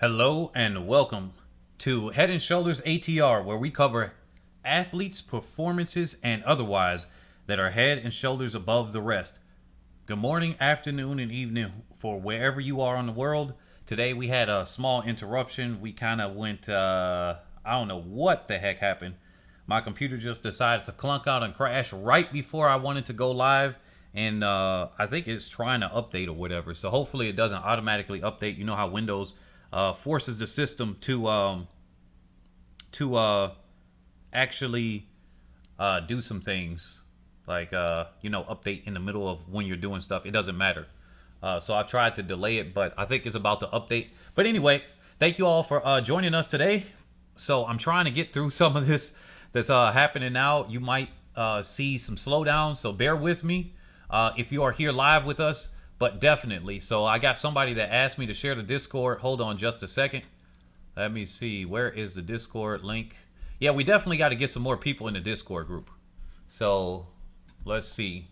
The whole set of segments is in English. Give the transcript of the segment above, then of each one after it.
Hello and welcome to Head and Shoulders ATR, where we cover athletes' performances and otherwise that are head and shoulders above the rest. Good morning, afternoon, and evening for wherever you are in the world. Today we had a small interruption. We kind of went, I don't know what the heck happened. My computer just decided to clunk out and crash right before I wanted to go live. And I think it's trying to update or whatever. So hopefully it doesn't automatically update. You know how Windows forces the system to actually do some things like update in the middle of when you're doing stuff. It doesn't matter. So I've tried to delay it, but I think it's about to update. But anyway, thank you all for joining us today. So I'm trying to get through some of this that's happening now. You might see some slowdown, so bear with me if you are here live with us. But definitely. So I got somebody that asked me to share the Discord. Hold on just a second. Let me see. Where is the Discord link? Yeah, we definitely got to get some more people in the Discord group. So let's see.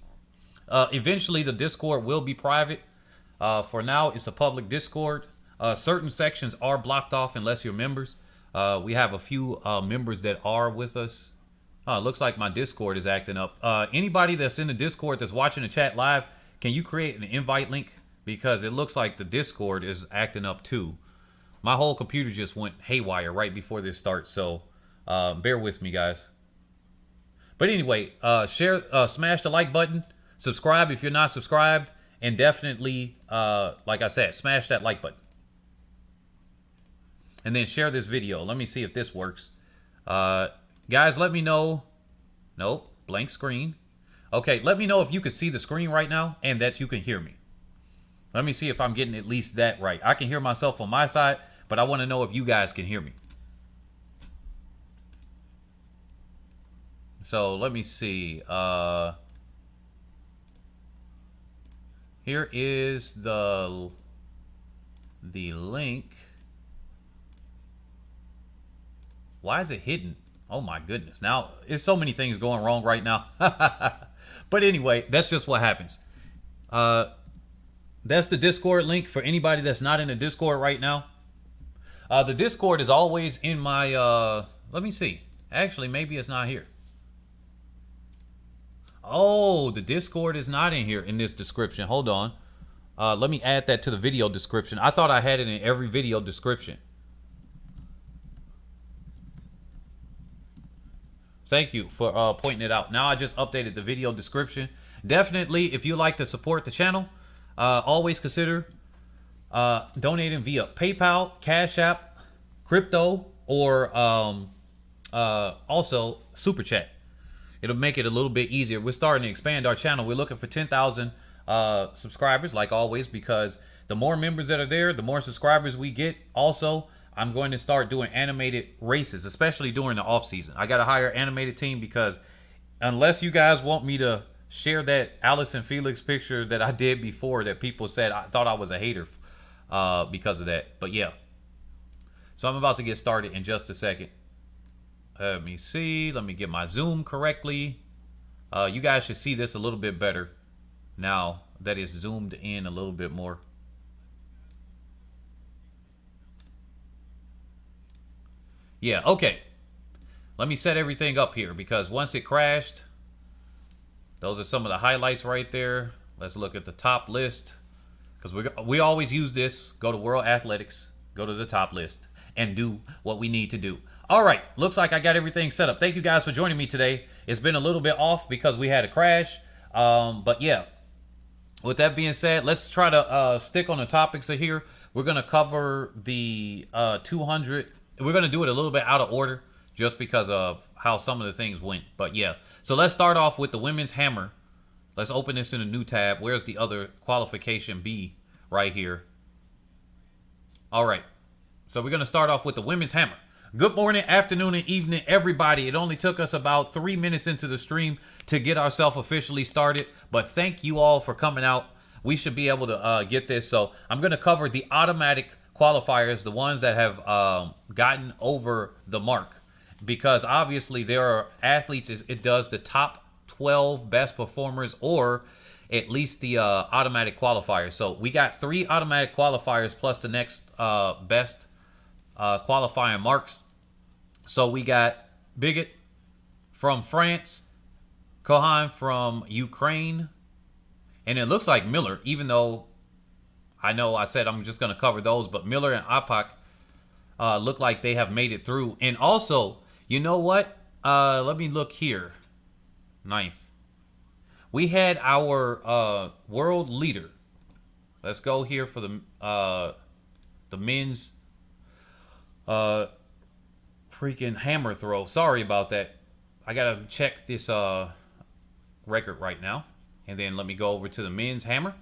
Eventually, the Discord will be private. For now, it's a public Discord. Certain sections are blocked off unless you're members. We have a few members that are with us. It looks like my Discord is acting up. Anybody that's in the Discord that's watching the chat live, can you create an invite link? Because it looks like the Discord is acting up too. My whole computer just went haywire right before this starts, so bear with me, guys. But anyway, smash the like button, subscribe if you're not subscribed, and definitely, like I said, smash that like button. And then share this video. Let me see if this works. Guys, let me know. Nope, blank screen. Okay, let me know if you can see the screen right now and that you can hear me. Let me see if I'm getting at least that right. I can hear myself on my side, but I want to know if you guys can hear me. So let me see. Here is the link. Why is it hidden? Oh my goodness. Now, there's so many things going wrong right now. But anyway, that's just what happens. That's the Discord link for anybody that's not in the Discord right now. The Discord is always in my, let me see. Actually, maybe it's not here. Oh, the Discord is not in here in this description. Hold on. Let me add that to the video description. I thought I had it in every video description. Thank you for pointing it out. Now I just updated the video description. Definitely, if you like to support the channel, always consider donating via PayPal, Cash App, crypto, or also Super Chat. It'll make it a little bit easier. We're starting to expand our channel. We're looking for 10,000 subscribers, like always, because the more members that are there, the more subscribers we get. Also, I'm going to start doing animated races, especially during the off season. I got to hire an animated team because unless you guys want me to share that Allison Felix picture that I did before that people said I thought I was a hater because of that. But yeah. So I'm about to get started in just a second. Let me see. Let me get my zoom correctly. You guys should see this a little bit better now that it's zoomed in a little bit more. Yeah, okay. Let me set everything up here because once it crashed, those are some of the highlights right there. Let's look at the top list because we always use this. Go to World Athletics, go to the top list, and do what we need to do. All right, looks like I got everything set up. Thank you guys for joining me today. It's been a little bit off because we had a crash. But yeah, with that being said, let's try to stick on the topics of here. We're going to cover the 200. We're going to do it a little bit out of order just because of how some of the things went. But yeah, so let's start off with the women's hammer. Let's open this in a new tab. Where's the other qualification B right here? All right. So we're going to start off with the women's hammer. Good morning, afternoon, and evening, everybody. It only took us about 3 minutes into the stream to get ourselves officially started. But thank you all for coming out. We should be able to get this. So I'm going to cover the automatic qualifiers, the ones that have gotten over the mark, because obviously there are athletes, it does the top 12 best performers or at least the automatic qualifiers. So we got 3 automatic qualifiers plus the next best qualifying marks. So we got Bigot from France, Kohan from Ukraine, and it looks like Miller, even though I know I said I'm just going to cover those, but Miller and Apak look like they have made it through. And also, you know what? Let me look here. Ninth. We had our world leader. Let's go here for the men's freaking hammer throw. Sorry about that. I gotta check this record right now, and then let me go over to the men's hammer.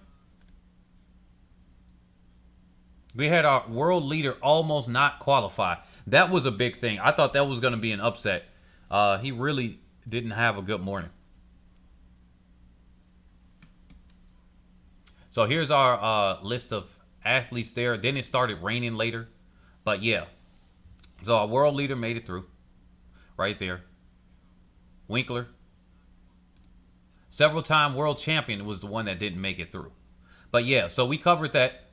We had our world leader almost not qualify. That was a big thing. I thought that was going to be an upset. He really didn't have a good morning. So here's our list of athletes there. Then it started raining later. But yeah. So our world leader made it through. Right there. Winkler. Several-time world champion was the one that didn't make it through. But yeah, so we covered that.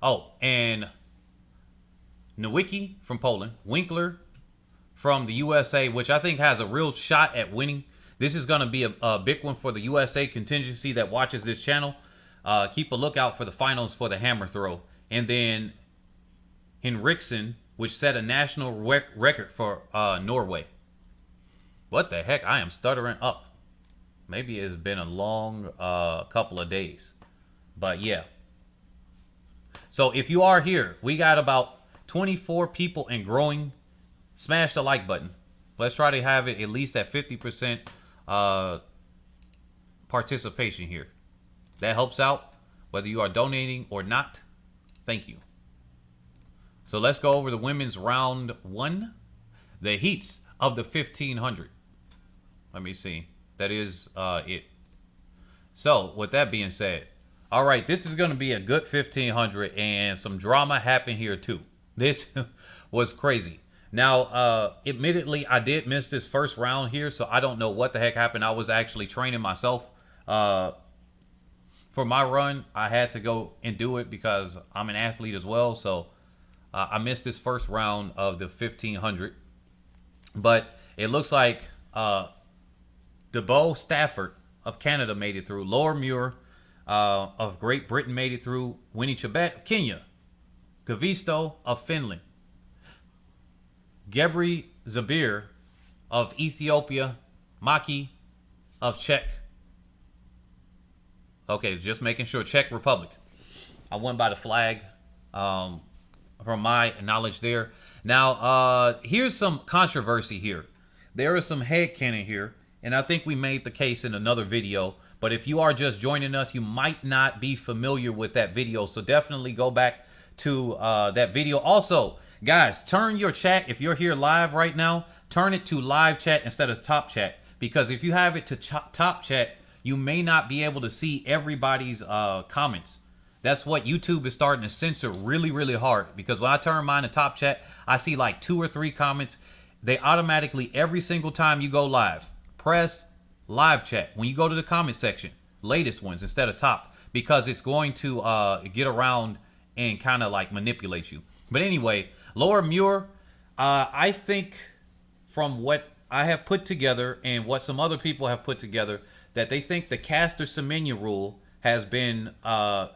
Oh, and Nowicki from Poland. Winkler from the USA, which I think has a real shot at winning. This is going to be a big one for the USA contingency that watches this channel. Keep a lookout for the finals for the hammer throw. And then Henriksen, which set a national record for Norway. What the heck? I am stuttering up. Maybe it's been a long couple of days. But yeah. So if you are here, we got about 24 people and growing. Smash the like button. Let's try to have it at least at 50% participation here. That helps out whether you are donating or not. Thank you. So let's go over the women's round 1. The heats of the 1500. Let me see. That is it. So with that being said, all right, this is going to be a good 1500, and some drama happened here too. This was crazy. Now, admittedly, I did miss this first round here, so I don't know what the heck happened. I was actually training myself for my run. I had to go and do it because I'm an athlete as well, so I missed this first round of the 1500. But it looks like DeBow Stafford of Canada made it through. Laura Muir of Great Britain made it through. Winnie Chebet of Kenya. Gavisto of Finland. Gebri Zabir of Ethiopia. Maki of Czech. Okay, just making sure. Czech Republic. I went by the flag from my knowledge there. Now, here's some controversy here. There is some headcanon here, and I think we made the case in another video. But if you are just joining us, you might not be familiar with that video. So definitely go back to that video. Also, guys, turn your chat. If you're here live right now, turn it to live chat instead of top chat. Because if you have it to top chat, you may not be able to see everybody's comments. That's what YouTube is starting to censor really, really hard. Because when I turn mine to top chat, I see like 2 or 3 comments. They automatically, every single time you go live, press live chat. When you go to the comment section, latest ones instead of top. Because it's going to get around and kind of like manipulate you. But anyway, Laura Muir, I think from what I have put together and what some other people have put together, that they think the Caster Semenya rule has been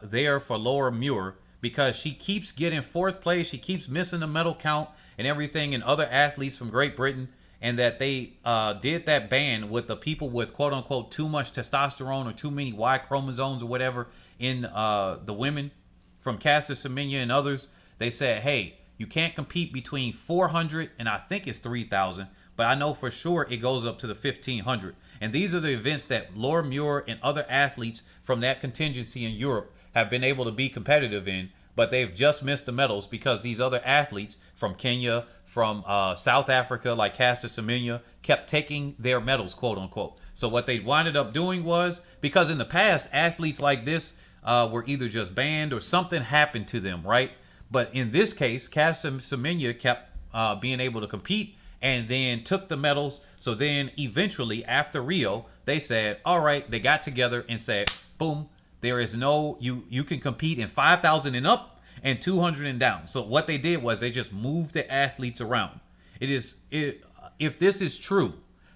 there for Laura Muir because she keeps getting 4th place. She keeps missing the medal count and everything, and other athletes from Great Britain, and that they did that ban with the people with quote unquote too much testosterone or too many Y chromosomes or whatever in the women from Caster Semenya and others. They said, hey, you can't compete between 400 and I think it's 3,000, but I know for sure it goes up to the 1,500. And these are the events that Laura Muir and other athletes from that contingency in Europe have been able to be competitive in, but they've just missed the medals because these other athletes from Kenya, from South Africa, like Caster Semenya, kept taking their medals, quote unquote. So what they winded up doing was, because in the past, athletes like this were either just banned or something happened to them, right? But in this case, Caster Semenya kept being able to compete and then took the medals. So then eventually after Rio, they said, all right, they got together and said, boom, there is no, you can compete in 5,000 and up, and 200 and down. So what they did was they just moved the athletes around. If this is true,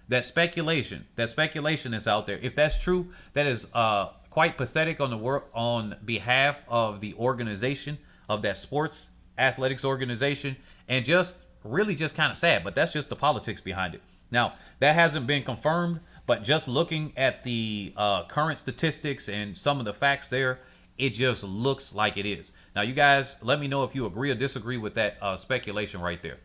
that speculation is out there. If that's true, that is quite pathetic on behalf of the organization of that sports athletics organization, and just really just kind of sad. But that's just the politics behind it. Now that hasn't been confirmed, but just looking at the current statistics and some of the facts there, it just looks like it is. Now you guys, let me know if you agree or disagree with that speculation right there.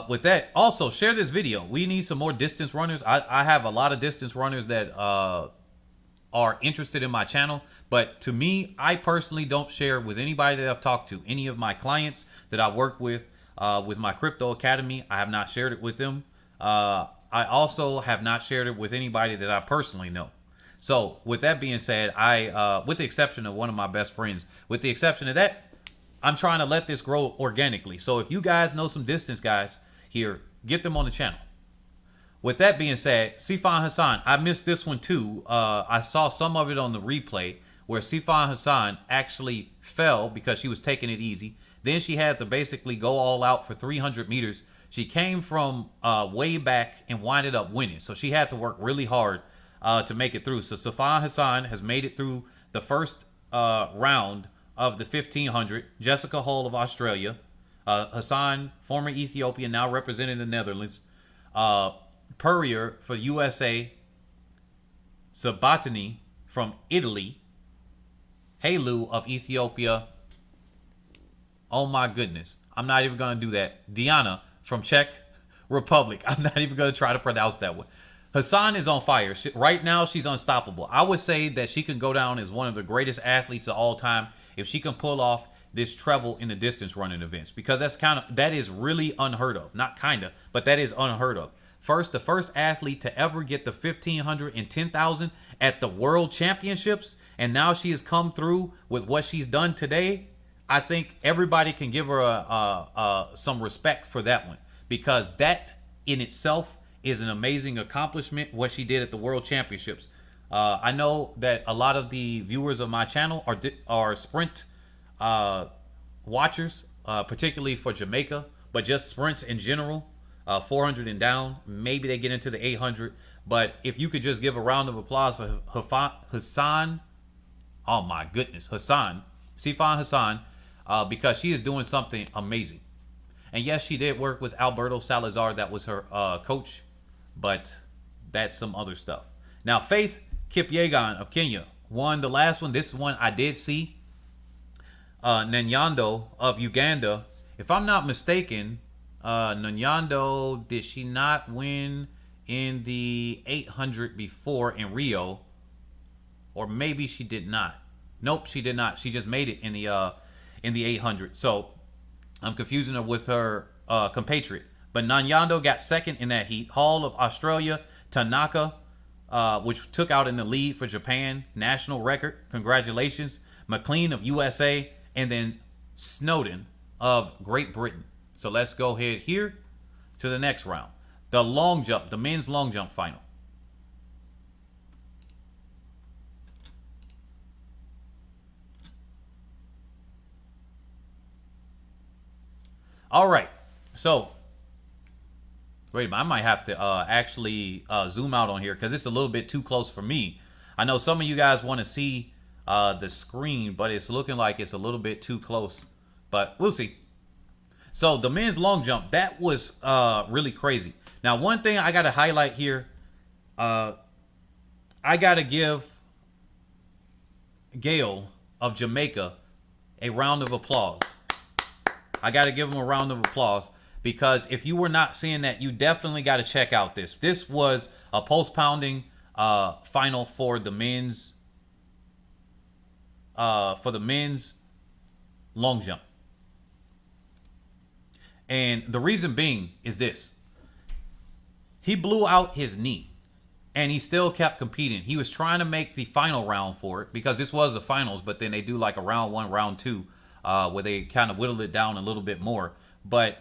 With that, also share this video. We need some more distance runners. I have a lot of distance runners that are interested in my channel, but to me, I personally don't share with anybody that I've talked to. Any of my clients that I work with my crypto academy, I have not shared it with them. I also have not shared it with anybody that I personally know. So with that being said, with the exception of one of my best friends, with the exception of that, I'm trying to let this grow organically. So if you guys know some distance guys here, get them on the channel. With that being said, Sifan Hassan, I missed this one too. I saw some of it on the replay where Sifan Hassan actually fell because she was taking it easy. Then she had to basically go all out for 300 meters. She came from way back and winded up winning. So she had to work really hard to make it through. So Sifan Hassan has made it through the first round of the 1500. Jessica Hall of Australia, Hassan, former Ethiopian, now representing the Netherlands, Purrier for USA, Sabatini from Italy, Halu of Ethiopia. Oh my goodness, I'm not even gonna do that. Diana from Czech Republic. I'm not even gonna try to pronounce that one. Hassan is on fire. Right now, she's unstoppable. I would say that she can go down as one of the greatest athletes of all time if she can pull off this treble in the distance running events, because that is really unheard of. Not kinda, but that is unheard of. The first athlete to ever get the 1500 and 10,000 at the World Championships, and now she has come through with what she's done today. I think everybody can give her some respect for that one, because that in itself is an amazing accomplishment, what she did at the World Championships. I know that a lot of the viewers of my channel are sprint watchers, particularly for Jamaica, but just sprints in general, 400 and down. Maybe they get into the 800. But if you could just give a round of applause for Hassan, oh my goodness, Sifan Hassan, because she is doing something amazing. And yes, she did work with Alberto Salazar, that was her coach, but that's some other stuff. Now, Faith Kipyegon of Kenya won the last one. This is one I did see. Nyando of Uganda. If I'm not mistaken, Nyando, did she not win in the 800 before in Rio? Or maybe she did not. Nope, she did not. She just made it in the 800. So I'm confusing her with her compatriot. But Nyando got second in that heat. Hall of Australia, Tanaka, which took out in the lead for Japan, national record. Congratulations. McLean of USA, and then Snowden of Great Britain. So let's go ahead here to the next round. The long jump, the men's long jump final. All right, so wait a minute, I might have to actually zoom out on here because it's a little bit too close for me. I know some of you guys want to see the screen, but it's looking like it's a little bit too close, but we'll see. So the men's long jump, that was really crazy. Now, one thing I got to highlight here, I got to give Gail of Jamaica a round of applause. I got to give him a round of applause, because if you were not seeing that, you definitely got to check out this. This was a post-pounding final for the men's long jump. And the reason being is this. He blew out his knee and he still kept competing. He was trying to make the final round for it, because this was the finals, but then they do like a round one, round two, where they kind of whittle it down a little bit more. But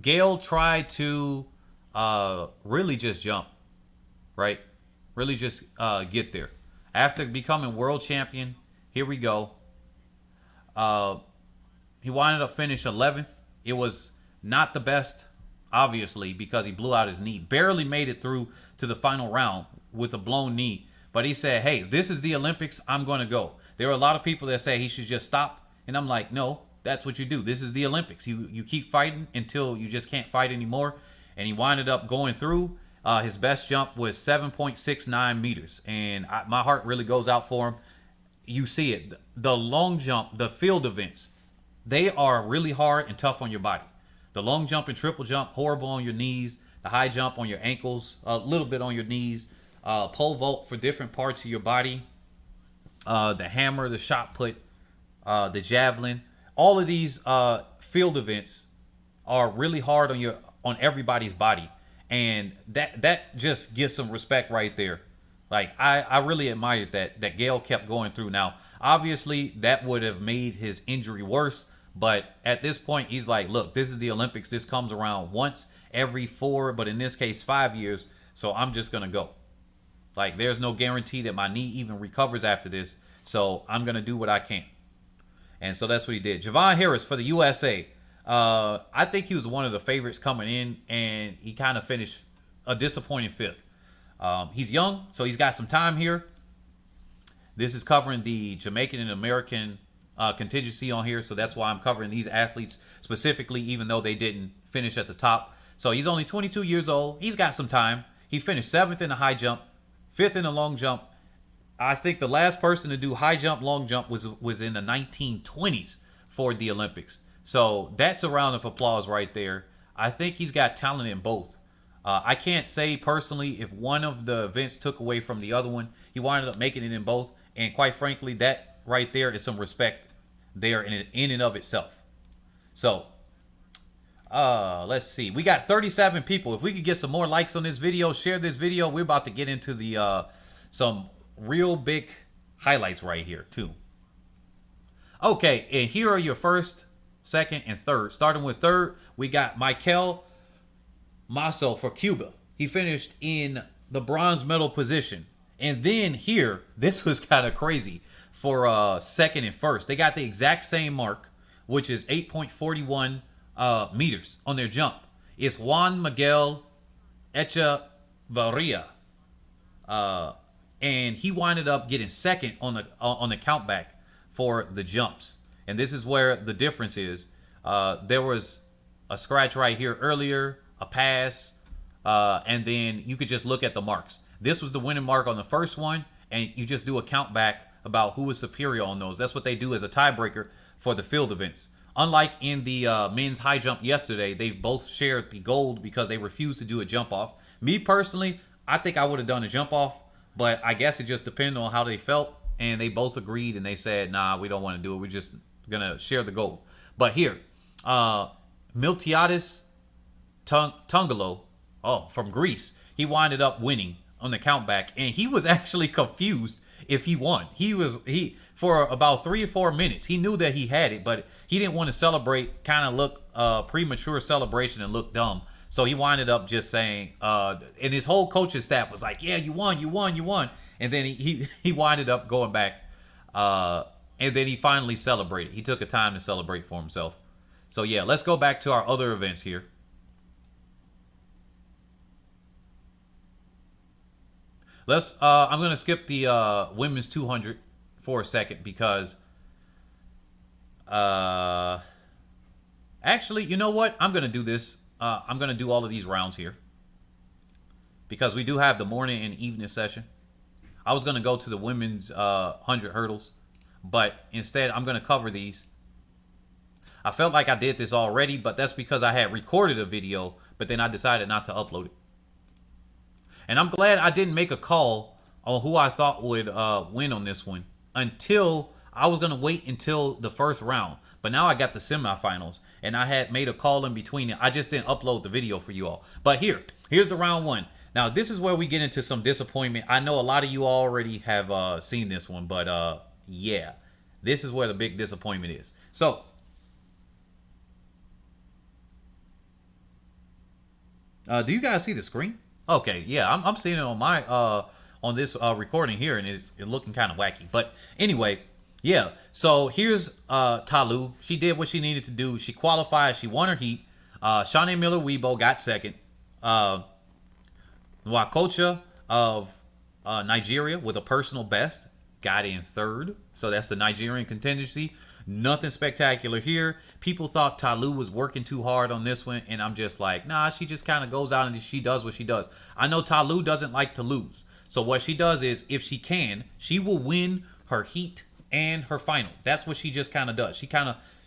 Gail tried to really just jump, right? Really just get there. After becoming world champion, here we go. Uh, he winded up finishing 11th. It was not the best, obviously, because he blew out his knee. Barely made it through to the final round with a blown knee. But he said, hey, this is the Olympics. I'm going to go. There are a lot of people that say he should just stop. And I'm like, no, that's what you do. This is the Olympics. You keep fighting until you just can't fight anymore. And he winded up going through. His best jump was 7.69 meters. And my heart really goes out for him. You see it. The long jump, the field events, they are really hard and tough on your body. The long jump and triple jump, horrible on your knees. The high jump on your ankles, a little bit on your knees. Pole vault for different parts of your body. The hammer, the shot put, the javelin. All of these field events are really hard on everybody's body. And that just gives some respect right there. Like, I really admired that Gale kept going through. Now, obviously, that would have made his injury worse. But at this point, he's like, look, this is the Olympics. This comes around once every 4, but in this case, 5 years. So I'm just going to go. Like, there's no guarantee that my knee even recovers after this. So I'm going to do what I can. And so that's what he did. Javon Harris for the USA. I think he was one of the favorites coming in, and he kind of finished a disappointing 5th. He's young, so he's got some time here. This is covering the Jamaican and American contingency on here, so that's why I'm covering these athletes specifically, even though they didn't finish at the top. So he's only 22 years old. He's got some time. He finished 7th in the high jump, 5th in the long jump. I think the last person to do high jump, long jump was in the 1920s for the Olympics. So that's a round of applause right there. I think he's got talent in both. I can't say personally if one of the events took away from the other one. He wound up making it in both. And quite frankly, that right there is some respect there in and of itself. So, let's see. We got 37 people. If we could get some more likes on this video, share this video. We're about to get into the some real big highlights right here too. Okay, and here are your first, second, and third. Starting with third, we got Michael Masso for Cuba. He finished in the bronze medal position. And then here, this was kind of crazy for second and first. They got the exact same mark, which is 8.41 meters on their jump. It's Juan Miguel Echevarria. And he winded up getting second on the countback for the jumps. And this is where the difference is. There was a scratch right here earlier, a pass, and then you could just look at the marks. This was the winning mark on the first one, and you just do a count back about who is superior on those. That's what they do as a tiebreaker for the field events. Unlike in the men's high jump yesterday, they both shared the gold because they refused to do a jump off. Me personally, I think I would have done a jump off, but I guess it just depended on how they felt, and they both agreed, and they said, nah, we don't want to do it. We're just going to share the gold. But here, Miltiadis Tungalo, from Greece, he winded up winning on the countback, and he was actually confused if he won. He for about 3 or 4 minutes, he knew that he had it, but he didn't want to celebrate, kind of look premature celebration and look dumb. So he winded up just saying, and his whole coaching staff was like, yeah, you won. And then he winded up going back, and then he finally celebrated. He took a time to celebrate for himself. So yeah, let's go back to our other events here. I'm going to skip the women's 200 for a second because actually, you know what? I'm going to do this. I'm going to do all of these rounds here because we do have the morning and evening session. I was going to go to the women's 100 hurdles, but instead I'm going to cover these. I felt like I did this already, but that's because I had recorded a video, but then I decided not to upload it. And I'm glad I didn't make a call on who I thought would win on this one until I was going to wait until the first round. But now I got the semifinals, and I had made a call in between it. I just didn't upload the video for you all. But here's the round one. Now, this is where we get into some disappointment. I know a lot of you already have seen this one, but yeah, this is where the big disappointment is. So, do you guys see the screen? Okay, yeah, I'm seeing it on my on this recording here, and it's looking kind of wacky. But anyway, Yeah. So here's Talu. She did what she needed to do. She qualified. She won her heat. Shanae Miller-Uibo got second. Nwakocha of Nigeria with a personal best got in third. So that's the Nigerian contingency. Nothing spectacular here. People thought Talu was working too hard on this one, and I'm just like, nah, she just kind of goes out and she does what she does. I know Talu doesn't like to lose. So what she does is, if she can, she will win her heat and her final. That's what she just kind of does.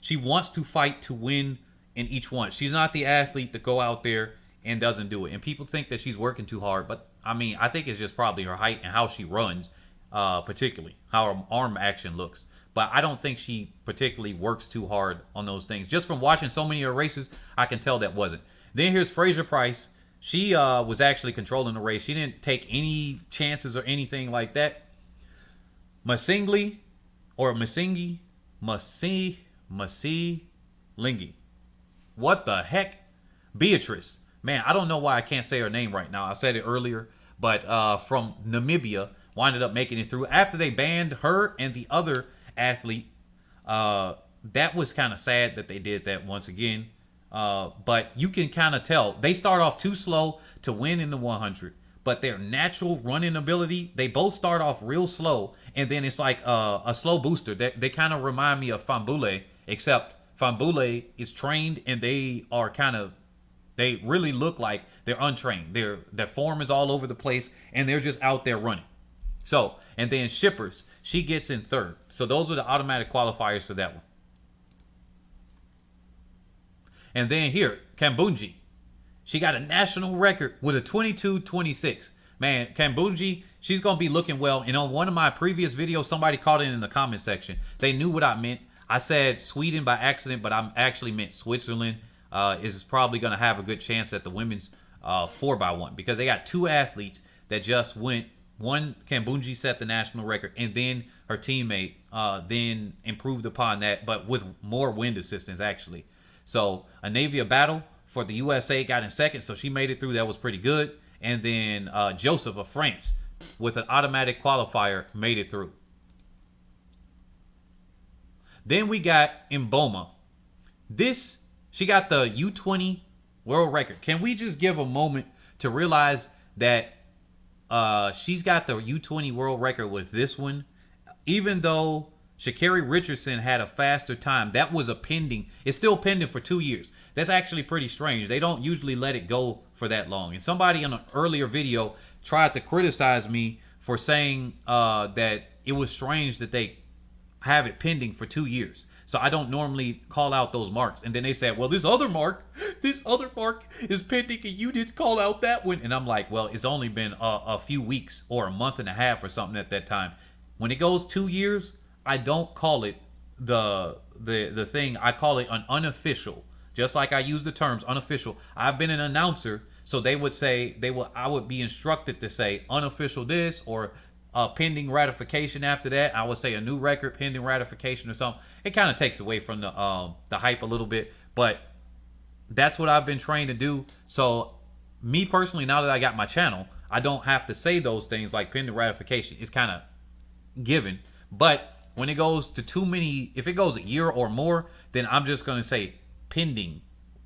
She wants to fight to win in each one. She's not the athlete to go out there and doesn't do it. And people think that she's working too hard, but I mean, I think it's just probably her height and how she runs, particularly how her arm action looks. But I don't think she particularly works too hard on those things. Just from watching so many of her races, I can tell that wasn't. Then here's Fraser-Pryce. She was actually controlling the race. She didn't take any chances or anything like that. Masingli or Masingi, Lingi. What the heck? Beatrice. Man, I don't know why I can't say her name right now. I said it earlier, but from Namibia, winded up making it through after they banned her and the other athlete. That was kind of sad that they did that once again. But you can kind of tell they start off too slow to win in the 100, but their natural running ability, they both start off real slow, and then it's like a slow booster. They kind of remind me of Fambule, except Fambule is trained and they really look like they're untrained. Their form is all over the place and they're just out there running. So, and then Shippers, she gets in third. So those are the automatic qualifiers for that one. And then here, Kambunji. She got a national record with a 22:26. Man, Kambunji, she's going to be looking well. And on one of my previous videos, somebody caught it in the comment section. They knew what I meant. I said Sweden by accident, but I actually meant Switzerland is probably going to have a good chance at the women's 4x1 because they got two athletes that just went. One, Kambunji set the national record, and then her teammate then improved upon that, but with more wind assistance, actually. So, Anavia Battle for the USA got in second, so she made it through. That was pretty good. And then Joseph of France, with an automatic qualifier, made it through. Then we got Mboma. She got the U20 world record. Can we just give a moment to realize that she's got the U20 world record with this one? Even though Sha'Carri Richardson had a faster time, that was it's still pending for 2 years. That's actually pretty strange. They don't usually let it go for that long. And somebody in an earlier video tried to criticize me for saying that it was strange that they have it pending for 2 years. So I don't normally call out those marks. And then they said, well, this other mark is pending and you didn't call out that one. And I'm like, well, it's only been a few weeks or a month and a half or something at that time. When it goes 2 years, I don't call it the thing. I call it an unofficial. Just like I use the terms unofficial. I've been an announcer, so they would say I would be instructed to say unofficial this or pending ratification after that. I would say a new record pending ratification or something. It kind of takes away from the hype a little bit, but that's what I've been trained to do. So me personally, now that I got my channel, I don't have to say those things like pending ratification. It's kind of given. But when it goes to too many, if it goes a year or more, then I'm just going to say pending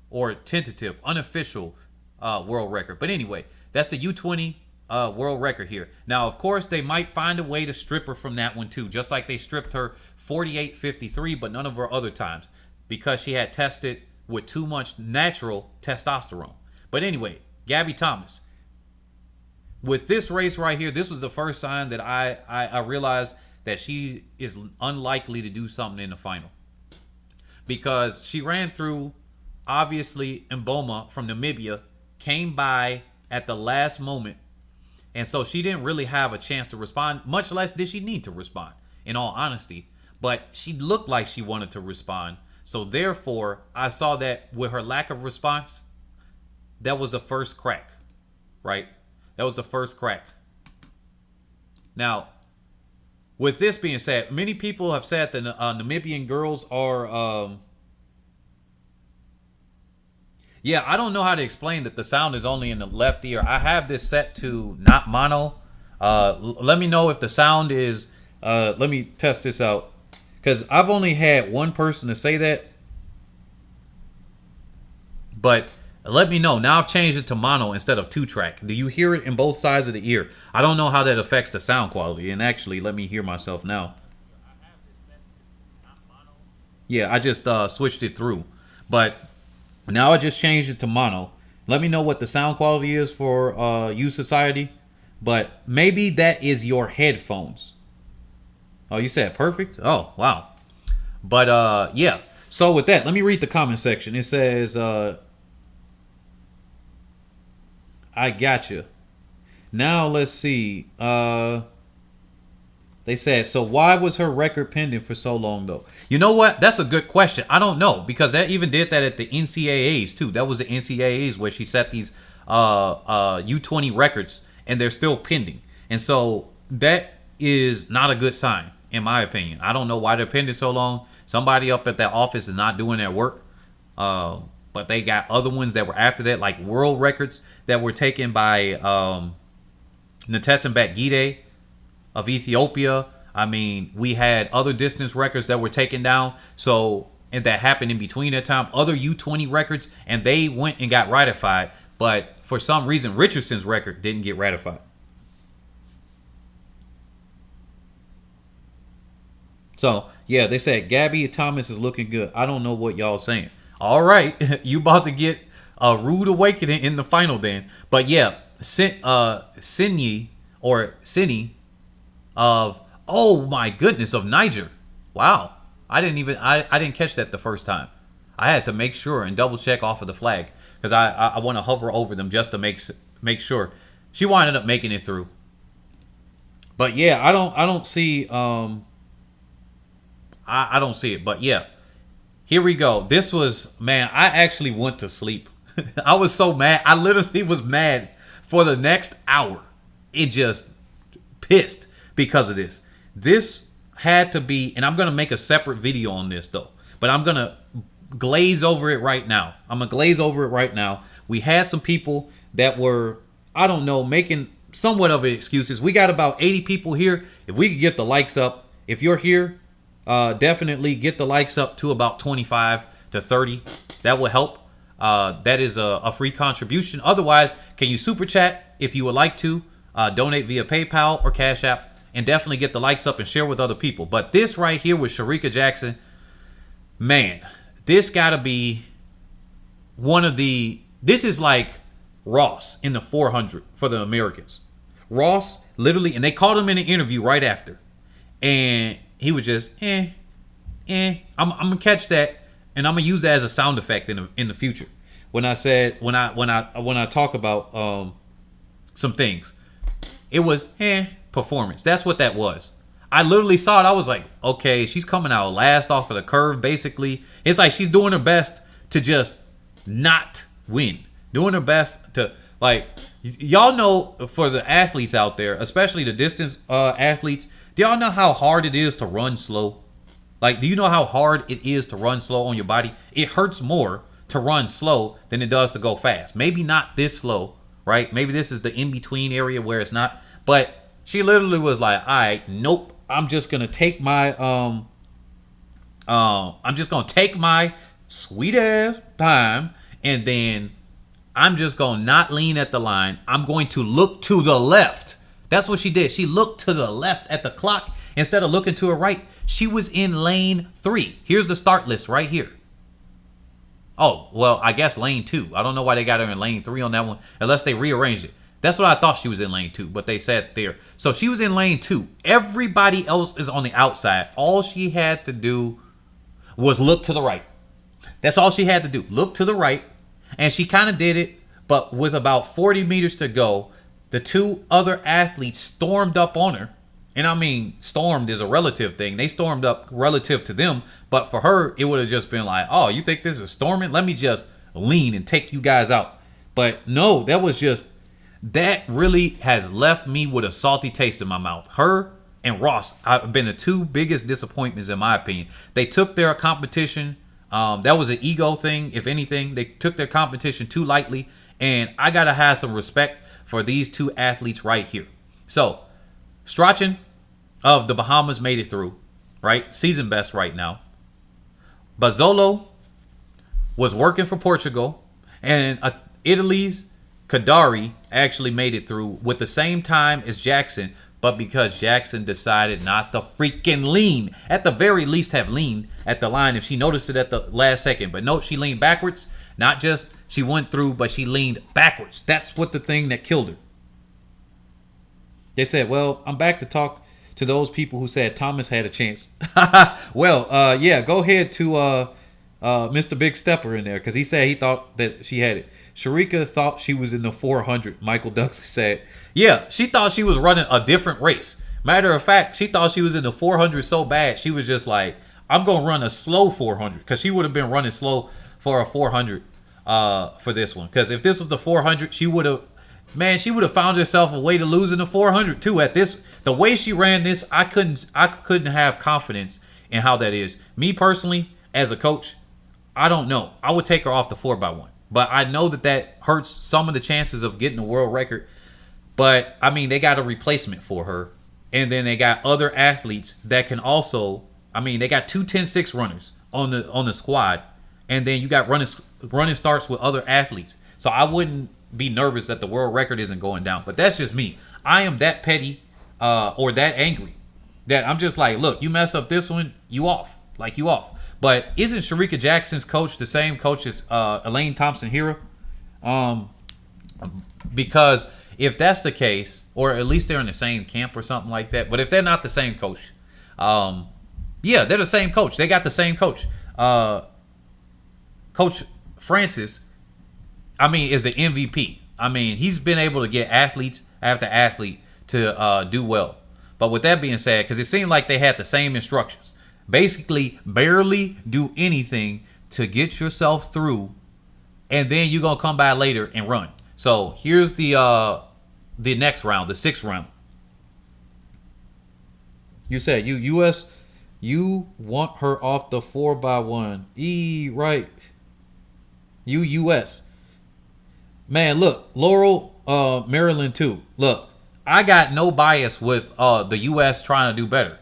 or tentative, unofficial world record. But anyway, that's the U20 world record here. Now, of course, they might find a way to strip her from that one too, just like they stripped her 48:53, but none of her other times because she had tested with too much natural testosterone. But anyway, Gabby Thomas. With this race right here, this was the first sign that I realized that she is unlikely to do something in the final. Because she ran through, obviously, Mboma from Namibia, came by at the last moment. And so she didn't really have a chance to respond, much less did she need to respond, in all honesty. But she looked like she wanted to respond. So therefore, I saw that with her lack of response, that was the first crack, right? That was the first crack. Now, with this being said, many people have said that Namibian girls are... yeah, I don't know how to explain that the sound is only in the left ear. I have this set to not mono. Let me know if the sound is... let me test this out. because I've only had one person to say that. But let me know. Now I've changed it to mono instead of 2-track. Do you hear it in both sides of the ear? I don't know how that affects the sound quality. And actually, let me hear myself now. Yeah, I just switched it through. But now I just changed it to mono. Let me know what the sound quality is for you, society. But maybe that is your headphones. Oh, you said perfect? Oh, wow. But yeah. So with that, let me read the comment section. It says, I gotcha. Now let's see. They said, so why was her record pending for so long though? You know what? That's a good question. I don't know, because that even did that at the NCAAs too. That was the NCAAs where she set these U20 records and they're still pending. And so that is not a good sign in my opinion. I don't know why they're pending so long. Somebody up at that office is not doing their work. But they got other ones that were after that, like world records that were taken by Ntessen Gide of Ethiopia. I mean, we had other distance records that were taken down. So, and that happened in between that time. Other U20 records, and they went and got ratified. But for some reason, Richardson's record didn't get ratified. So, yeah, they said Gabby Thomas is looking good. I don't know what y'all saying. All right, you about to get a rude awakening in the final then. But yeah, Sinyi of, oh my goodness, of Niger. Wow. I didn't catch that the first time. I had to make sure and double check off of the flag because I want to hover over them just to make sure. She winded up making it through. But yeah, I don't see I don't see it. But yeah. Here we go. This was, man, I actually went to sleep. I was so mad. I literally was mad for the next hour. It just pissed because of this. This had to be, and I'm going to make a separate video on this though. But I'm going to glaze over it right now. We had some people that were, I don't know, making somewhat of excuses. We got about 80 people here. If we could get the likes up, if you're here, definitely get the likes up to about 25 to 30. That will help. That is a free contribution. Otherwise, can you super chat if you would like to, donate via PayPal or Cash App, and definitely get the likes up and share with other people. But this right here with Shericka Jackson, man, this gotta be one of the, this is like Ross in the 400 for the Americans. Ross literally, and they called him in an interview right after, and he was just, I'm gonna catch that, and I'm gonna use that as a sound effect in the future. When I talk about some things, it was performance. That's what that was. I literally saw it. I was like, okay, she's coming out last off of the curve. Basically, it's like she's doing her best to just not win, doing her best to like. Y'all know, for the athletes out there, especially the distance athletes. Do y'all know how hard it is to run slow? Like, do you know how hard it is to run slow on your body? It hurts more to run slow than it does to go fast. Maybe not this slow, right? Maybe this is the in-between area where it's not. But she literally was like, all right, nope. I'm just going to take my, sweet ass time. And then I'm just going to not lean at the line. I'm going to look to the left. That's what she did. She looked to the left at the clock instead of looking to her right. She was in lane 3. Here's the start list right here. Oh, well, I guess lane 2. I don't know why they got her in lane 3 on that one, unless they rearranged it. That's what I thought, she was in lane 2, but they said there. So she was in lane 2. Everybody else is on the outside. All she had to do was look to the right. That's all she had to do. Look to the right. And she kind of did it, but with about 40 meters to go, the two other athletes stormed up on her. And I mean, stormed is a relative thing. They stormed up relative to them. But for her, it would have just been like, oh, you think this is storming? Let me just lean and take you guys out. But no, that really has left me with a salty taste in my mouth. Her and Ross have been the two biggest disappointments in my opinion. They took their competition. That was an ego thing. If anything, they took their competition too lightly. And I got to have some respect for these two athletes right here. So, Strachan of the Bahamas made it through, right? Season best right now. Bazzolo was working for Portugal, and Italy's Kadari actually made it through with the same time as Jackson, but because Jackson decided not to freaking lean, at the very least have leaned at the line if she noticed it at the last second. But no, she leaned backwards. Not just she went through, but she leaned backwards. That's what the thing that killed her. They said, well, I'm back to talk to those people who said Thomas had a chance. Well, yeah, go ahead to Mr. Big Stepper in there, because he said he thought that she had it. Sharika thought she was in the 400. Michael Douglas said, yeah, she thought she was running a different race. Matter of fact, she thought she was in the 400 so bad, she was just like, I'm going to run a slow 400, because she would have been running slow for a 400 for this one. Because if this was the 400, she would have found herself a way to lose in the 400 too. At this, the way she ran this, I couldn't have confidence in how that is. Me personally, as a coach, I don't know. I would take her off the 4x1. But I know that hurts some of the chances of getting a world record. But, I mean, they got a replacement for her. And then they got other athletes that can also, I mean, they got 2 10-6 runners on the squad. And then you got running starts with other athletes. So I wouldn't be nervous that the world record isn't going down. But that's just me. I am that petty or that angry that I'm just like, look, you mess up this one, you off. Like, you off. But isn't Sharika Jackson's coach the same coach as Elaine Thompson-Herah? Because if that's the case, or at least they're in the same camp or something like that. But if they're not the same coach, yeah, they're the same coach. They got the same coach. Coach Francis, I mean, is the MVP. I mean, he's been able to get athletes after athlete to do well. But with that being said, because it seemed like they had the same instructions. Basically, barely do anything to get yourself through, and then you're gonna come by later and run. So here's the next round, the 6th round. You said you want her off the 4x1. Right. US. Man, look, Laurel, Maryland too. Look, I got no bias with the US trying to do better.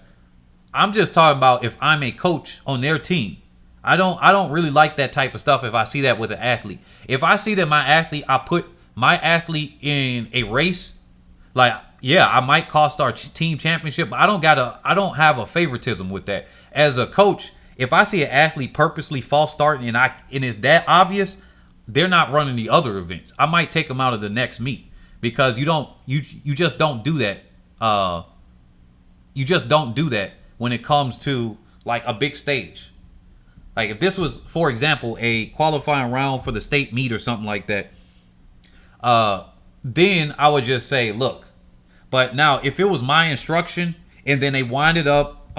I'm just talking about if I'm a coach on their team. I don't really like that type of stuff if I see that with an athlete. If I see that I put my athlete in a race, like, yeah, I might cost our team championship, but I don't have a favoritism with that. As a coach, if I see an athlete purposely false starting and it's that obvious, they're not running the other events. I might take them out of the next meet because you just don't do that. You just don't do that when it comes to like a big stage. Like if this was, for example, a qualifying round for the state meet or something like that, then I would just say, look. But now if it was my instruction and then they winded up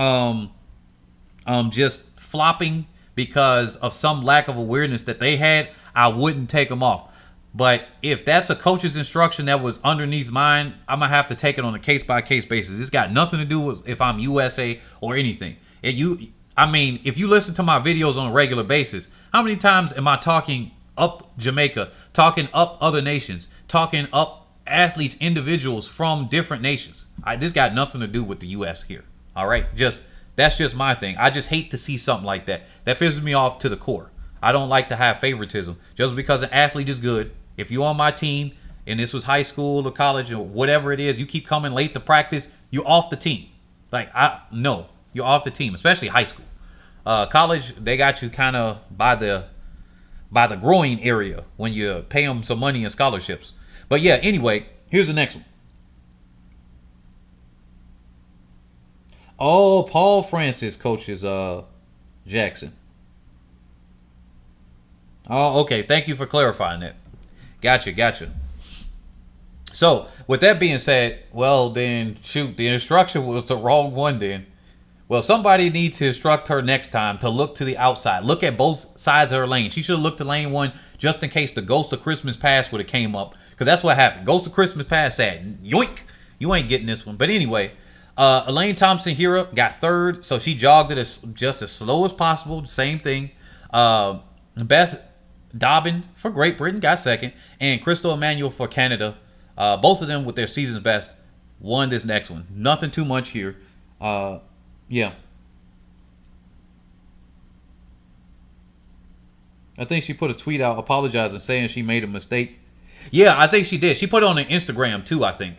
just flopping because of some lack of awareness that they had, I wouldn't take them off. But if that's a coach's instruction that was underneath mine, I'm going to have to take it on a case-by-case basis. It's got nothing to do with if I'm USA or anything. If you listen to my videos on a regular basis, how many times am I talking up Jamaica, talking up other nations, talking up athletes, individuals from different nations? This got nothing to do with the US here. All right? That's just my thing. I just hate to see something like that. That pisses me off to the core. I don't like to have favoritism. Just because an athlete is good, if you're on my team and this was high school or college or whatever it is, you keep coming late to practice, you're off the team. No, you're off the team, especially high school. College, they got you kind of by the growing area when you pay them some money in scholarships. But yeah, anyway, here's the next one. Oh, Paul Francis coaches Jackson. Oh, okay. Thank you for clarifying that. Gotcha. So, with that being said, well, then, shoot, the instruction was the wrong one then. Well, somebody needs to instruct her next time to look to the outside. Look at both sides of her lane. She should have looked to lane 1 just in case the Ghost of Christmas Past would have came up. Because that's what happened. Ghost of Christmas Past said, yoink, you ain't getting this one. But anyway, Elaine Thompson-Herah got 3rd, so she jogged it just as slow as possible. Same thing. Beth Dobbin for Great Britain got 2nd, and Crystal Emmanuel for Canada. Both of them with their season's best won this next one. Nothing too much here. Yeah. I think she put a tweet out apologizing, saying she made a mistake. Yeah, I think she did. She put it on her Instagram too, I think.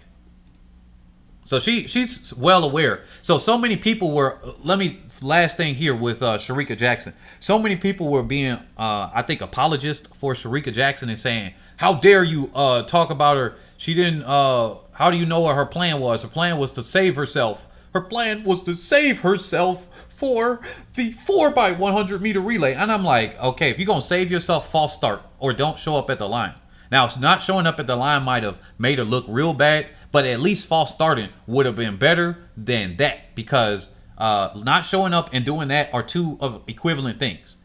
So she's well aware. So many people were. Last thing here with Shericka Jackson. So many people were being, I think, apologists for Shericka Jackson and saying, "How dare you talk about her? She didn't. How do you know what her plan was? Her plan was to save herself. Her plan was to save herself for the 4x100 meter relay." And I'm like, okay, if you're gonna save yourself, false start or don't show up at the line. Now, not showing up at the line might have made her look real bad, but at least false starting would have been better than that, because not showing up and doing that are two of equivalent things.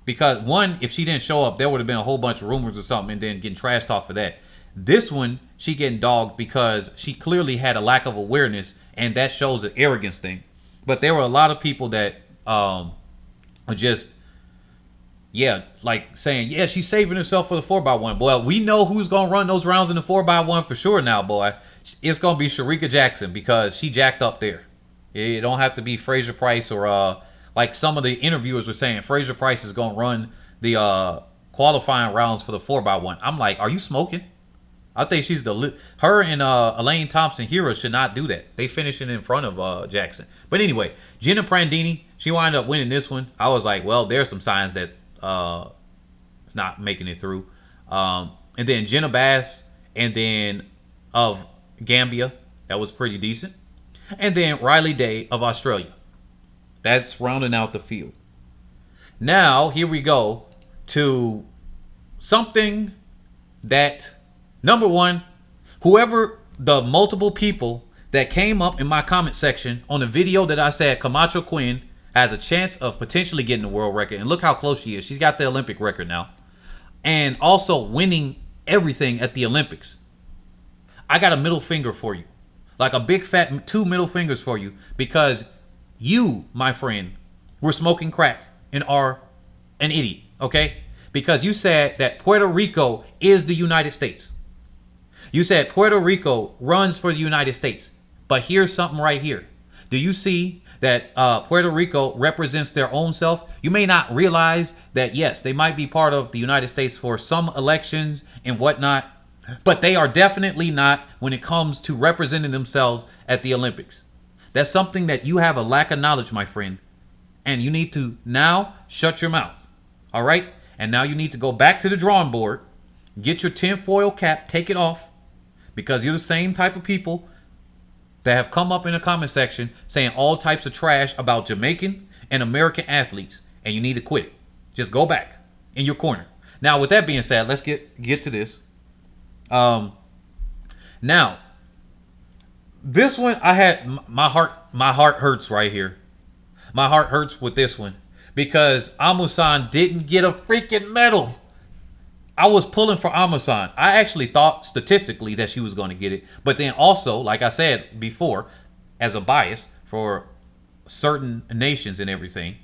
Because one, if she didn't show up, there would have been a whole bunch of rumors or something and then getting trash talk for that. This one, she getting dogged because she clearly had a lack of awareness, and that shows an arrogance thing. But there were a lot of people that are just, yeah, like saying, yeah, she's saving herself for the 4x1. Well, we know who's going to run those rounds in the 4x1 for sure now, boy. It's going to be Shericka Jackson, because she jacked up there. It don't have to be Fraser-Pryce or like some of the interviewers were saying, Fraser-Pryce is going to run the qualifying rounds for the 4x1. I'm like, are you smoking? I think she's her and Elaine Thompson-Herah should not do that. They finishing in front of Jackson. But anyway, Jenna Prandini, she wound up winning this one. I was like, well, there's some signs that it's not making it through. And then Jenna Bass, and then of Gambia, that was pretty decent. And then Riley Day of Australia. That's rounding out the field. Now, here we go to something that, number one, whoever the multiple people that came up in my comment section on the video that I said Camacho Quinn has a chance of potentially getting the world record. And look how close she is. She's got the Olympic record now. And also winning everything at the Olympics. I got a middle finger for you. Like a big fat 2 middle fingers for you. Because you, my friend, were smoking crack and are an idiot. Okay? Because you said that Puerto Rico is the United States. You said Puerto Rico runs for the United States. But here's something right here. Do you see that Puerto Rico represents their own self? You may not realize that, yes, they might be part of the United States for some elections and whatnot, but they are definitely not when it comes to representing themselves at the Olympics. That's something that you have a lack of knowledge, my friend. And you need to now shut your mouth. All right? And now you need to go back to the drawing board, get your tinfoil cap, take it off, because you're the same type of people that have come up in the comment section saying all types of trash about Jamaican and American athletes, and you need to quit it. Just go back in your corner. Now, with that being said, let's get to this. Now, this one, I had my heart hurts right here. My heart hurts with this one because Amusan didn't get a freaking medal. I was pulling for Amusan. I actually thought statistically that she was going to get it. But then also, like I said before, as a bias for certain nations and everything,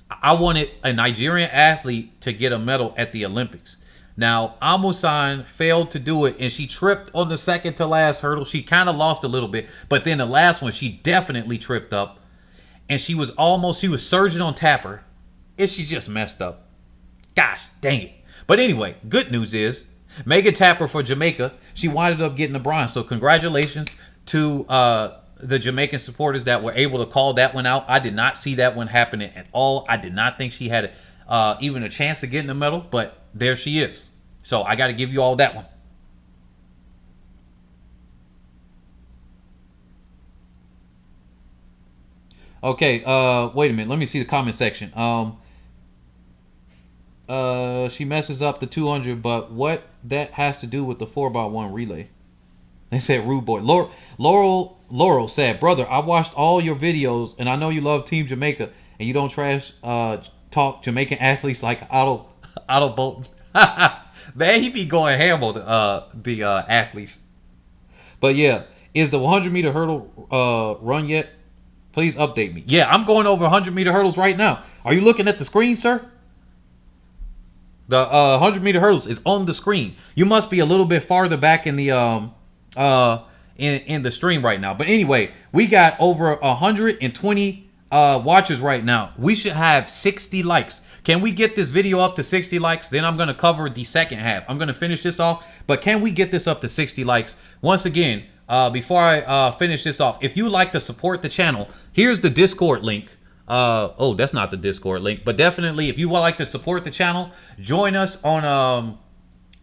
I wanted a Nigerian athlete to get a medal at the Olympics. Now, Amusan failed to do it, and she tripped on the second to last hurdle. She kind of lost a little bit, but then the last one, she definitely tripped up. And she was surging on Tapper, and she just messed up. Gosh, dang it. But anyway, good news is Megan Tapper for Jamaica, she winded up getting the bronze. So congratulations to the Jamaican supporters that were able to call that one out. I did not see that one happening at all. I did not think she had even a chance of getting a medal, but there she is. So I got to give you all that one. Okay, wait a minute. Let me see the comment section. She messes up the 200, but what that has to do with the 4x1 relay? They said rude boy. Laurel said, brother, I watched all your videos and I know you love Team Jamaica and you don't trash talk Jamaican athletes like Otto Bolton. Man, he be going ham on the athletes. But yeah, is the 100-meter hurdle run yet? Please update me. Yeah, I'm going over 100-meter hurdles right now. Are you looking at the screen, sir? The 100-meter hurdles is on the screen. You must be a little bit farther back in the in the stream right now. But anyway, we got over 120 watchers right now. We should have 60 likes. Can we get this video up to 60 likes? Then I'm going to cover the second half. I'm going to finish this off, but can we get this up to 60 likes? Once again, before I finish this off, if you would like to support the channel, here's the Discord link. Oh, that's not the Discord link, but definitely if you would like to support the channel, join us on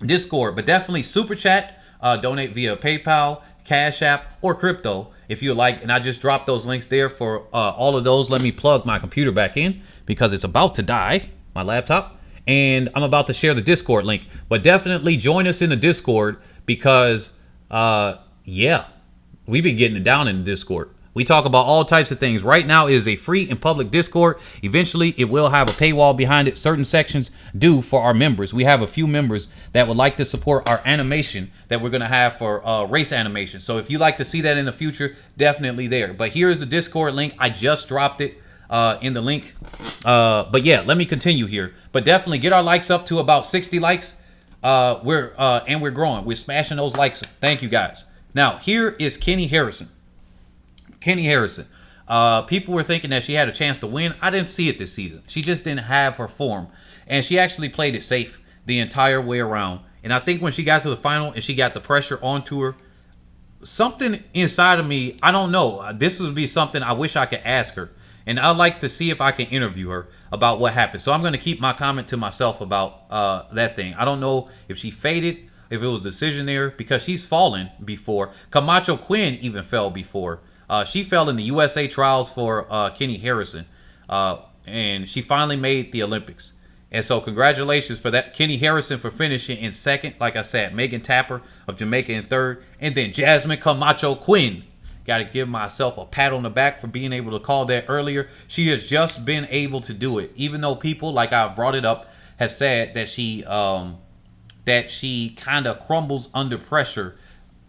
Discord, but definitely super chat, donate via PayPal, Cash App, or crypto if you like. And I just dropped those links there for all of those. Let me plug my computer back in because it's about to die, my laptop, and I'm about to share the Discord link. But definitely join us in the Discord because yeah, we've been getting it down in the Discord. We talk about all types of things. Right now it is a free and public Discord. Eventually it will have a paywall behind it. Certain sections do for our members. We have a few members that would like to support our animation that we're going to have for race animation. So if you like to see that in the future, definitely there. But here is the Discord link. I just dropped it in the link. But yeah, let me continue here. But definitely get our likes up to about 60 likes. We're growing. We're smashing those likes. Thank you guys. Now here is Kenny Harrison. Kenny Harrison. People were thinking that she had a chance to win. I didn't see it this season. She just didn't have her form. And she actually played it safe the entire way around. And I think when she got to the final and she got the pressure onto her, something inside of me, I don't know. This would be something I wish I could ask her. And I'd like to see if I can interview her about what happened. So I'm going to keep my comment to myself about that thing. I don't know if she faded, if it was a decision there, because she's fallen before. Camacho Quinn even fell before. She fell in the USA trials for Kenny Harrison, and she finally made the Olympics. And so congratulations for that, Kenny Harrison, for finishing in second. Like I said, Megan Tapper of Jamaica in third, and then Jasmine Camacho Quinn. Got to give myself a pat on the back for being able to call that earlier. She has just been able to do it, even though people, like I brought it up, have said that she kind of crumbles under pressure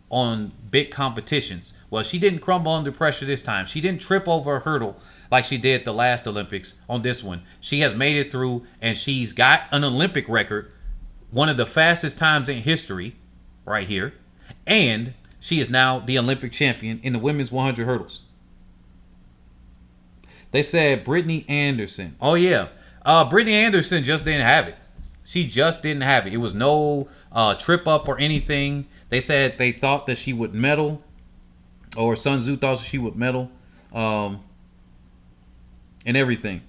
on big competitions. Well, she didn't crumble under pressure this time. She didn't trip over a hurdle like she did the last Olympics on this one. She has made it through, and she's got an Olympic record, one of the fastest times in history right here. And she is now the Olympic champion in the women's 100 hurdles. They said Brittany Anderson. Oh, yeah. Brittany Anderson just didn't have it. She just didn't have it. It was no trip up or anything. They said they thought that she would medal, or Sun Tzu thought she would medal, and everything.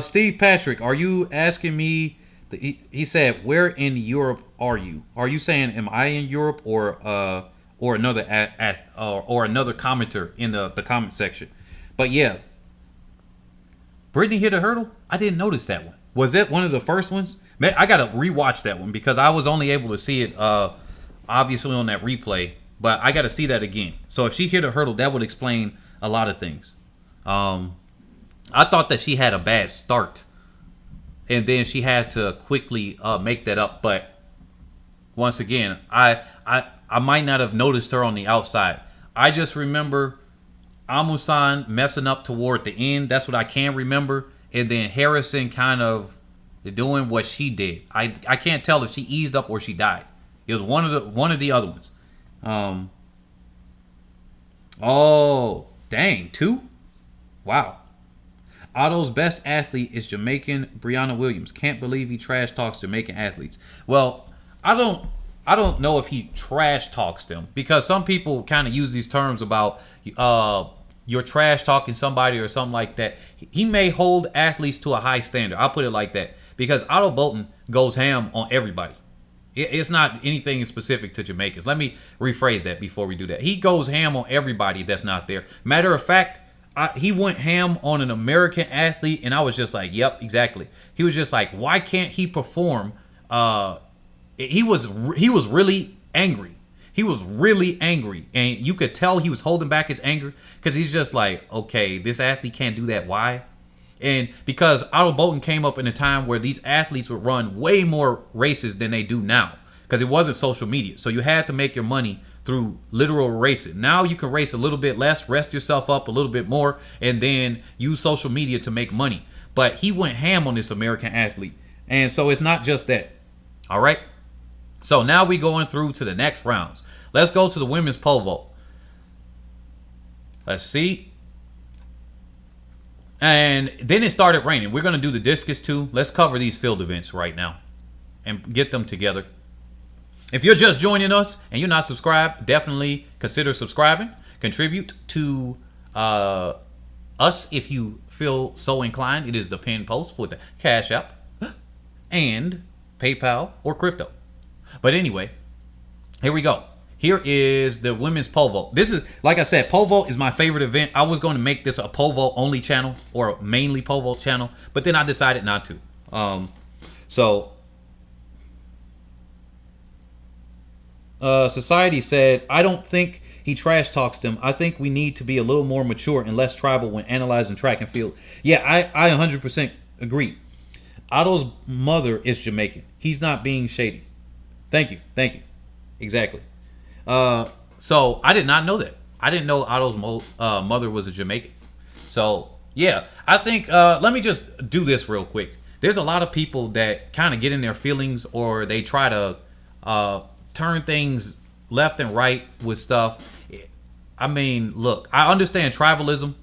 Steve Patrick, are you asking me? He said, "Where in Europe are you? Are you saying, am I in Europe, or another or another commenter in the comment section?" But yeah, Brittany hit a hurdle. I didn't notice that one. Was that one of the first ones? Man, I gotta rewatch that one because I was only able to see it obviously on that replay. But I got to see that again. So if she hit a hurdle, that would explain a lot of things. I thought that she had a bad start, and then she had to quickly make that up. But once again, I might not have noticed her on the outside. I just remember Amusan messing up toward the end. That's what I can remember. And then Harrison kind of doing what she did. I can't tell if she eased up or she died. It was one of the other ones. Oh, dang, 2? Wow. Otto's best athlete is Jamaican Brianna Williams. Can't believe he trash talks Jamaican athletes. Well, I don't know if he trash talks them, because some people kind of use these terms about you're trash talking somebody or something like that. He may hold athletes to a high standard. I'll put it like that, because Otto Bolton goes ham on everybody. It's not anything specific to Jamaicans. Let me rephrase that before we do that. He goes ham on everybody that's not there. Matter of fact, he went ham on an American athlete, and I was just like, yep, exactly. He was just like, why can't he perform? He was really angry. He was really angry, and you could tell he was holding back his anger, because he's just like, okay, this athlete can't do that. Why? And because Otto Bolton came up in a time where these athletes would run way more races than they do now, because it wasn't social media. So you had to make your money through literal racing. Now you can race a little bit less, rest yourself up a little bit more, and then use social media to make money. But he went ham on this American athlete. And so it's not just that. All right. So now we going through to the next rounds. Let's go to the women's pole vault. Let's see. And then it started raining. We're going to do the discus too. Let's cover these field events right now and get them together. If you're just joining us and you're not subscribed, definitely consider subscribing. Contribute to us if you feel so inclined. It is the pinned post for the Cash App and PayPal or crypto. But anyway, here we go. Here is the women's pole vault. This is, like I said, pole vault is my favorite event. I was going to make this a pole vault only channel or mainly pole vault channel, but then I decided not to. Society said, I don't think he trash talks them. I think we need to be a little more mature and less tribal when analyzing track and field. Yeah, I 100% agree. Otto's mother is Jamaican. He's not being shady. Thank you. Exactly. So I did not know that. I didn't know Otto's mother was a Jamaican. So yeah, I think let me just do this real quick. There's a lot of people that kind of get in their feelings, or they try to turn things left and right with stuff. I mean, look, I understand tribalism,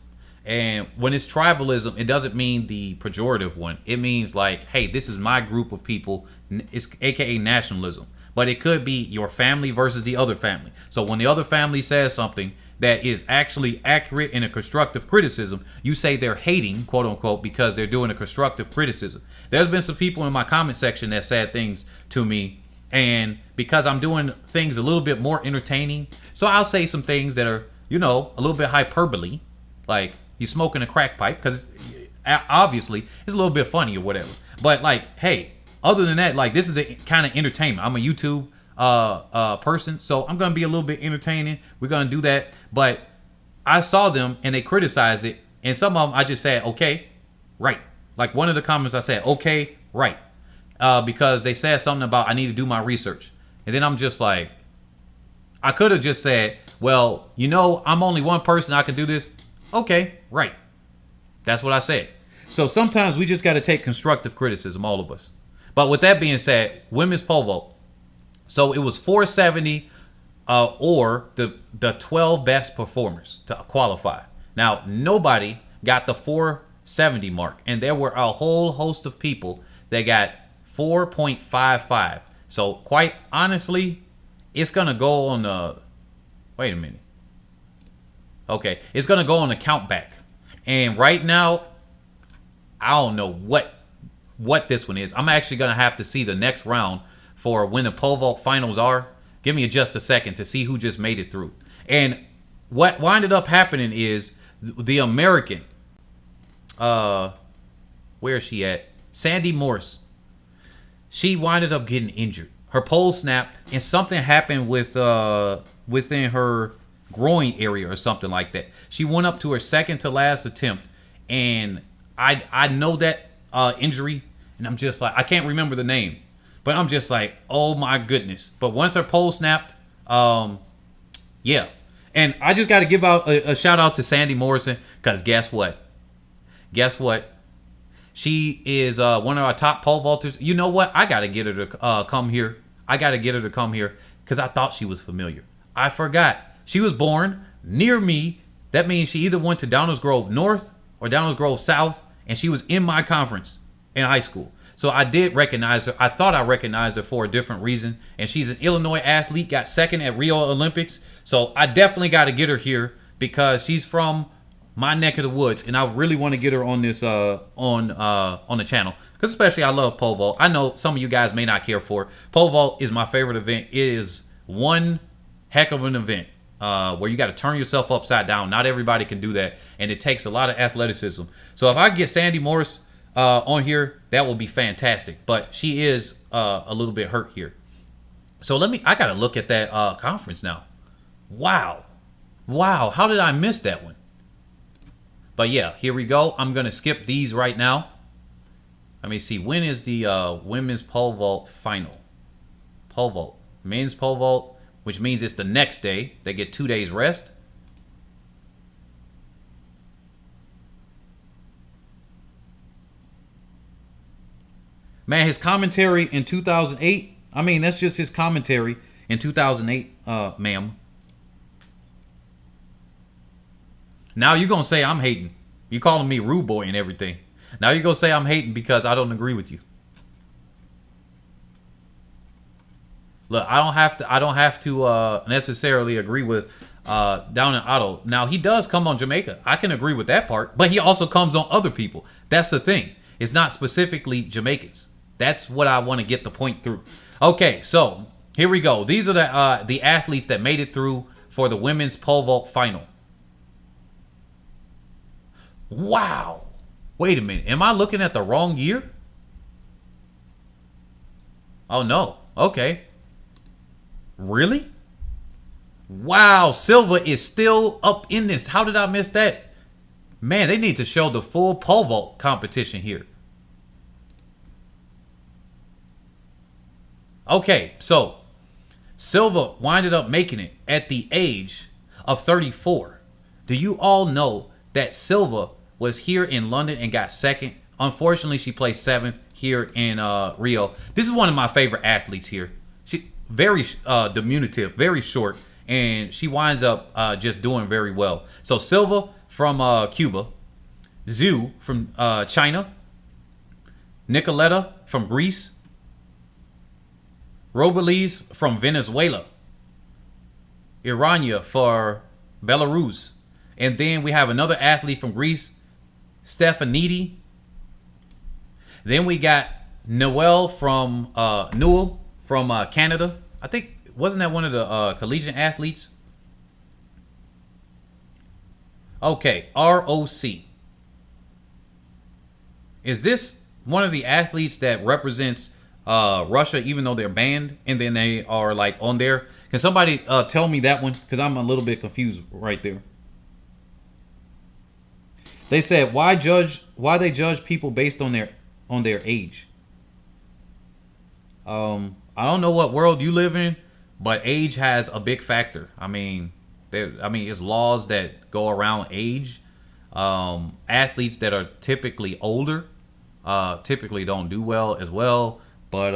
and when it's tribalism, it doesn't mean the pejorative one. It means like, hey, this is my group of people. It's AKA nationalism. But it could be your family versus the other family. So when the other family says something that is actually accurate in a constructive criticism, you say they're hating, quote unquote, because they're doing a constructive criticism. There's been some people in my comment section that said things to me, and because I'm doing things a little bit more entertaining, so I'll say some things that are, a little bit hyperbole, like you smoking a crack pipe, because obviously it's a little bit funny or whatever. But like, hey, other than that, like, this is the kind of entertainment. I'm a YouTube person, so I'm gonna be a little bit entertaining. We're gonna do that. But I saw them and they criticized it, and some of them I just said, okay, right. Like one of the comments I said, okay, right, because they said something about I need to do my research, and then I'm just like, I could have just said, well, I'm only one person, I can do this. Okay, right. That's what I said. So sometimes we just got to take constructive criticism, all of us. But with that being said, women's pole vault. So it was 470 or the 12 best performers to qualify. Now, nobody got the 470 mark. And there were a whole host of people that got 4.55. So quite honestly, it's going to go on the... Wait a minute. Okay, it's going to go on the count back. And right now, I don't know what this one is. I'm actually going to have to see the next round for when the pole vault finals are. Give me just a second to see who just made it through. And what ended up happening is the American, where is she at? Sandy Morse. She winded up getting injured. Her pole snapped and something happened with within her groin area or something like that. She went up to her second to last attempt, and I know that injury. And I'm just like, I can't remember the name, but I'm just like, oh my goodness. But once her pole snapped, yeah. And I just got to give out a shout out to Sandy Morrison, because guess what? She is one of our top pole vaulters. You know what? I got to get her to come here. Because I thought she was familiar. I forgot. She was born near me. That means she either went to Downers Grove North or Downers Grove South, and she was in my conference in high school. So I did recognize her. I thought I recognized her for a different reason. And she's an Illinois athlete, got second at Rio Olympics. So I definitely got to get her here because she's from my neck of the woods. And I really want to get her on this on the channel. Because especially I love pole vault. I know some of you guys may not care for it. Pole vault is my favorite event. It is one heck of an event. Where you got to turn yourself upside down. Not everybody can do that, and it takes a lot of athleticism. So if I get Sandy Morris on here, that will be fantastic. But she is a little bit hurt here. So I got to look at that conference now. Wow, how did I miss that one? But yeah, here we go. I'm gonna skip these right now. Let me see. When is the women's pole vault final? Pole vault, men's pole vault, which means it's the next day. They get 2 days rest. Man, his commentary in 2008, I mean, that's just his commentary in 2008, ma'am. Now you're going to say I'm hating. You calling me rude boy and everything. Now you gonna say I'm hating because I don't agree with you. Look, I don't have to necessarily agree with Down and Otto. Now he does come on Jamaica. I can agree with that part, but he also comes on other people. That's the thing. It's not specifically Jamaicans. That's what I want to get the point through. Okay, so here we go. These are the athletes that made it through for the women's pole vault final. Wow. Wait a minute. Am I looking at the wrong year? Oh no. Okay. Really? Wow, Silva is still up in this. How did I miss that? Man, they need to show the full pole vault competition here. Okay, so Silva winded up making it at the age of 34. Do you all know that Silva was here in London and got second? Unfortunately, she placed seventh here in Rio. This is one of my favorite athletes here. She very diminutive, very short, and she winds up just doing very well. So Silva from Cuba, Zhu from China, Nicoletta from Greece, Robles from Venezuela, Irania for Belarus, and then we have another athlete from Greece, Stefanidi. Then we got Newell from Canada. I think, wasn't that one of the collegiate athletes? Okay, ROC. Is this one of the athletes that represents Russia, even though they're banned, and then they are like on there? Can somebody tell me that one? Because I'm a little bit confused right there. They said why they judge people based on their age. I don't know what world you live in, but age has a big factor. I mean, it's laws that go around age. Athletes that are typically older typically don't do well as well. But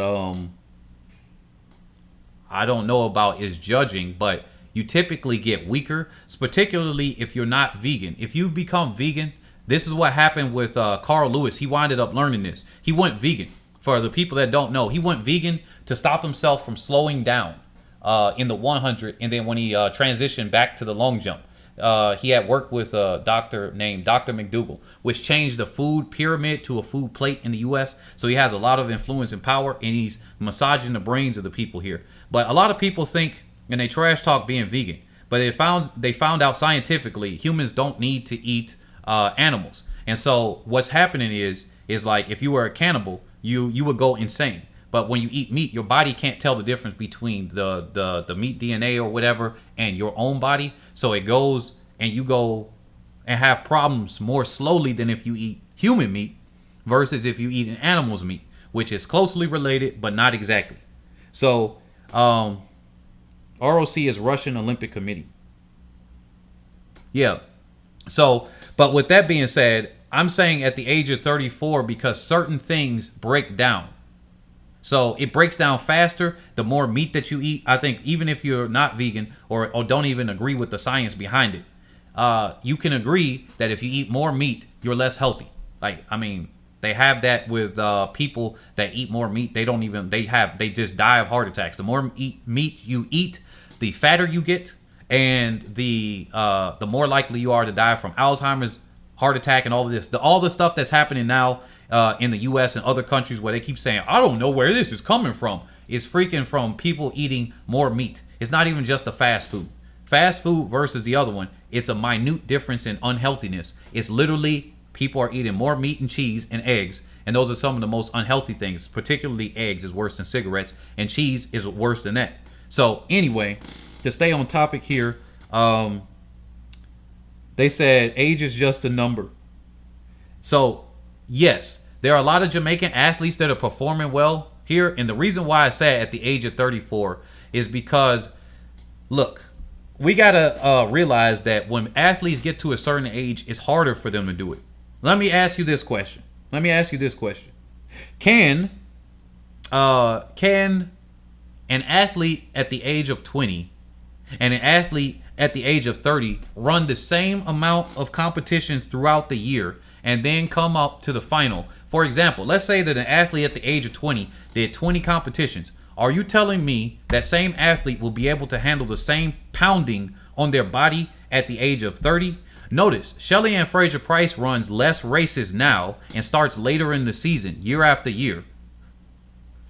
I don't know about is judging, but you typically get weaker, particularly if you're not vegan. If you become vegan, this is what happened with Carl Lewis. He winded up learning this. He went vegan. For the people that don't know, he went vegan to stop himself from slowing down in the 100. And then when he transitioned back to the long jump, he had worked with a doctor named Dr. McDougall, which changed the food pyramid to a food plate in the U.S. So he has a lot of influence and power, and he's massaging the brains of the people here. But a lot of people think, and they trash talk being vegan, but they found out scientifically humans don't need to eat animals. And so what's happening is like if you were a cannibal, you would go insane. But when you eat meat, your body can't tell the difference between the meat DNA or whatever and your own body. So it goes and you go and have problems more slowly than if you eat human meat versus if you eat an animal's meat, which is closely related, but not exactly. So ROC is Russian Olympic Committee. Yeah. So, but with that being said, I'm saying at the age of 34 because certain things break down. So it breaks down faster the more meat that you eat. I think even if you're not vegan or don't even agree with the science behind it, you can agree that if you eat more meat, you're less healthy. Like, I mean, they have that with people that eat more meat. They just die of heart attacks. The more meat you eat, the fatter you get, and the more likely you are to die from Alzheimer's, heart attack, and all of this. All the stuff that's happening now in the U.S. and other countries where they keep saying, I don't know where this is coming from. It's freaking from people eating more meat. It's not even just the fast food. Fast food versus the other one, it's a minute difference in unhealthiness. It's literally people are eating more meat and cheese and eggs, and those are some of the most unhealthy things. Particularly eggs is worse than cigarettes, and cheese is worse than that. So anyway, to stay on topic here, they said age is just a number. So, yes, there are a lot of Jamaican athletes that are performing well here. And the reason why I say at the age of 34 is because, look, we got to realize that when athletes get to a certain age, it's harder for them to do it. Let me ask you this question. Can an athlete at the age of 20 and an athlete at the age of 30 run the same amount of competitions throughout the year and then come up to the final? For example, let's say that an athlete at the age of 20 did 20 competitions. Are you telling me that same athlete will be able to handle the same pounding on their body at the age of 30? Notice, Shelly-Ann Fraser-Pryce runs less races now and starts later in the season, year after year.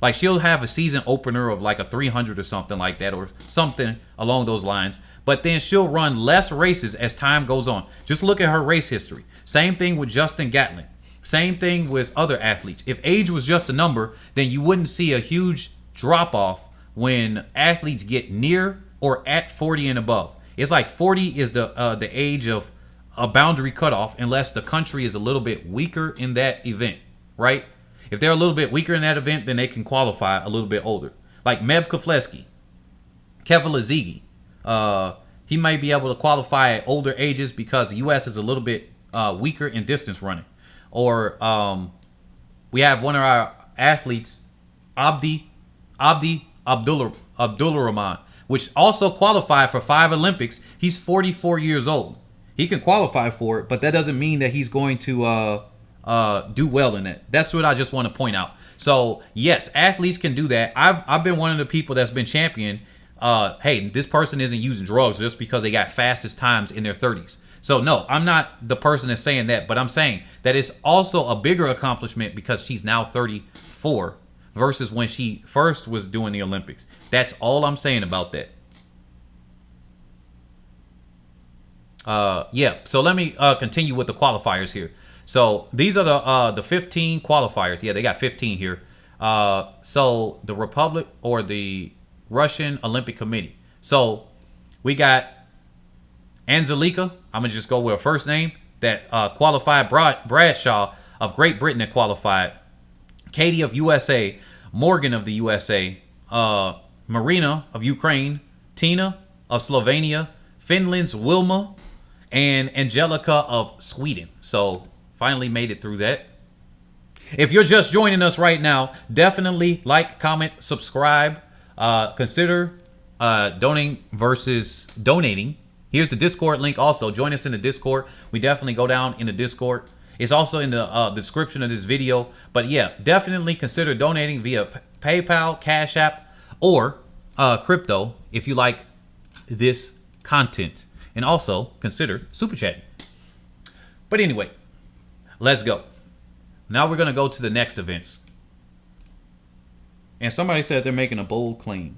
Like, she'll have a season opener of like a 300 or something like that, or something along those lines. But then she'll run less races as time goes on. Just look at her race history. Same thing with Justin Gatlin. Same thing with other athletes. If age was just a number, then you wouldn't see a huge drop off when athletes get near or at 40 and above. It's like 40 is the age of a boundary cutoff unless the country is a little bit weaker in that event, right? If they're a little bit weaker in that event, then they can qualify a little bit older. Like Meb Keflezighi, Keflezighi, he might be able to qualify at older ages because the U.S. is a little bit weaker in distance running. Or we have one of our athletes, Abdi Abdulrahman, which also qualified for 5 Olympics. He's 44 years old. He can qualify for it, but that doesn't mean that he's going to do well in it. That's what I just want to point out. So yes, athletes can do that. I've been one of the people that's been championed. Hey, this person isn't using drugs just because they got fastest times in their 30s. So no, I'm not the person that's saying that, but I'm saying that it's also a bigger accomplishment because she's now 34 versus when she first was doing the Olympics. That's all I'm saying about that. Yeah, so let me continue with the qualifiers here. So these are the 15 qualifiers. Yeah, they got 15 here. So the Republic or the Russian Olympic Committee. So we got Anzelika, I'm going to just go with her first name, that qualified. Bradshaw of Great Britain that qualified. Katie of USA. Morgan of the USA. Marina of Ukraine. Tina of Slovenia. Finland's Wilma. And Angelica of Sweden. So finally made it through that. If you're just joining us right now, definitely like, comment, subscribe. Consider donating versus donating. Here's the Discord link also. Join us in the Discord. We definitely go down in the Discord. It's also in the description of this video. But yeah, definitely consider donating via PayPal, Cash App, or crypto if you like this content. And also consider super chatting. But anyway, let's go. Now we're going to go to the next events. And somebody said they're making a bold claim.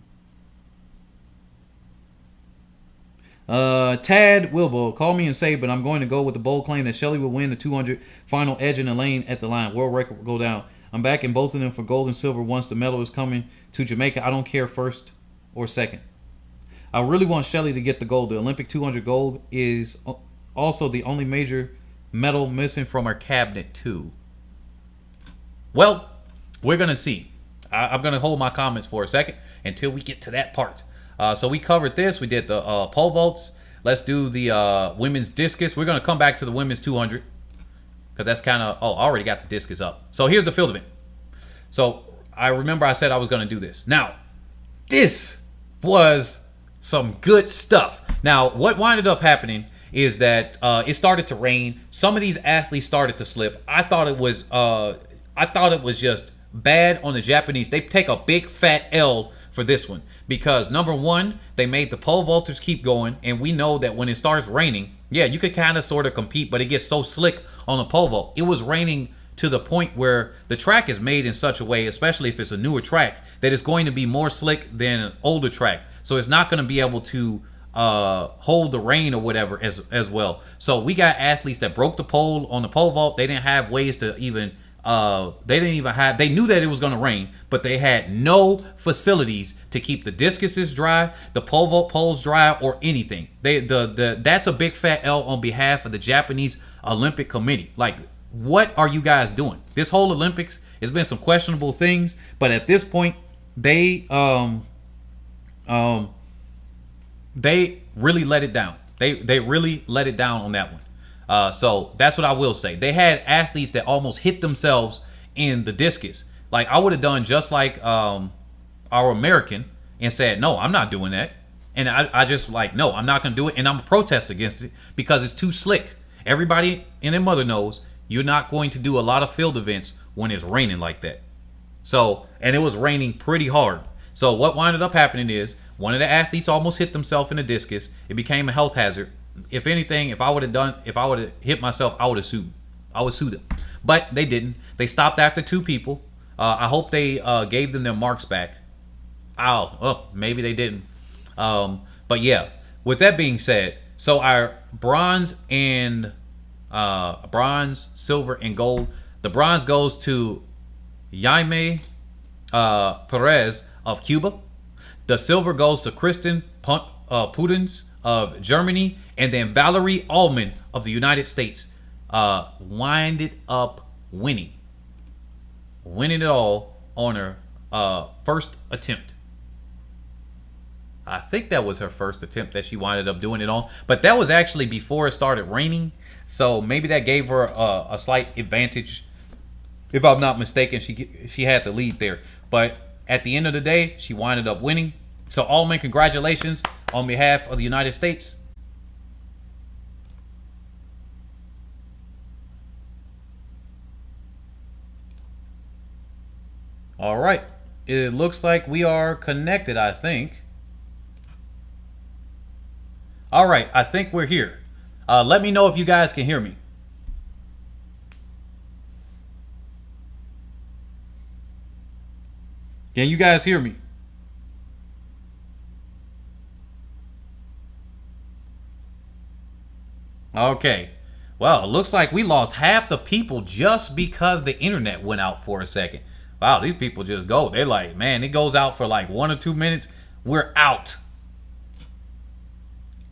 Tad Wilbo, call me and say, but I'm going to go with the bold claim that Shelly will win the 200 final edge in the lane at the line. World record will go down. I'm backing both of them for gold and silver once the medal is coming to Jamaica. I don't care first or second. I really want Shelly to get the gold. The Olympic 200 gold is also the only major medal missing from her cabinet too. Well, we're going to see. I'm going to hold my comments for a second until we get to that part. So we covered this. We did the pole vaults. Let's do the women's discus. We're going to come back to the women's 200 because that's kind of, I already got the discus up. So here's the field event. So I remember I said I was going to do this. Now, this was some good stuff. Now, what winded up happening is that it started to rain. Some of these athletes started to slip. I thought it was just bad on the Japanese. They take a big fat L for this one because number one, they made the pole vaulters keep going, and we know that when it starts raining, yeah, you could kind of sort of compete, but it gets so slick on the pole vault. It was raining to the point where the track is made in such a way, especially if it's a newer track, that it's going to be more slick than an older track. So it's not going to be able to hold the rain or whatever as well. So we got athletes that broke the pole on the pole vault. They didn't have ways to even they knew that it was going to rain, but they had no facilities to keep the discuses dry, the pole vault poles dry, or anything. That's a big fat L on behalf of the Japanese Olympic Committee. Like, what are you guys doing? This whole Olympics has been some questionable things, but at this point, they really let it down. They really let it down on that one. So that's what I will say. They had athletes that almost hit themselves in the discus. Like, I would have done just like our American and said, no, I'm not doing that. And I just like, no, I'm not going to do it. And I'm a protest against it because it's too slick. Everybody and their mother knows you're not going to do a lot of field events when it's raining like that. So, and it was raining pretty hard. So what wound up happening is one of the athletes almost hit themselves in the discus. It became a health hazard. If anything, if I would have hit myself, I would have sued. I would sue them. But they didn't. They stopped after 2 people. I hope they gave them their marks back. Maybe they didn't. But yeah, with that being said, so our bronze, silver, and gold. The bronze goes to Jaime Perez of Cuba. The silver goes to Kristen Pudens of Germany, and then Valerie Allman of the United States winded up winning it all on her first attempt. I think that was her first attempt that she winded up doing it on, but that was actually before it started raining, so maybe that gave her a slight advantage. If I'm not mistaken, she had the lead there, but at the end of the day, she winded up winning. So Allman, congratulations on behalf of the United States. All right, it looks like we are connected, I think. All right, I think we're here. Let me know if you guys can hear me. Can you guys hear me? Okay. Well, it looks like we lost half the people just because the internet went out for a second. Wow, these people just go. They're like, man, it goes out for like 1 or 2 minutes. We're out.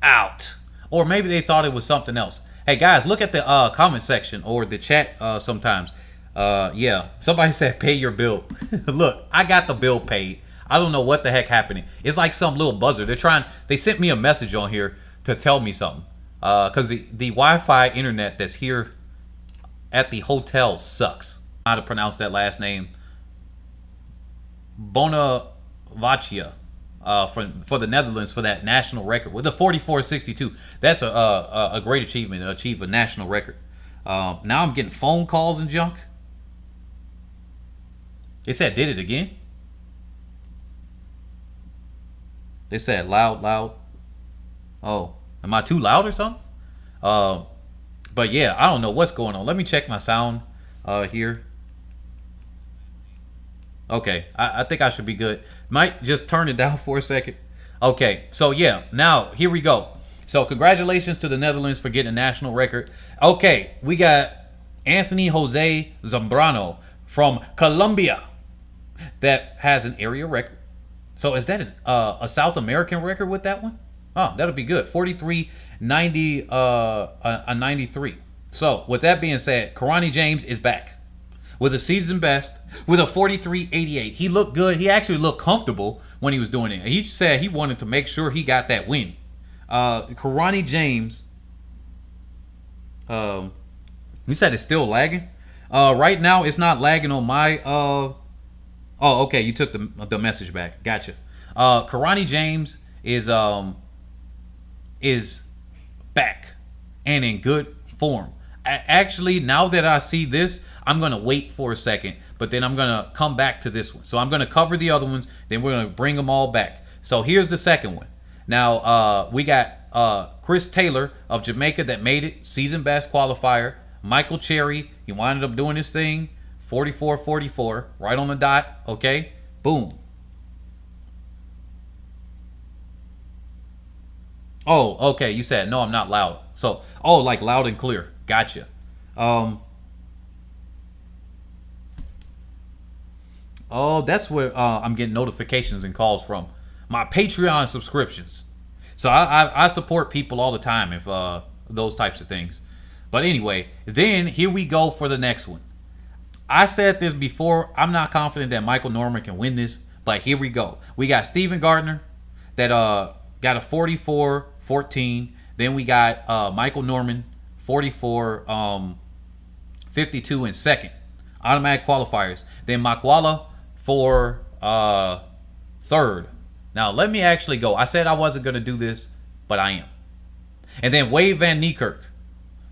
Out. Or maybe they thought it was something else. Hey, guys, look at the comment section or the chat sometimes. Yeah, somebody said pay your bill. Look, I got the bill paid. I don't know what the heck happening. It's like some little buzzer. They sent me a message on here to tell me something. Because the Wi-Fi internet that's here at the hotel sucks. How to pronounce that last name? Bonavaccia for the Netherlands for that national record with the 44.62. That's a great achievement to achieve a national record. Now I'm getting phone calls and junk. They said did it again. They said loud. Oh, am I too loud or something? But yeah, I don't know what's going on. Let me check my sound here. Okay, I think I should be good. Might just turn it down for a second. Okay, so yeah, now here we go. So congratulations to the Netherlands for getting a national record. Okay, we got Anthony Jose Zambrano from Colombia that has an area record. So is that a South American record with that one? Oh, that'll be good. 43.90, a 93. So with that being said, Karani James is back with a season best with a 43.88. He looked good. He actually looked comfortable when he was doing it. He said he wanted to make sure he got that win. Karani James, you said it's still lagging. Right now it's not lagging on my. Oh, okay. You took the message back. Gotcha. Karani James is back and in good form. Actually, now that I see this, I'm gonna wait for a second, but then I'm gonna come back to this one. So I'm gonna cover the other ones, then we're gonna bring them all back. So here's the second one. Now we got Chris Taylor of Jamaica that made it, season best qualifier. Michael Cherry, he wound up doing his thing, 44.44, right on the dot. Okay, boom. Oh, okay. You said no, I'm not loud. So, oh, like loud and clear. Gotcha. Oh, that's where I'm getting notifications and calls from my Patreon subscriptions. So I support people all the time if those types of things. But anyway, then here we go for the next one. I said this before. I'm not confident that Michael Norman can win this, but here we go. We got Steven Gardner that got a 44.14. Then we got Michael Norman 44.52 in second. Automatic qualifiers. Then Makwala for third. Now, let me actually go. I said I wasn't going to do this, but I am. And then Wade Van Niekerk.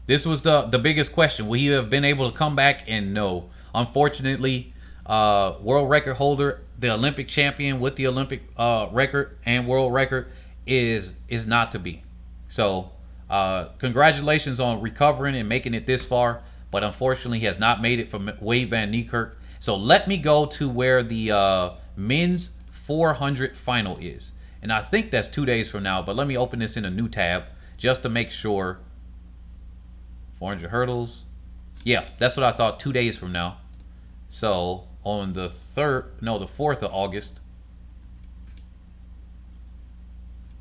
This was the biggest question. Will he have been able to come back? And no. Unfortunately, world record holder, the Olympic champion with the Olympic record and world record is not to be. So, congratulations on recovering and making it this far. But unfortunately, he has not made it for Wade Van Niekerk. So let me go to where the men's 400 final is. And I think that's 2 days from now. But let me open this in a new tab just to make sure. 400 hurdles. Yeah, that's what I thought, 2 days from now. So on the 4th of August.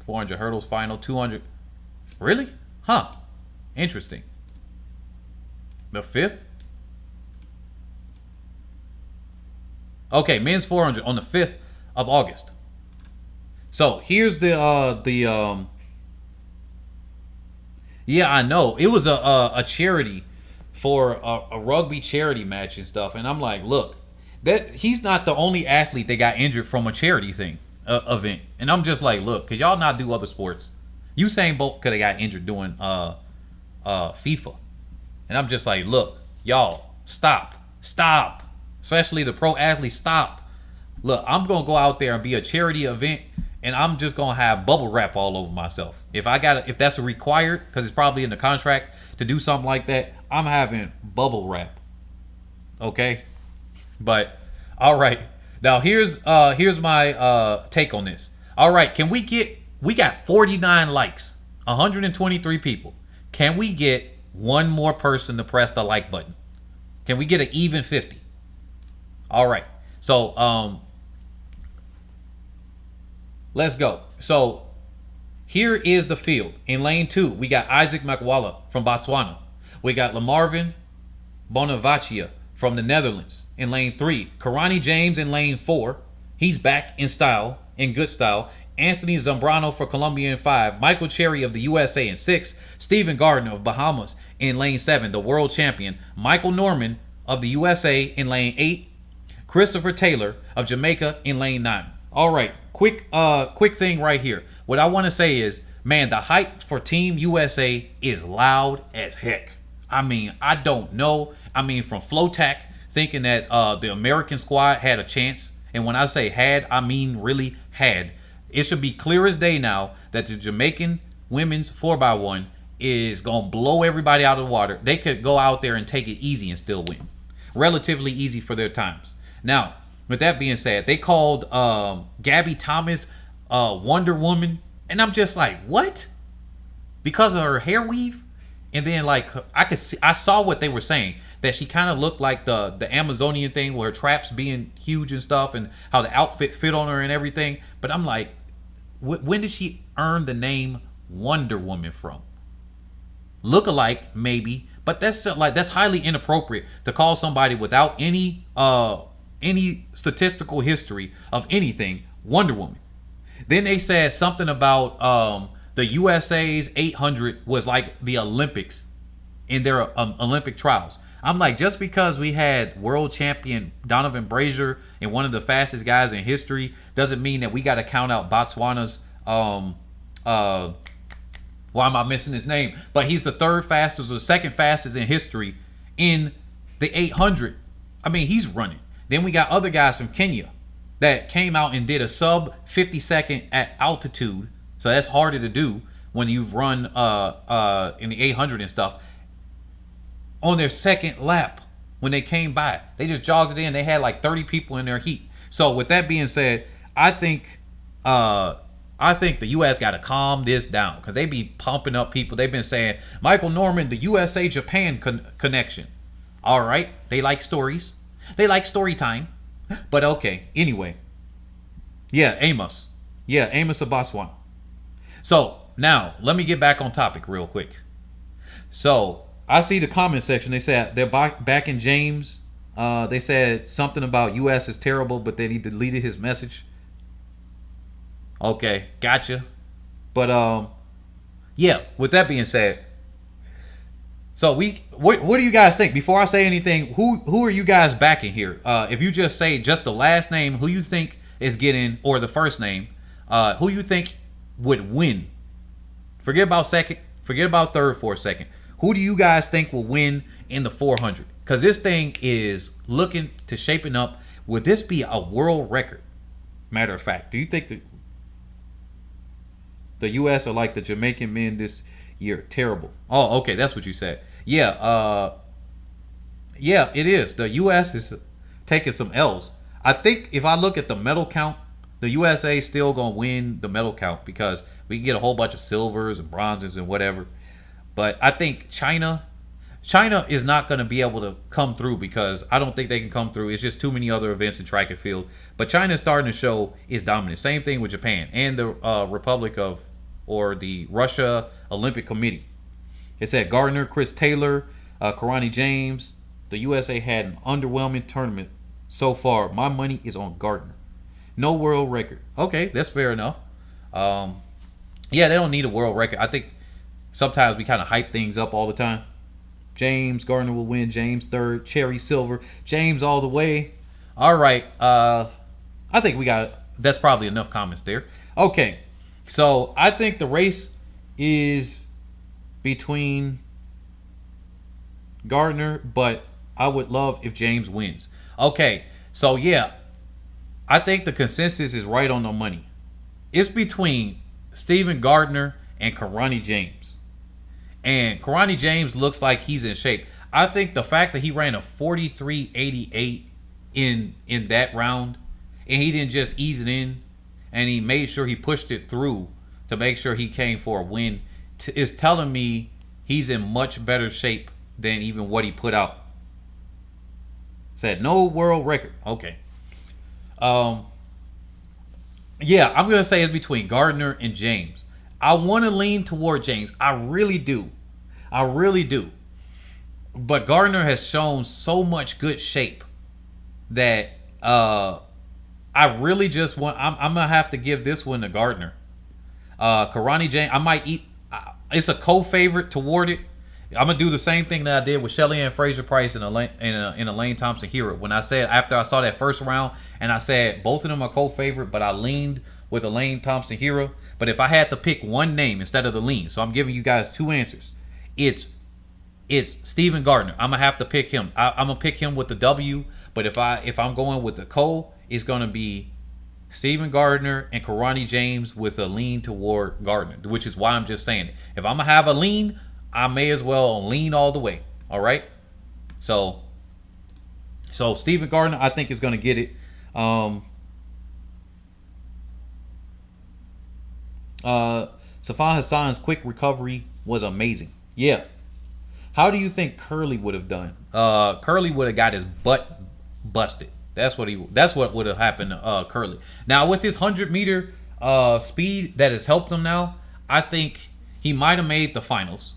400 hurdles final, 200. Really? Huh. Interesting. The 5th? Okay, men's 400 on the 5th of August. So here's the yeah, I know. It was a charity for a rugby charity match and stuff. And I'm like, look, that he's not the only athlete that got injured from a charity thing event. And I'm just like, look, could y'all not do other sports? Usain Bolt could have got injured doing FIFA. And I'm just like, look, y'all, stop. Especially the pro athletes, stop. Look, I'm gonna go out there and be a charity event, and I'm just gonna have bubble wrap all over myself. If that's a required, because it's probably in the contract to do something like that, I'm having bubble wrap. Okay, but all right. Now here's my take on this. All right, we got 49 likes, 123 people. Can we get one more person to press the like button? Can we get an even 50? All right. So let's go. So here is the field. In lane 2, we got Isaac Makwala from Botswana. We got Lamarvin Bonavachia from the Netherlands. In lane 3, Karani James in lane 4. He's back in good style. Anthony Zambrano for Colombia in 5. Michael Cherry of the USA in 6. Stephen Gardner of Bahamas in lane 7, the world champion. Michael Norman of the USA in lane 8. Christopher Taylor of Jamaica in lane 9. All right, quick thing right here. What I want to say is, man, the hype for Team USA is loud as heck. I mean, I don't know. I mean, from Flowtac thinking that the American squad had a chance. And when I say had, I mean really had. It should be clear as day now that the Jamaican women's 4x1 is going to blow everybody out of the water. They could go out there and take it easy and still win. Relatively easy for their times. Now, with that being said, they called Gabby Thomas Wonder Woman. And I'm just like, what? Because of her hair weave? And then like I saw what they were saying, that she kind of looked like the Amazonian thing where her traps being huge and stuff, and how the outfit fit on her and everything. But I'm like, when did she earn the name Wonder Woman from? Look-alike, maybe, but that's highly inappropriate to call somebody without any statistical history of anything Wonder Woman. Then they said something about the USA's 800 was like the Olympics in their Olympic trials. I'm like, just because we had world champion Donovan Brazier and one of the fastest guys in history doesn't mean that we got to count out Botswana's why am I missing his name? But he's the third fastest or the second fastest in history in the 800. I mean, he's running. Then we got other guys from Kenya that came out and did a sub 50 second at altitude. So that's harder to do when you've run in the 800 and stuff. On their second lap, when they came by, they just jogged it in. They had like 30 people in their heat. So with that being said, I think the U.S. got to calm this down, because they be pumping up people. They've been saying Michael Norman, the USA-Japan connection. All right, they like stories. They like story time. But okay, anyway. Yeah, Amos of Botswana. So now let me get back on topic real quick. So I see the comment section. They said they're back in James. They said something about U.S. is terrible, but then he deleted his message. Okay, gotcha. But yeah. With that being said, so what do you guys think? Before I say anything, who are you guys backing here? If you just say just the last name, who you think is getting, or the first name, Who you think would win? Forget about second. Forget about third for a second. Who do you guys think will win in the 400? Because this thing is looking to shaping up. Would this be a world record? Matter of fact, do you think the U.S. are like the Jamaican men this year? Terrible. Oh, okay, that's what you said. Yeah, yeah, it is. The U.S. is taking some L's. I think if I look at the medal count, the USA still gonna win the medal count because we can get a whole bunch of silvers and bronzes and whatever. But I think China is not going to be able to come through because I don't think they can come through. It's just too many other events in track and field. But China is starting to show its dominance. Same thing with Japan and the the Russia Olympic Committee. It said Gardner, Chris Taylor, Karani James. The USA had an underwhelming tournament so far. My money is on Gardner. No world record. Okay, that's fair enough. Yeah, they don't need a world record. I think sometimes we kind of hype things up all the time. James Gardner will win. James third. Cherry silver. James all the way. All right. I think that's probably enough comments there. Okay. So I think the race is between Gardner, but I would love if James wins. Okay. So yeah, I think the consensus is right on the money. It's between Stephen Gardner and Karani James. And Karani James looks like he's in shape. I think the fact that he ran a 43.88 in that round, and he didn't just ease it in, and he made sure he pushed it through to make sure he came for a win, is telling me he's in much better shape than even what he put out. Said no world record. Okay. Yeah, I'm gonna say it's between Gardner and James. I want to lean toward James. I really do. But Gardner has shown so much good shape that I really just want. I'm gonna have to give this one to Gardner. Karani James, I might eat. It's a co-favorite toward it. I'm gonna do the same thing that I did with shelly-ann, fraser-pryce, and Elaine Thompson-Herah. When I said after I saw that first round, and I said both of them are co-favorite, but I leaned with Elaine Thompson-Herah. But if I had to pick one name instead of the lean, so I'm giving you guys two answers. It's Stephen Gardner. I'm gonna have to pick him. I'm gonna pick him with the W. But if I'm going with the co, it's gonna be Stephen Gardner and Karani James with a lean toward Gardner, which is why I'm just saying it. If I'm gonna have a lean, I may as well lean all the way. All right. So Stephen Gardner, I think, is gonna get it. Safan Hassan's quick recovery was amazing. Yeah. How do you think Curly would have done? Curly would have got his butt busted. That's what would have happened to Curly. Now with his 100-meter speed that has helped him now, I think he might have made the finals,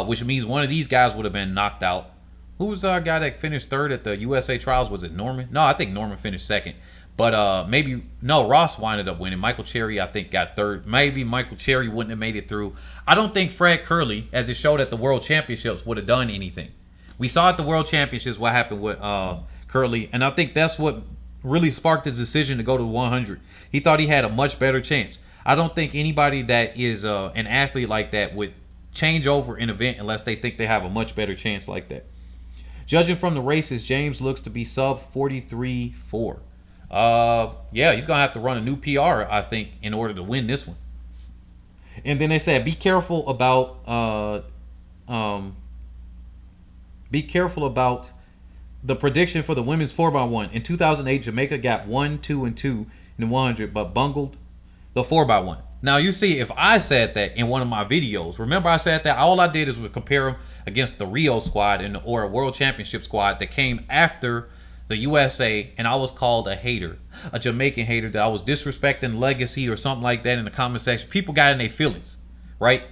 which means one of these guys would have been knocked out. Who was our guy that finished third at the USA trials? Was it Norman? No, I think Norman finished second. But Ross winded up winning. Michael Cherry, I think, got third. Maybe Michael Cherry wouldn't have made it through. I don't think Fred Curley, as it showed at the World Championships, would have done anything. We saw at the World Championships what happened with Curley, and I think that's what really sparked his decision to go to 100. He thought he had a much better chance. I don't think anybody that is an athlete like that would change over an event unless they think they have a much better chance like that. Judging from the races, James looks to be sub 43.4. Yeah, he's gonna have to run a new PR, I think, in order to win this one. And then they said, be careful about the prediction for the women's 4x1. In 2008, Jamaica got 1, 2, and 2 in 100, but bungled the 4x1. Now you see, if I said that in one of my videos, remember I said that all I did is compare them against the Rio squad or a World Championship squad that came after the USA, and I was called a hater, a Jamaican hater, that I was disrespecting legacy or something like that in the comment section. People got in their feelings, right?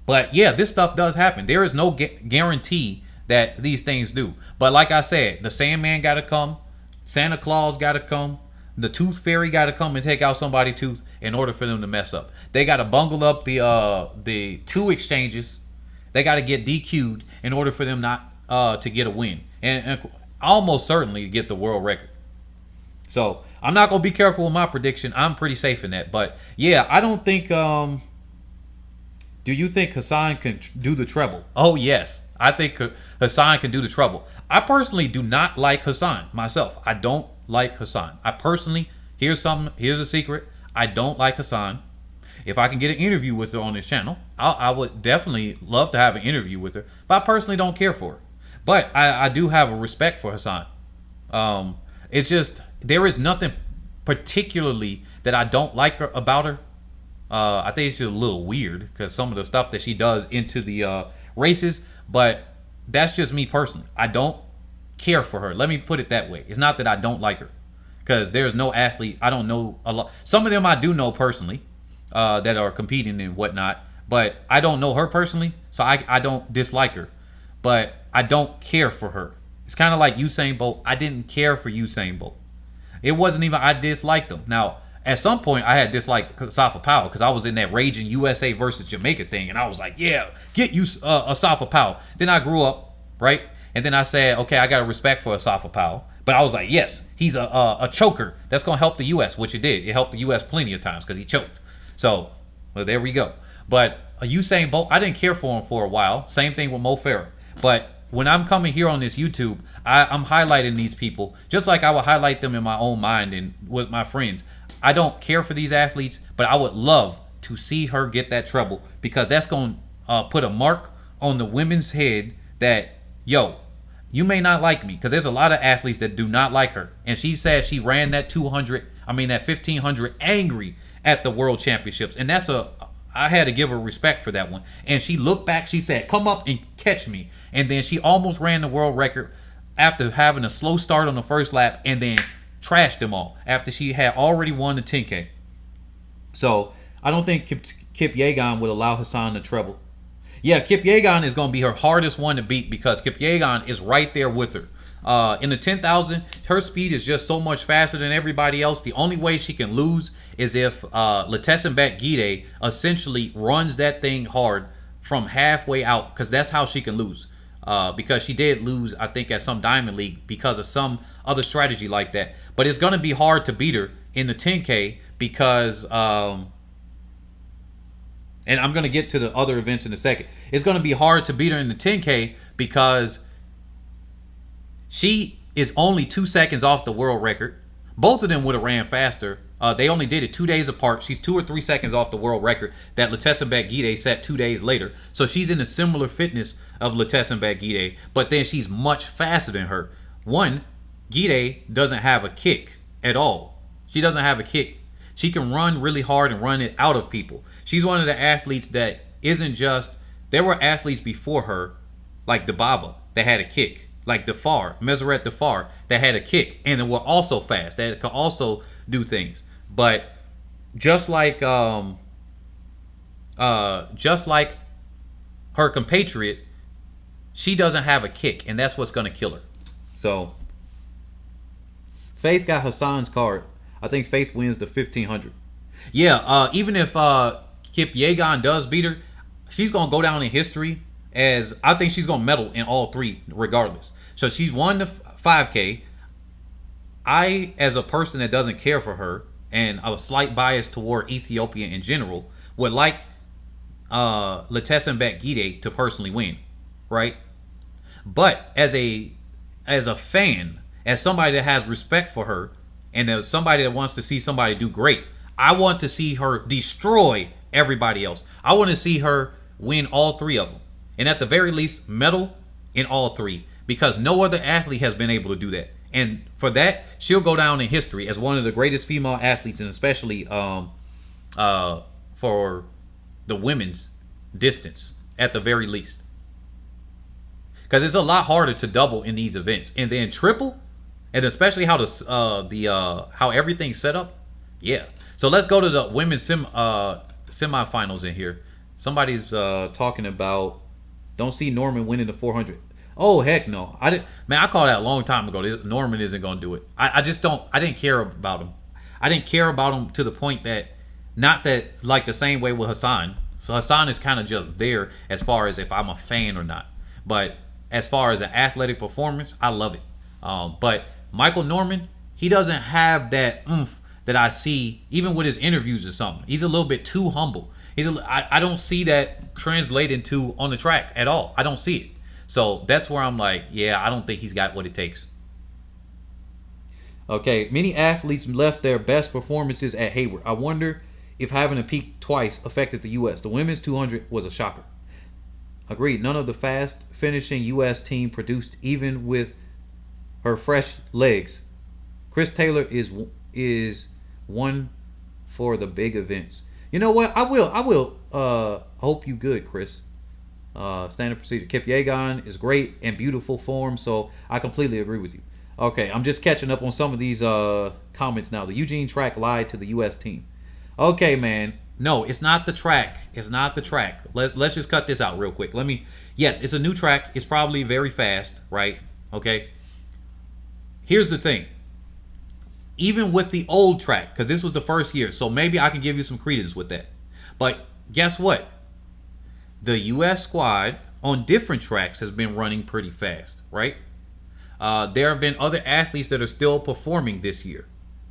But yeah, this stuff does happen. There is no guarantee that these things do. But like I said, the Sandman got to come, Santa Claus got to come, the Tooth Fairy got to come and take out somebody's tooth in order for them to mess up. They got to bungle up the two exchanges. They got to get DQ'd in order for them not to get a win. And almost certainly get the world record. So I'm not gonna be careful with my prediction. I'm pretty safe in that. But yeah, I don't think. Do you think Hassan can do the treble? Oh yes, I think Hassan can do the treble. I personally do not like Hassan myself. I don't like Hassan. I personally here's something. Here's a secret. I don't like Hassan. If I can get an interview with her on this channel, I would definitely love to have an interview with her. But I personally don't care for her. But I do have a respect for Hassan. It's just there is nothing particularly that I don't like about her. I think it's just a little weird because some of the stuff that she does into the races, but that's just me personally. I don't care for her. Let me put it that way. It's not that I don't like her, because there's no athlete I don't know a lot. Some of them I do know personally that are competing and whatnot, but I don't know her personally, so I don't dislike her, but I don't care for her. It's kind of like Usain Bolt. I didn't care for Usain Bolt. It wasn't even I disliked him. Now, at some point, I had disliked Asafa Powell because I was in that raging USA versus Jamaica thing, and I was like, yeah, get you Asafa Powell. Then I grew up, right? And then I said, okay, I got a respect for Asafa Powell. But I was like, yes, he's a choker. That's going to help the U.S., which it did. It helped the U.S. plenty of times because he choked. So, well, there we go. But Usain Bolt, I didn't care for him for a while. Same thing with Mo Farah. But when I'm coming here on this YouTube, I'm highlighting these people just like I would highlight them in my own mind and with my friends. I don't care for these athletes, but I would love to see her get that treble because that's going to put a mark on the women's head that, yo, you may not like me, because there's a lot of athletes that do not like her. And she said she ran that 1500 angry at the world championships. And I had to give her respect for that one. And she looked back, she said, come up and catch me. And then she almost ran the world record after having a slow start on the first lap and then trashed them all after she had already won the 10K. So I don't think Kip Yegan would allow Hassan to treble. Yeah, Kip Yegan is going to be her hardest one to beat because Kip Yegan is right there with her. In the 10,000, her speed is just so much faster than everybody else. The only way she can lose is if Letesenbet Gide essentially runs that thing hard from halfway out, because that's how she can lose. Because she did lose, I think, at some Diamond League because of some other strategy like that. But it's going to be hard to beat her in the 10K because, and I'm going to get to the other events in a second. It's going to be hard to beat her in the 10K because she is only 2 seconds off the world record. Both of them would have ran faster. They only did it 2 days apart. She's 2 or 3 seconds off the world record that Letesenbet Gide set 2 days later. So she's in a similar fitness of Letesenbet Gide, but then she's much faster than her. One, Gide doesn't have a kick at all. She doesn't have a kick. She can run really hard and run it out of people. She's one of the athletes that isn't just... There were athletes before her, like Dababa, that had a kick. Like Meseret Defar, that had a kick. And they were also fast. That could also do things. But just like her compatriot, she doesn't have a kick. And that's what's going to kill her. So, Faith got Hassan's card. I think Faith wins the 1500. Yeah, even if Kip Yegan does beat her, she's going to go down in history as... I think she's going to medal in all three regardless. So she's won the 5K. I, as a person that doesn't care for her and a slight bias toward Ethiopia in general, would like Letesenbet Gide to personally win, right? But as a fan, as somebody that has respect for her, and as somebody that wants to see somebody do great, I want to see her destroy everybody else. I want to see her win all three of them. And at the very least, medal in all three. Because no other athlete has been able to do that. And for that, she'll go down in history as one of the greatest female athletes, and especially for the women's distance, at the very least. Because it's a lot harder to double in these events. And then triple, and especially how how everything's set up. Yeah. So let's go to the women's semifinals in here. Somebody's talking about, don't see Norman winning the 400. Oh, heck no. I called that a long time ago. Norman isn't going to do it. I didn't care about him. I didn't care about him to the point that, not that like the same way with Hassan. So Hassan is kind of just there as far as if I'm a fan or not. But as far as an athletic performance, I love it. But Michael Norman, he doesn't have that oomph that I see even with his interviews or something. He's a little bit too humble. I don't see that translating to on the track at all. I don't see it. So that's where I'm like, yeah, I don't think he's got what it takes. Okay, many athletes left their best performances at Hayward. I wonder if having a peak twice affected the U.S. The women's 200 was a shocker. Agreed. None of the fast finishing U.S. team produced even with her fresh legs. Chris Taylor is one for the big events. You know what? I will hope you good, Chris. Standard procedure. Kipyegon is great and beautiful form, so I completely agree with you. Okay, I'm just catching up on some of these comments now. The Eugene track lied to the U.S. team. Okay, man. No, it's not the track. It's not the track. Let's just cut this out real quick. Yes, it's a new track. It's probably very fast, right? Okay. Here's the thing. Even with the old track, because this was the first year, so maybe I can give you some credence with that. But guess what? The U.S. squad on different tracks has been running pretty fast, right? There have been other athletes that are still performing this year,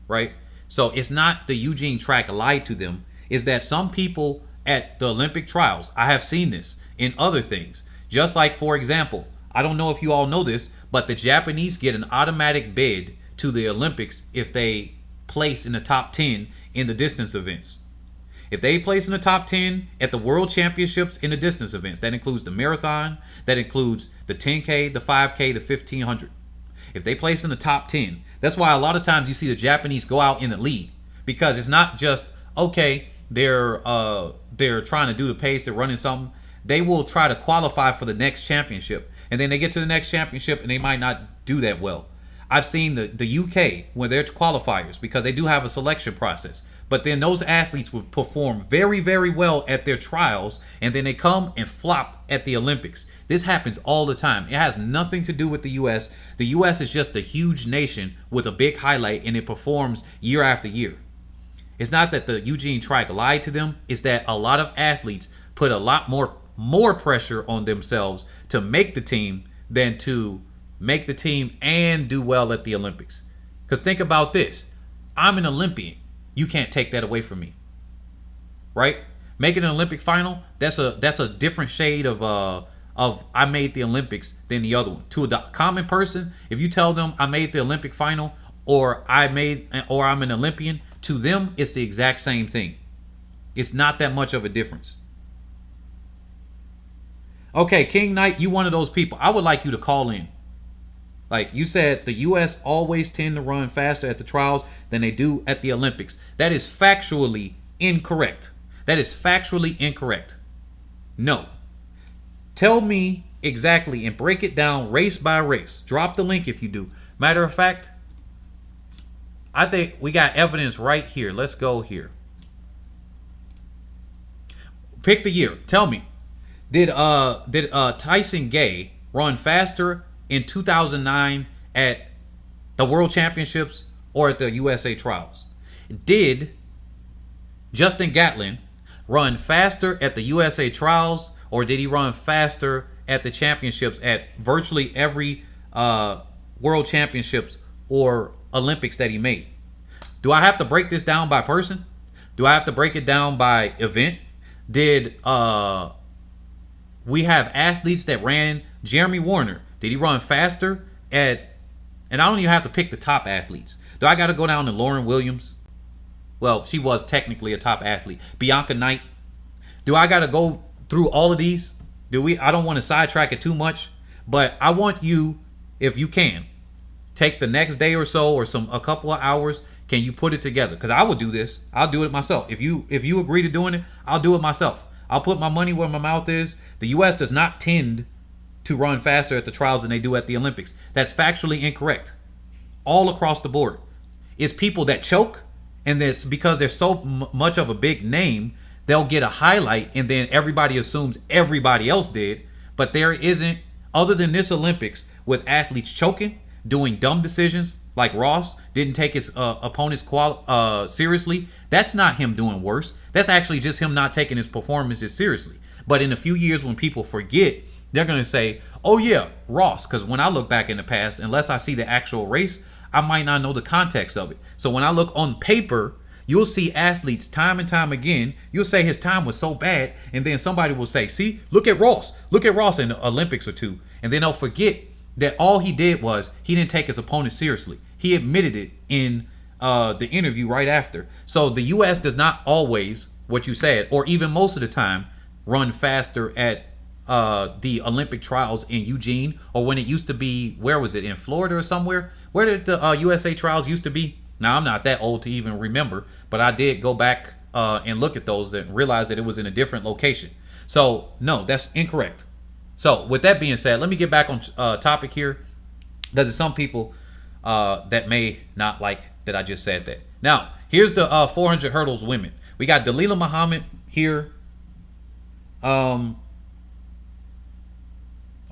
right? So it's not the Eugene track lied to them. It's that some people at the Olympic trials, I have seen this in other things. Just like, for example, I don't know if you all know this, but the Japanese get an automatic bid to the Olympics if they place in the top 10 in the distance events. If they place in the top 10 at the World Championships in the distance events, that includes the marathon, that includes the 10K, the 5K, the 1500. If they place in the top 10, that's why a lot of times you see the Japanese go out in the lead, because it's not just, okay, they're trying to do the pace, they're running something. They will try to qualify for the next championship, and then they get to the next championship and they might not do that well. I've seen the UK where they're qualifiers because they do have a selection process. But then those athletes would perform very, very well at their trials, and then they come and flop at the Olympics. This happens all the time. It has nothing to do with the U.S. The U.S. is just a huge nation with a big highlight, and it performs year after year. It's not that the Eugene track lied to them. It's that a lot of athletes put a lot more pressure on themselves to make the team than to make the team and do well at the Olympics. Because think about this. I'm an Olympian. You can't take that away from me. Right? Making an Olympic final, that's a different shade of I made the Olympics than the other one. To the common person, if you tell them I made the Olympic final or I'm an Olympian, to them it's the exact same thing. It's not that much of a difference. Okay, King Knight, you one of those people. I would like you to call in. Like you said, the U.S. always tend to run faster at the trials than they do at the Olympics. That is factually incorrect. That is factually incorrect. No. Tell me exactly and break it down race by race. Drop the link if you do. Matter of fact, I think we got evidence right here. Let's go here. Pick the year. Tell me. Did Tyson Gay run faster in 2009 at the World Championships or at the USA Trials? Did Justin Gatlin run faster at the USA Trials, or did he run faster at the championships at virtually every World Championships or Olympics that he made? Do I have to break this down by person? Do I have to break it down by event? Did we have athletes that ran? Jeremy Warner, did he run faster at, and I don't even have to pick the top athletes. Do I got to go down to Lauren Williams? Well, she was technically a top athlete. Bianca Knight. Do I got to go through all of these? I don't want to sidetrack it too much, but I want you, if you can, take the next day or so or a couple of hours. Can you put it together? Because I would do this. I'll do it myself. If you agree to doing it, I'll do it myself. I'll put my money where my mouth is. The U.S. does not tend to run faster at the trials than they do at the Olympics. That's factually incorrect. All across the board. It's people that choke, and this because they're so much of a big name, they'll get a highlight, and then everybody assumes everybody else did. But there isn't, other than this Olympics, with athletes choking, doing dumb decisions, like Ross didn't take his opponent's seriously. That's not him doing worse. That's actually just him not taking his performances seriously. But in a few years, when people forget they're going to say, oh yeah, Ross. Because when I look back in the past, unless I see the actual race, I might not know the context of it. So when I look on paper, you'll see athletes time and time again. You'll say his time was so bad. And then somebody will say, see, look at Ross. Look at Ross in the Olympics or two. And then they'll forget that all he did was he didn't take his opponent seriously. He admitted it in the interview right after. So the U.S. does not always, what you said, or even most of the time, run faster at the Olympic trials in Eugene, or when it used to be, where was it, in Florida or somewhere? Where did the USA trials used to be? Now, I'm not that old to even remember, but I did go back and look at those and realize that it was in a different location. So, no, that's incorrect. So, with that being said, let me get back on topic here, because there's some people that may not like that I just said that. Now, here's the 400 hurdles women. We got Dalilah Muhammad here. Oh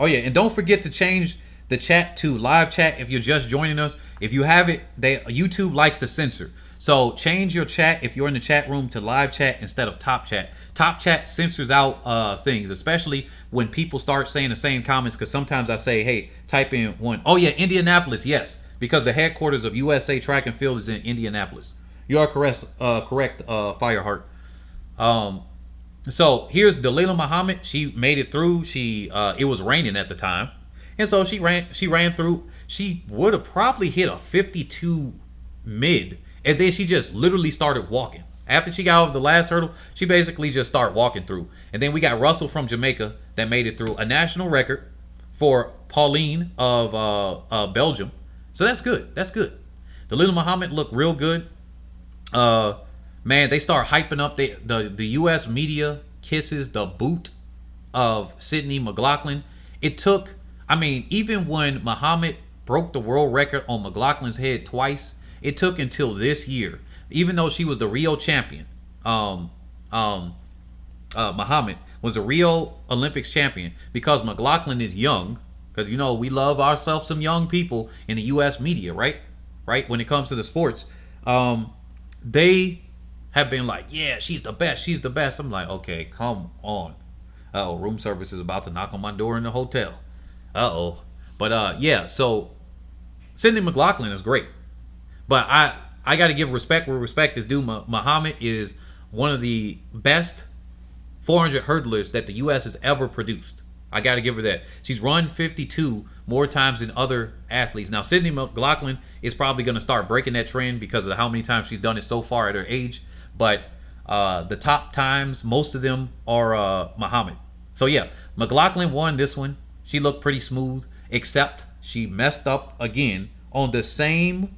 yeah, and don't forget to change the chat to live chat if you're just joining us. If you have it, YouTube likes to censor. So change your chat if you're in the chat room to live chat instead of top chat. Top chat censors out things, especially when people start saying the same comments, because sometimes I say, hey, type in one. Oh yeah, Indianapolis, yes, because the headquarters of USA Track and Field is in Indianapolis. You are correct, Fireheart. So here's Dalilah Muhammad. She made it through. It was raining at the time, and so she ran through. She would have probably hit a 52 mid, and then she just literally started walking. After she got over the last hurdle, she basically just started walking through. And then we got Russell from Jamaica that made it through, a national record for Pauline of Belgium. So that's good. That's good. Dalilah Muhammad looked real good. Man, they start hyping up the U.S. media kisses the boot of Sydney McLaughlin. It took, I mean, even when Muhammad broke the world record on McLaughlin's head twice, it took until this year, even though she was the Rio champion. Muhammad was a Rio Olympics champion, because McLaughlin is young, because, you know, we love ourselves some young people in the U.S. media, right? When it comes to the sports, they have been like, yeah, she's the best. She's the best. I'm like, okay, come on. Uh-oh, room service is about to knock on my door in the hotel. Uh-oh. But, yeah, so Sydney McLaughlin is great. But I got to give respect where respect is due. Muhammad is one of the best 400 hurdlers that the U.S. has ever produced. I got to give her that. She's run 52 more times than other athletes. Now, Sydney McLaughlin is probably going to start breaking that trend because of how many times she's done it so far at her age. But the top times, most of them are Muhammad. So, yeah, McLaughlin won this one. She looked pretty smooth, except she messed up again on the same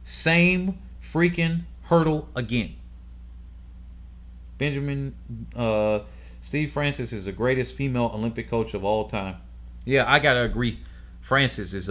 freaking hurdle again. Benjamin, Steve Francis is the greatest female Olympic coach of all time. Yeah, I gotta agree. Francis is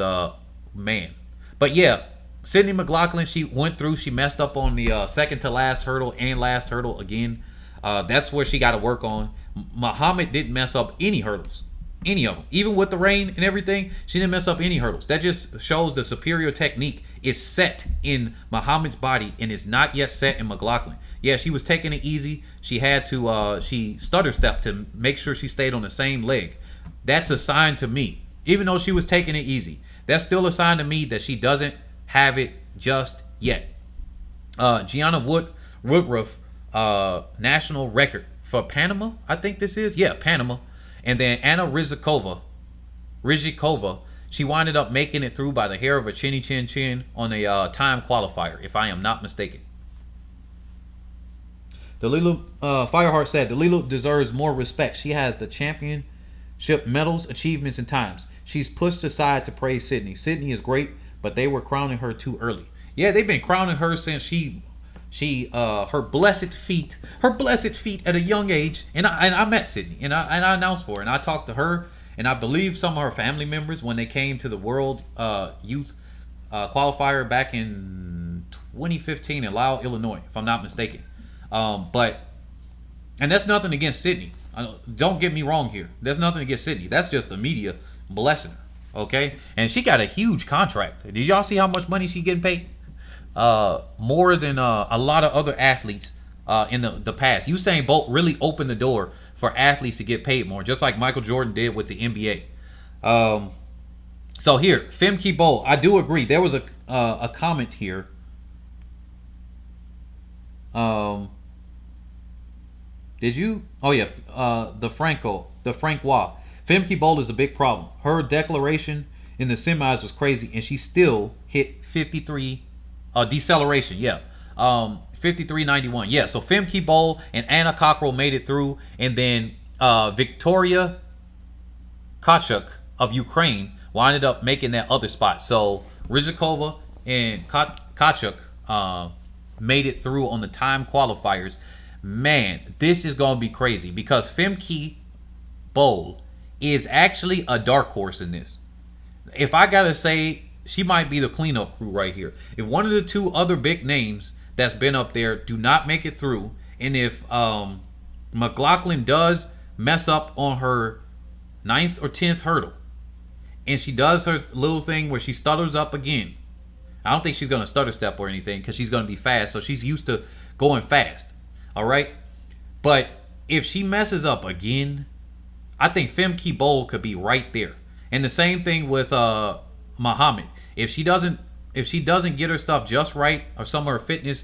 man. But yeah, Sydney McLaughlin, she went through. She messed up on the second to last hurdle and last hurdle again. That's where she got to work on. Muhammad didn't mess up any hurdles. Any of them. Even with the rain and everything, she didn't mess up any hurdles. That just shows the superior technique is set in Muhammad's body and is not yet set in McLaughlin. Yeah, she was taking it easy. She had to, she stutter stepped to make sure she stayed on the same leg. That's a sign to me. Even though she was taking it easy, that's still a sign to me that she doesn't have it just yet. Gianna Woodruff, national record for Panama, I think this is. Yeah, Panama. And then Anna Rizikova, she winded up making it through by the hair of a chinny chin chin on a time qualifier, if I am not mistaken. Dalilah, Fireheart said, Dalilah deserves more respect. She has the championship medals, achievements, and times. She's pushed aside to praise Sydney. Sydney is great, but they were crowning her too early. Yeah, they've been crowning her since she her blessed feet at a young age, and I met Sydney, and I announced for her, and I talked to her, and I believe some of her family members when they came to the World Youth Qualifier back in 2015 in Lisle, Illinois, if I'm not mistaken. And that's nothing against Sydney. Don't get me wrong here. There's nothing against Sydney. That's just the media blessing her, okay? And she got a huge contract. Did y'all see how much money she getting paid? More than a lot of other athletes in the past. Usain Bolt really opened the door for athletes to get paid more, just like Michael Jordan did with the NBA. So here, Femke Bol, I do agree. There was a comment here. Did you? Oh yeah, the Francois. Femke Bol is a big problem. Her declaration in the semis was crazy, and she still hit 53 deceleration. Yeah, 53.91. Yeah, so Femke Bol and Anna Cockrell made it through, and then Victoria Tkachuk of Ukraine winded up making that other spot. So Rizikova and Tkachuk made it through on the time qualifiers. Man, this is going to be crazy because Femke Bol is actually a dark horse in this. If I got to say, she might be the cleanup crew right here. If one of the two other big names that's been up there do not make it through, and if McLaughlin does mess up on her 9th or 10th hurdle, and she does her little thing where she stutters up again, I don't think she's going to stutter step or anything because she's going to be fast, so she's used to going fast. All right? But if she messes up again, I think Femke Bol could be right there. And the same thing with Muhammad. If she doesn't get her stuff just right, or some of her fitness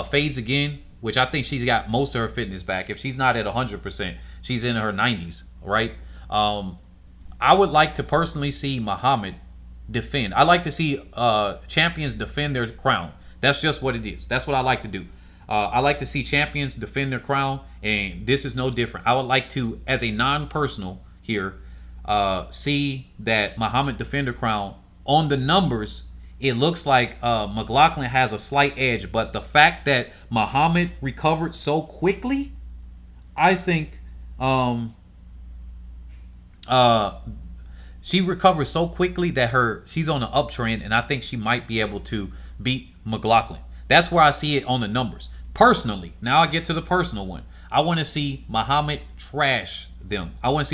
fades again, which I think she's got most of her fitness back. If she's not at 100%, she's in her 90s, right? I would like to personally see Muhammad defend. I like to see champions defend their crown. That's just what it is. That's what I like to do. I like to see champions defend their crown, and this is no different. I would like to, as a non-personal here, see that Muhammad defend her crown. On the numbers, it looks like McLaughlin has a slight edge, but the fact that Muhammad recovered so quickly, I think she recovered so quickly that she's on an uptrend, and I think she might be able to beat McLaughlin. That's where I see it on the numbers. Personally, now I get to the personal one. I want to see Muhammad trash them. I want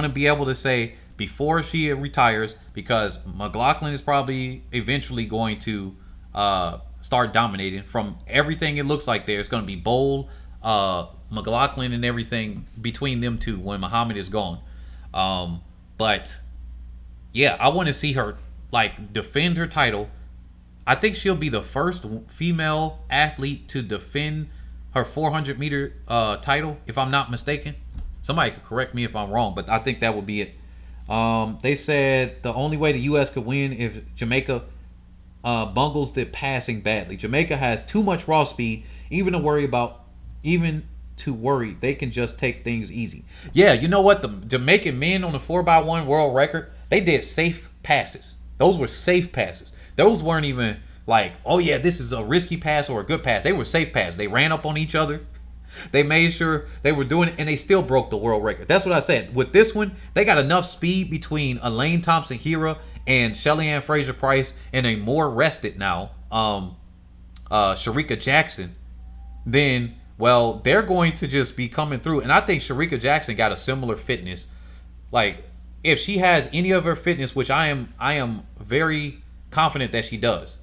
to be able to say before she retires, because McLaughlin is probably eventually going to start dominating. From everything it looks like there, it's going to be Bol, McLaughlin, and everything between them two when Muhammad is gone. But yeah, I want to see her like defend her title. I think she'll be the first female athlete to defend her 400-meter title, if I'm not mistaken. Somebody could correct me if I'm wrong, but I think that would be it. They said the only way the U.S. could win if Jamaica bungles the passing badly. Jamaica has too much raw speed, even to worry, they can just take things easy. Yeah, you know what? The Jamaican men on the 4x1 world record, they did safe passes. Those were safe passes. Those weren't even like, oh yeah, this is a risky pass or a good pass. They were safe passes. They ran up on each other. They made sure they were doing it, and they still broke the world record. That's what I said. With this one, they got enough speed between Elaine Thompson-Herah and Shelly-Ann Fraser-Pryce, and a more rested now, Shericka Jackson, then, well, they're going to just be coming through. And I think Shericka Jackson got a similar fitness. Like, if she has any of her fitness, which I am very confident that she does,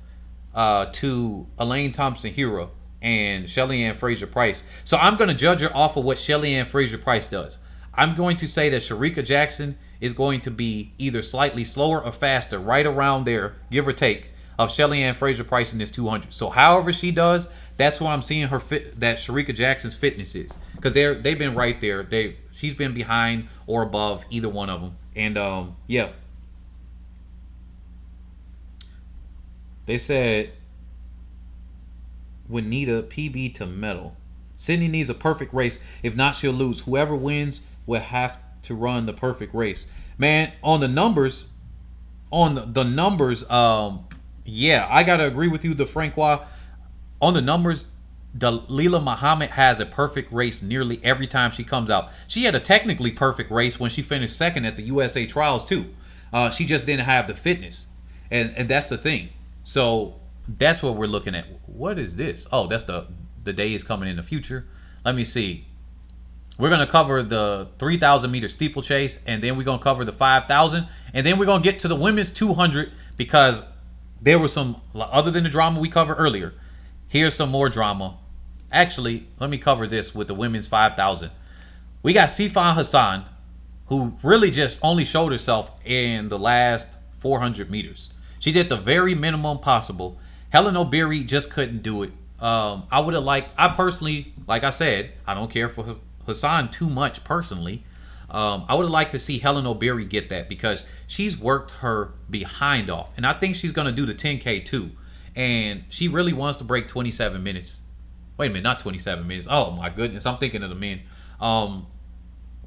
to Elaine Thompson-Herah and Shelly-Ann Fraser-Pryce. So I'm going to judge her off of what Shelly-Ann Fraser-Pryce does. I'm going to say that Shericka Jackson is going to be either slightly slower or faster, right around there, give or take, of Shelly-Ann Fraser-Pryce in this 200. So however she does, that's what I'm seeing her that Shericka Jackson's fitness is, because they've been right there. She's been behind or above either one of them. And yeah. They said would need a PB to medal. Sydney needs a perfect race. If not, she'll lose. Whoever wins will have to run the perfect race. Man, on the numbers, yeah, I gotta agree with you, the Francois. On the numbers, Dalilah Muhammad has a perfect race nearly every time she comes out. She had a technically perfect race when she finished second at the USA Trials too. She just didn't have the fitness, and that's the thing. So that's what we're looking at. What is this? Oh, that's the day is coming in the future. Let me see. We're going to cover the 3,000 meter steeplechase, and then we're going to cover the 5,000, and then we're going to get to the women's 200, because there was some, other than the drama we covered earlier, here's some more drama. Actually, let me cover this with the women's 5,000. We got Sifan Hassan, who really just only showed herself in the last 400 meters. She did the very minimum possible. Helen Obiri just couldn't do it. I would have liked, I personally, like I said, I don't care for Hassan too much personally. I would have liked to see Helen Obiri get that because she's worked her behind off. And I think she's going to do the 10K too. And she really wants to break 27 minutes. Wait a minute, not 27 minutes. Oh my goodness, I'm thinking of the men.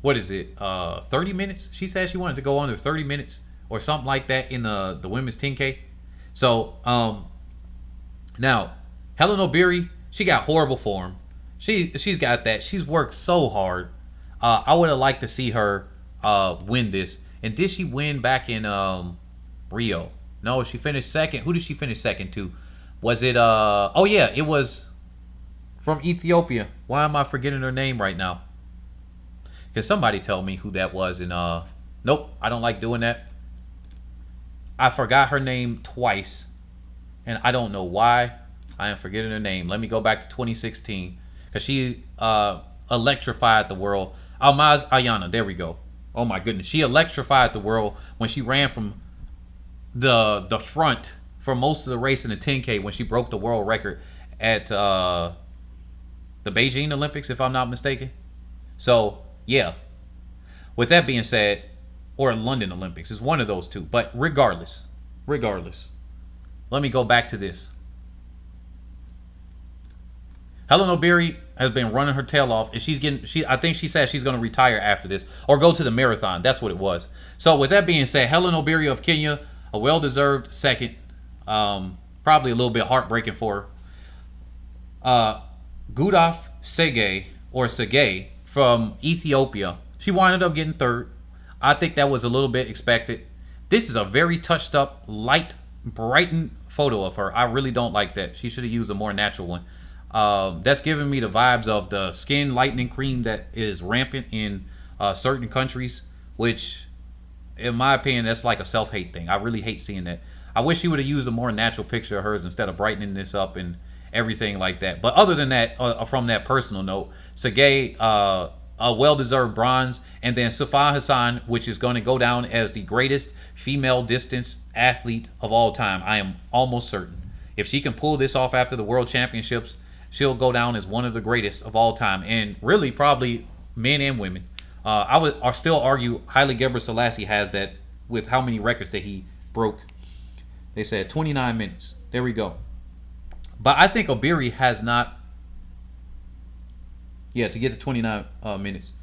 What is it? 30 minutes? She said she wanted to go under 30 minutes or something like that in the women's 10K. So, now, Helen Obiri, she got horrible form. She's got that. She's worked so hard. I would have liked to see her win this. And did she win back in Rio? No, she finished second. Who did she finish second to? Was it oh yeah, it was from Ethiopia. Why am I forgetting her name right now? Can somebody tell me who that was? And nope, I don't like doing that. I forgot her name twice, and I don't know why. I am forgetting her name. Let me go back to 2016 because she electrified the world. Almaz Ayana, there we go. Oh my goodness, she electrified the world when she ran from the front for most of the race in the 10K when she broke the world record at the Beijing Olympics, if I'm not mistaken. So yeah, with that being said, or London Olympics, it's one of those two. But regardless, let me go back to this. Helen Obiri has been running her tail off, and I think she said she's going to retire after this or go to the marathon. That's what it was. So with that being said, Helen Obiri of Kenya, a well-deserved second. Probably a little bit heartbreaking for her. Gudaf Sege from Ethiopia. She wound up getting third. I think that was a little bit expected. This is a very touched up, light, brightened photo of her. I really don't like that. She should have used a more natural one. That's giving me the vibes of the skin lightening cream that is rampant in certain countries, which, in my opinion, that's like a self-hate thing. I really hate seeing that. I wish she would have used a more natural picture of hers instead of brightening this up and everything like that. But other than that, from that personal note, Sergey, a well-deserved bronze, and then Sifan Hassan, which is going to go down as the greatest female distance athlete of all time. I am almost certain. If she can pull this off after the World Championships, she'll go down as one of the greatest of all time, and really probably men and women. I would still argue Haile Gebrselassie has that with how many records that he broke. They said 29 minutes. There we go. But I think Obiri has not. Yeah, to get to 29 minutes.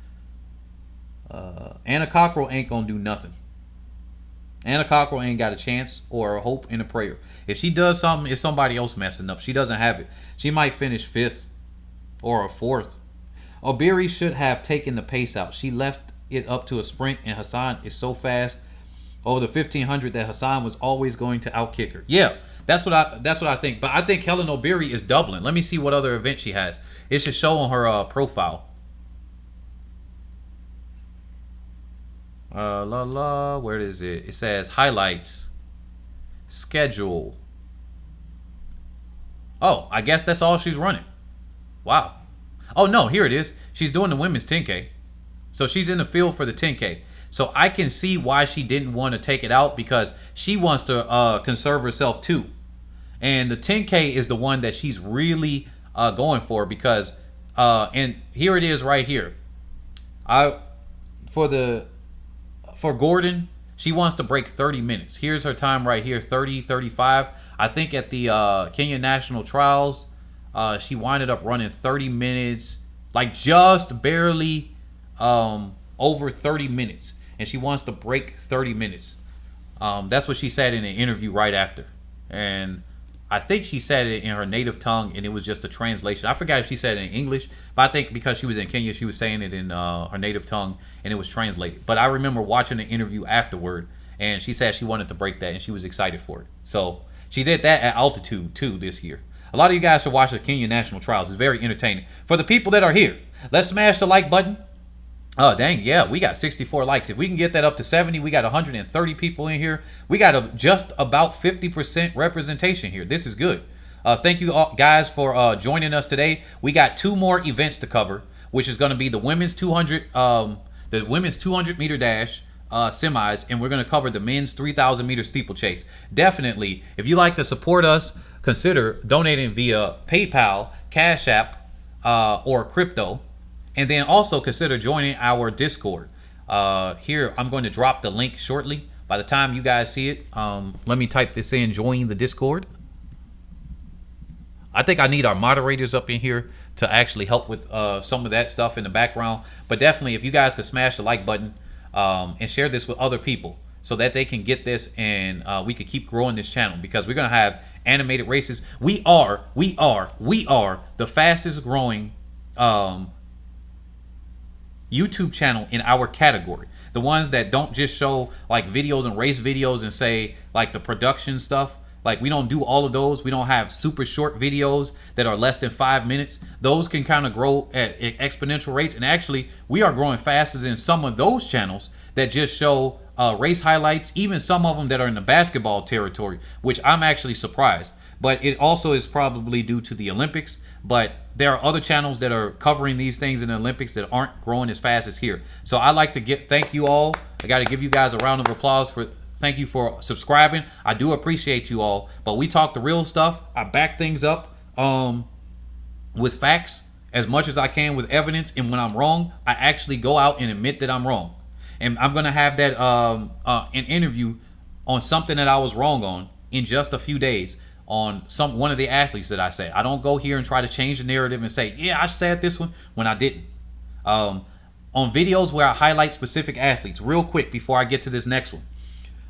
Anna Cockrell ain't going to do nothing. Anna Cockrell ain't got a chance or a hope and a prayer. If she does something, it's somebody else messing up. She doesn't have it. She might finish 5th or a 4th. Obiri should have taken the pace out. She left it up to a sprint, and Hassan is so fast over the 1500 that Hassan was always going to outkick her. Yeah, that's what I think. But I think Helen Obiri is doubling. Let me see what other event she has. It should show on her profile. Where is it? It says highlights, schedule. Oh, I guess that's all she's running. Wow. Oh no, here it is. She's doing the women's 10K. So she's in the field for the 10K. So I can see why she didn't want to take it out, because she wants to conserve herself too. And the 10K is the one that she's really going for, because and here it is right here. For Gordon, she wants to break 30 minutes. Here's her time right here, 30:35. I think at the Kenya National Trials, she winded up running 30 minutes, like just barely over 30 minutes. And she wants to break 30 minutes. That's what she said in an interview right after. And I think she said it in her native tongue, and it was just a translation. I forgot if she said it in English, but I think because she was in Kenya, she was saying it in her native tongue, and it was translated. But I remember watching the interview afterward, and she said she wanted to break that, and she was excited for it. So she did that at altitude, too, this year. A lot of you guys should watch the Kenya National Trials. It's very entertaining. For the people that are here, let's smash the like button. Oh, dang, yeah, we got 64 likes. If we can get that up to 70, we got 130 people in here. We got just about 50% representation here. This is good. Thank you all, guys, for joining us today. We got 2 more events to cover. which is going to be the women's 200 meter dash semis, and we're going to cover the men's 3,000 meter steeplechase. Definitely, if you like to support us, consider donating via PayPal, Cash App, or crypto, and then also consider joining our Discord. Here, I'm going to drop the link shortly. By the time you guys see it, let me type this in, join the Discord. I think I need our moderators up in here to actually help with some of that stuff in the background. But definitely, if you guys could smash the like button and share this with other people so that they can get this, and we can keep growing this channel, because we're going to have animated races. We are the fastest growing YouTube channel in our category. The ones that don't just show like videos and race videos and say like the production stuff. Like, we don't do all of those. We don't have super short videos that are less than 5 minutes. Those can kind of grow at exponential rates. And actually, we are growing faster than some of those channels that just show race highlights, even some of them that are in the basketball territory, which I'm actually surprised. But it also is probably due to the Olympics. But there are other channels that are covering these things in the Olympics that aren't growing as fast as here. So I like to thank you all. I got to give you guys a round of applause for. Thank you for subscribing. I do appreciate you all. But we talk the real stuff. I back things up with facts as much as I can, with evidence. And when I'm wrong, I actually go out and admit that I'm wrong. And I'm going to have that an interview on something that I was wrong on in just a few days on one of the athletes that I said. I don't go here and try to change the narrative and say, yeah, I said this one when I didn't. On videos where I highlight specific athletes, real quick before I get to this next one.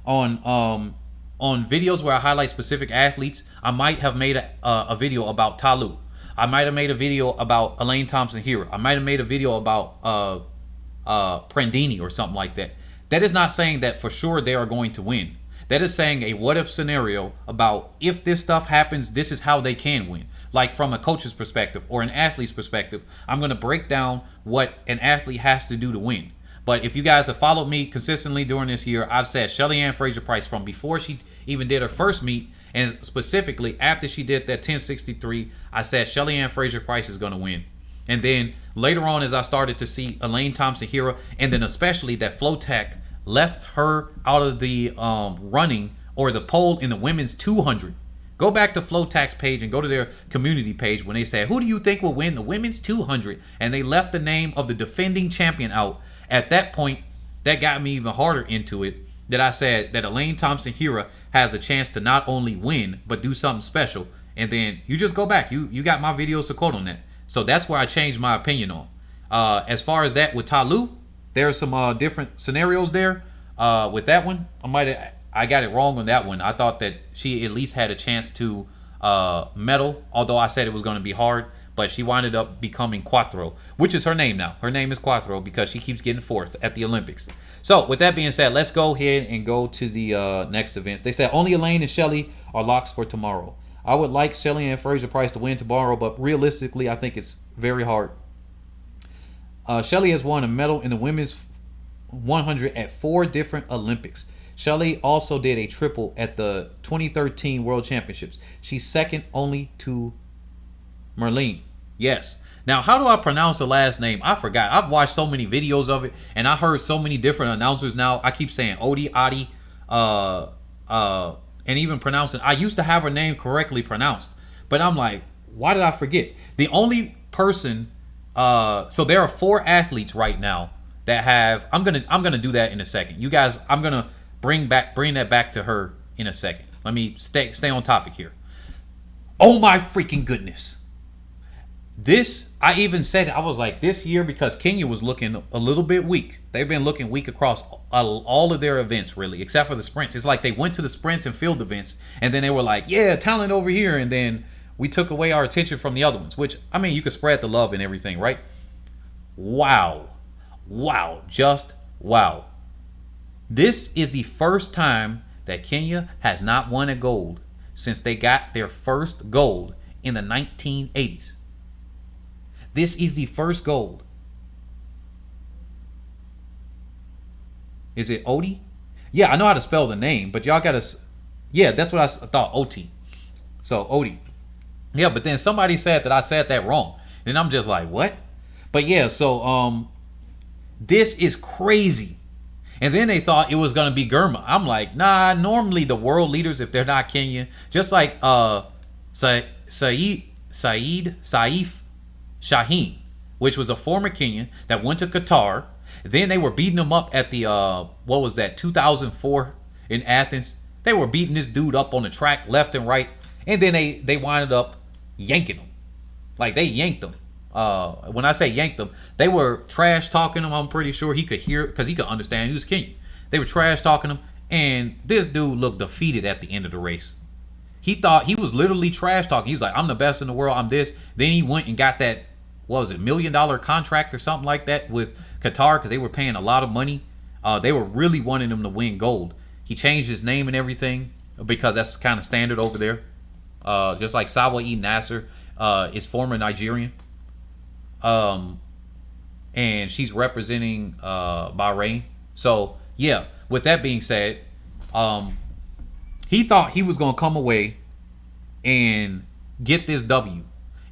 On videos where I highlight specific athletes, I might have made a video about Talu. I might have made a video about Elaine Thompson-Herah. I might have made a video about Prandini or something like that. That is not saying that for sure they are going to win. That is saying a what if scenario about, if this stuff happens, this is how they can win. Like from a coach's perspective or an athlete's perspective, I'm going to break down what an athlete has to do to win. But if you guys have followed me consistently during this year, I've said Shelly-Ann Fraser-Pryce from before she even did her first meet, and specifically after she did that 1063, I said Shelly-Ann Fraser-Pryce is going to win. And then later on, as I started to see Elaine Thompson-Herah, and then especially that Flowtech left her out of the running or the poll in the women's 200. Go back to Flowtech's page and go to their community page when they said, who do you think will win the women's 200? And they left the name of the defending champion out. At that point, that got me even harder into it, that I said that Elaine Thompson-Herah has a chance to not only win, but do something special. And then you just go back. You got my videos to quote on that. So that's where I changed my opinion on. As far as that with Talu, there are some different scenarios there. With that one, I got it wrong on that one. I thought that she at least had a chance to medal, although I said it was going to be hard. But she winded up becoming Quattro, which is her name now. Her name is Quattro because she keeps getting fourth at the Olympics. So with that being said, let's go ahead and go to the next events. They said only Elaine and Shelly are locks for tomorrow. I would like Shelly-Ann Fraser-Pryce to win tomorrow, but realistically, I think it's very hard. Shelly has won a medal in the women's 100 at 4 different Olympics. Shelly also did a triple at the 2013 World Championships. She's second only to Merlene. Yes. Now, how do I pronounce her last name? I forgot. I've watched so many videos of it, and I heard so many different announcers now. I keep saying Odi, Adi, and even pronouncing. I used to have her name correctly pronounced, but I'm like, why did I forget? The only person. So there are 4 athletes right now that have. I'm gonna do that in a second. You guys, I'm gonna bring that back to her in a second. Let me stay on topic here. Oh my freaking goodness. This, I even said, I was like, this year, because Kenya was looking a little bit weak. They've been looking weak across all of their events, really, except for the sprints. It's like they went to the sprints and field events, and then they were like, yeah, talent over here, and then we took away our attention from the other ones, which, I mean, you could spread the love and everything, right? Wow. Wow. Just wow. This is the first time that Kenya has not won a gold since they got their first gold in the 1980s. This is the first gold. Is it Odi? Yeah, I know how to spell the name, but y'all gotta. Yeah, that's what I thought. Oti. So Odi. Yeah, but then somebody said that I said that wrong, and I'm just like, what? But yeah, so this is crazy. And then they thought it was gonna be Gurma. I'm like, nah. Normally the world leaders, if they're not Kenyan, just like Saif Shaheen, which was a former Kenyan that went to Qatar. Then they were beating him up at the what was that, 2004 in Athens. They were beating this dude up on the track left and right, and then they winded up yanking him. Like they yanked him. When I say yanked him, they were trash talking him. I'm pretty sure he could hear because he could understand. He was Kenyan. They were trash talking him, and this dude looked defeated at the end of the race. He thought he was literally trash talking. He was like, "I'm the best in the world. I'm this." Then he went and got that, what was it, $1 million contract or something like that with Qatar because they were paying a lot of money. They were really wanting him to win gold. He changed his name and everything because that's kind of standard over there. Just like Sawa-E Nasser is former Nigerian. And she's representing Bahrain. So yeah, with that being said, he thought he was gonna come away and get this W,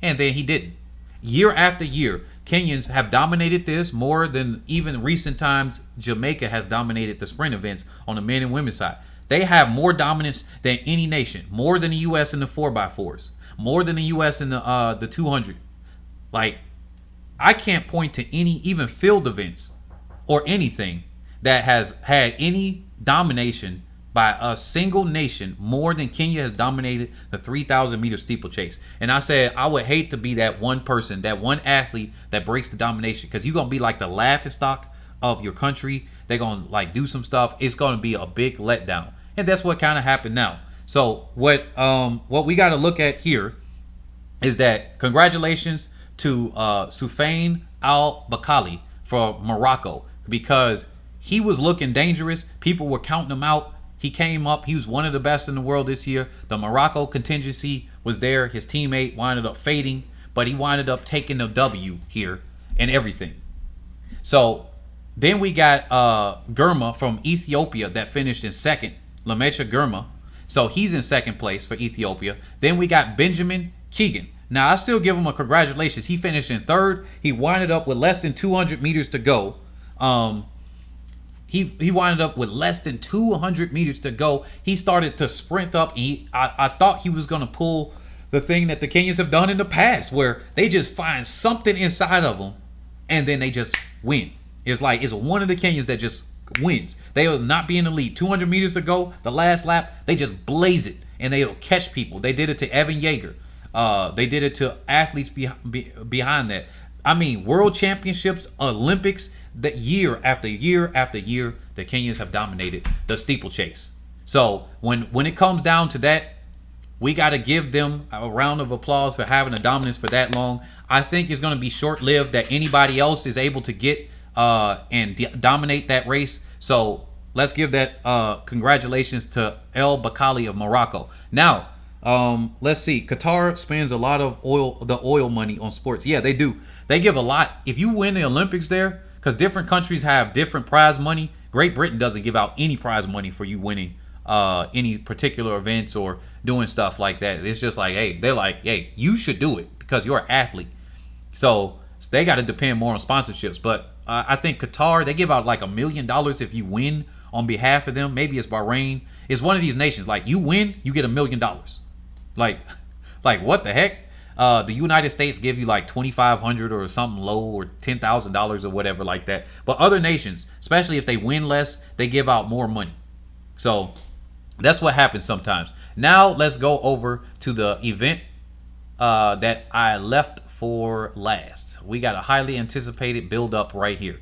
and then he didn't. Year after year, Kenyans have dominated this more than even recent times. Jamaica has dominated the sprint events on the men and women's side. They have more dominance than any nation, more than the U.S. in the 4x4s, more than the U.S. in the 200. Like, I can't point to any even field events or anything that has had any domination by a single nation more than Kenya has dominated the 3,000 meter steeplechase. And I said I would hate to be that one person, that one athlete that breaks the domination, because you're gonna be like the laughingstock of your country. They're gonna like do some stuff. It's gonna be a big letdown, and that's what kind of happened now. So what we got to look at here is that congratulations to Soufiane Al Bakali for Morocco, because he was looking dangerous. People were counting him out. He came up. He was one of the best in the world this year. The Morocco contingency was there. His teammate winded up fading, but he winded up taking the W here and everything. So then we got Gurma from Ethiopia that finished in second, Lamecha Gurma. So he's in second place for Ethiopia. Then we got Benjamin Keegan. Now, I still give him a congratulations. He finished in third. He winded up with less than 200 meters to go. He winded up with less than 200 meters to go. He started to sprint up. I thought he was going to pull the thing that the Kenyans have done in the past, where they just find something inside of them and then they just win. It's like it's one of the Kenyans that just wins. They will not be in the lead. 200 meters to go, the last lap, they just blaze it and they'll catch people. They did it to Evan Yeager. They did it to athletes behind that. I mean, world championships, Olympics, that year after year after year, the Kenyans have dominated the steeplechase. So when it comes down to that, we got to give them a round of applause for having a dominance for that long. I think it's going to be short-lived that anybody else is able to get and dominate that race. So let's give that congratulations to El Bakali of Morocco. Now, let's see. Qatar spends a lot of oil money on sports. Yeah, they do. They give a lot. If you win the Olympics there, because different countries have different prize money. Great Britain doesn't give out any prize money for you winning any particular events or doing stuff like that. It's just like, hey, they're like, hey, you should do it because you're an athlete. So they got to depend more on sponsorships. But I think Qatar, they give out like $1 million if you win on behalf of them. Maybe it's Bahrain. It's one of these nations. Like, you win, you get $1 million. Like what the heck? The United States give you like $2,500 or something low, or $10,000 or whatever like that. But other nations, especially if they win less, they give out more money. So that's what happens sometimes. Now let's go over to the event that I left for last. We got a highly anticipated build-up right here.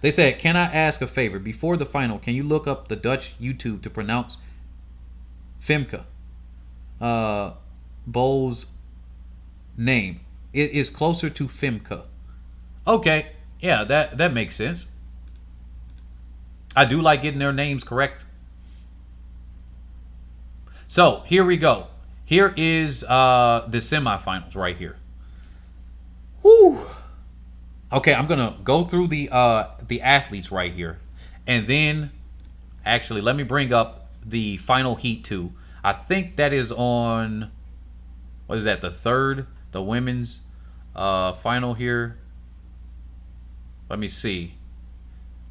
They said, can I ask a favor? Before the final, can you look up the Dutch YouTube to pronounce Femke Bol's name? It is closer to Femke. Okay, yeah, that makes sense. I do like getting their names correct. So here we go. Here is the semifinals right here. Woo. Okay, I'm gonna go through the athletes right here, and then actually let me bring up the final heat too. I think that is on, what is that, the third, the women's Final here. Let me see.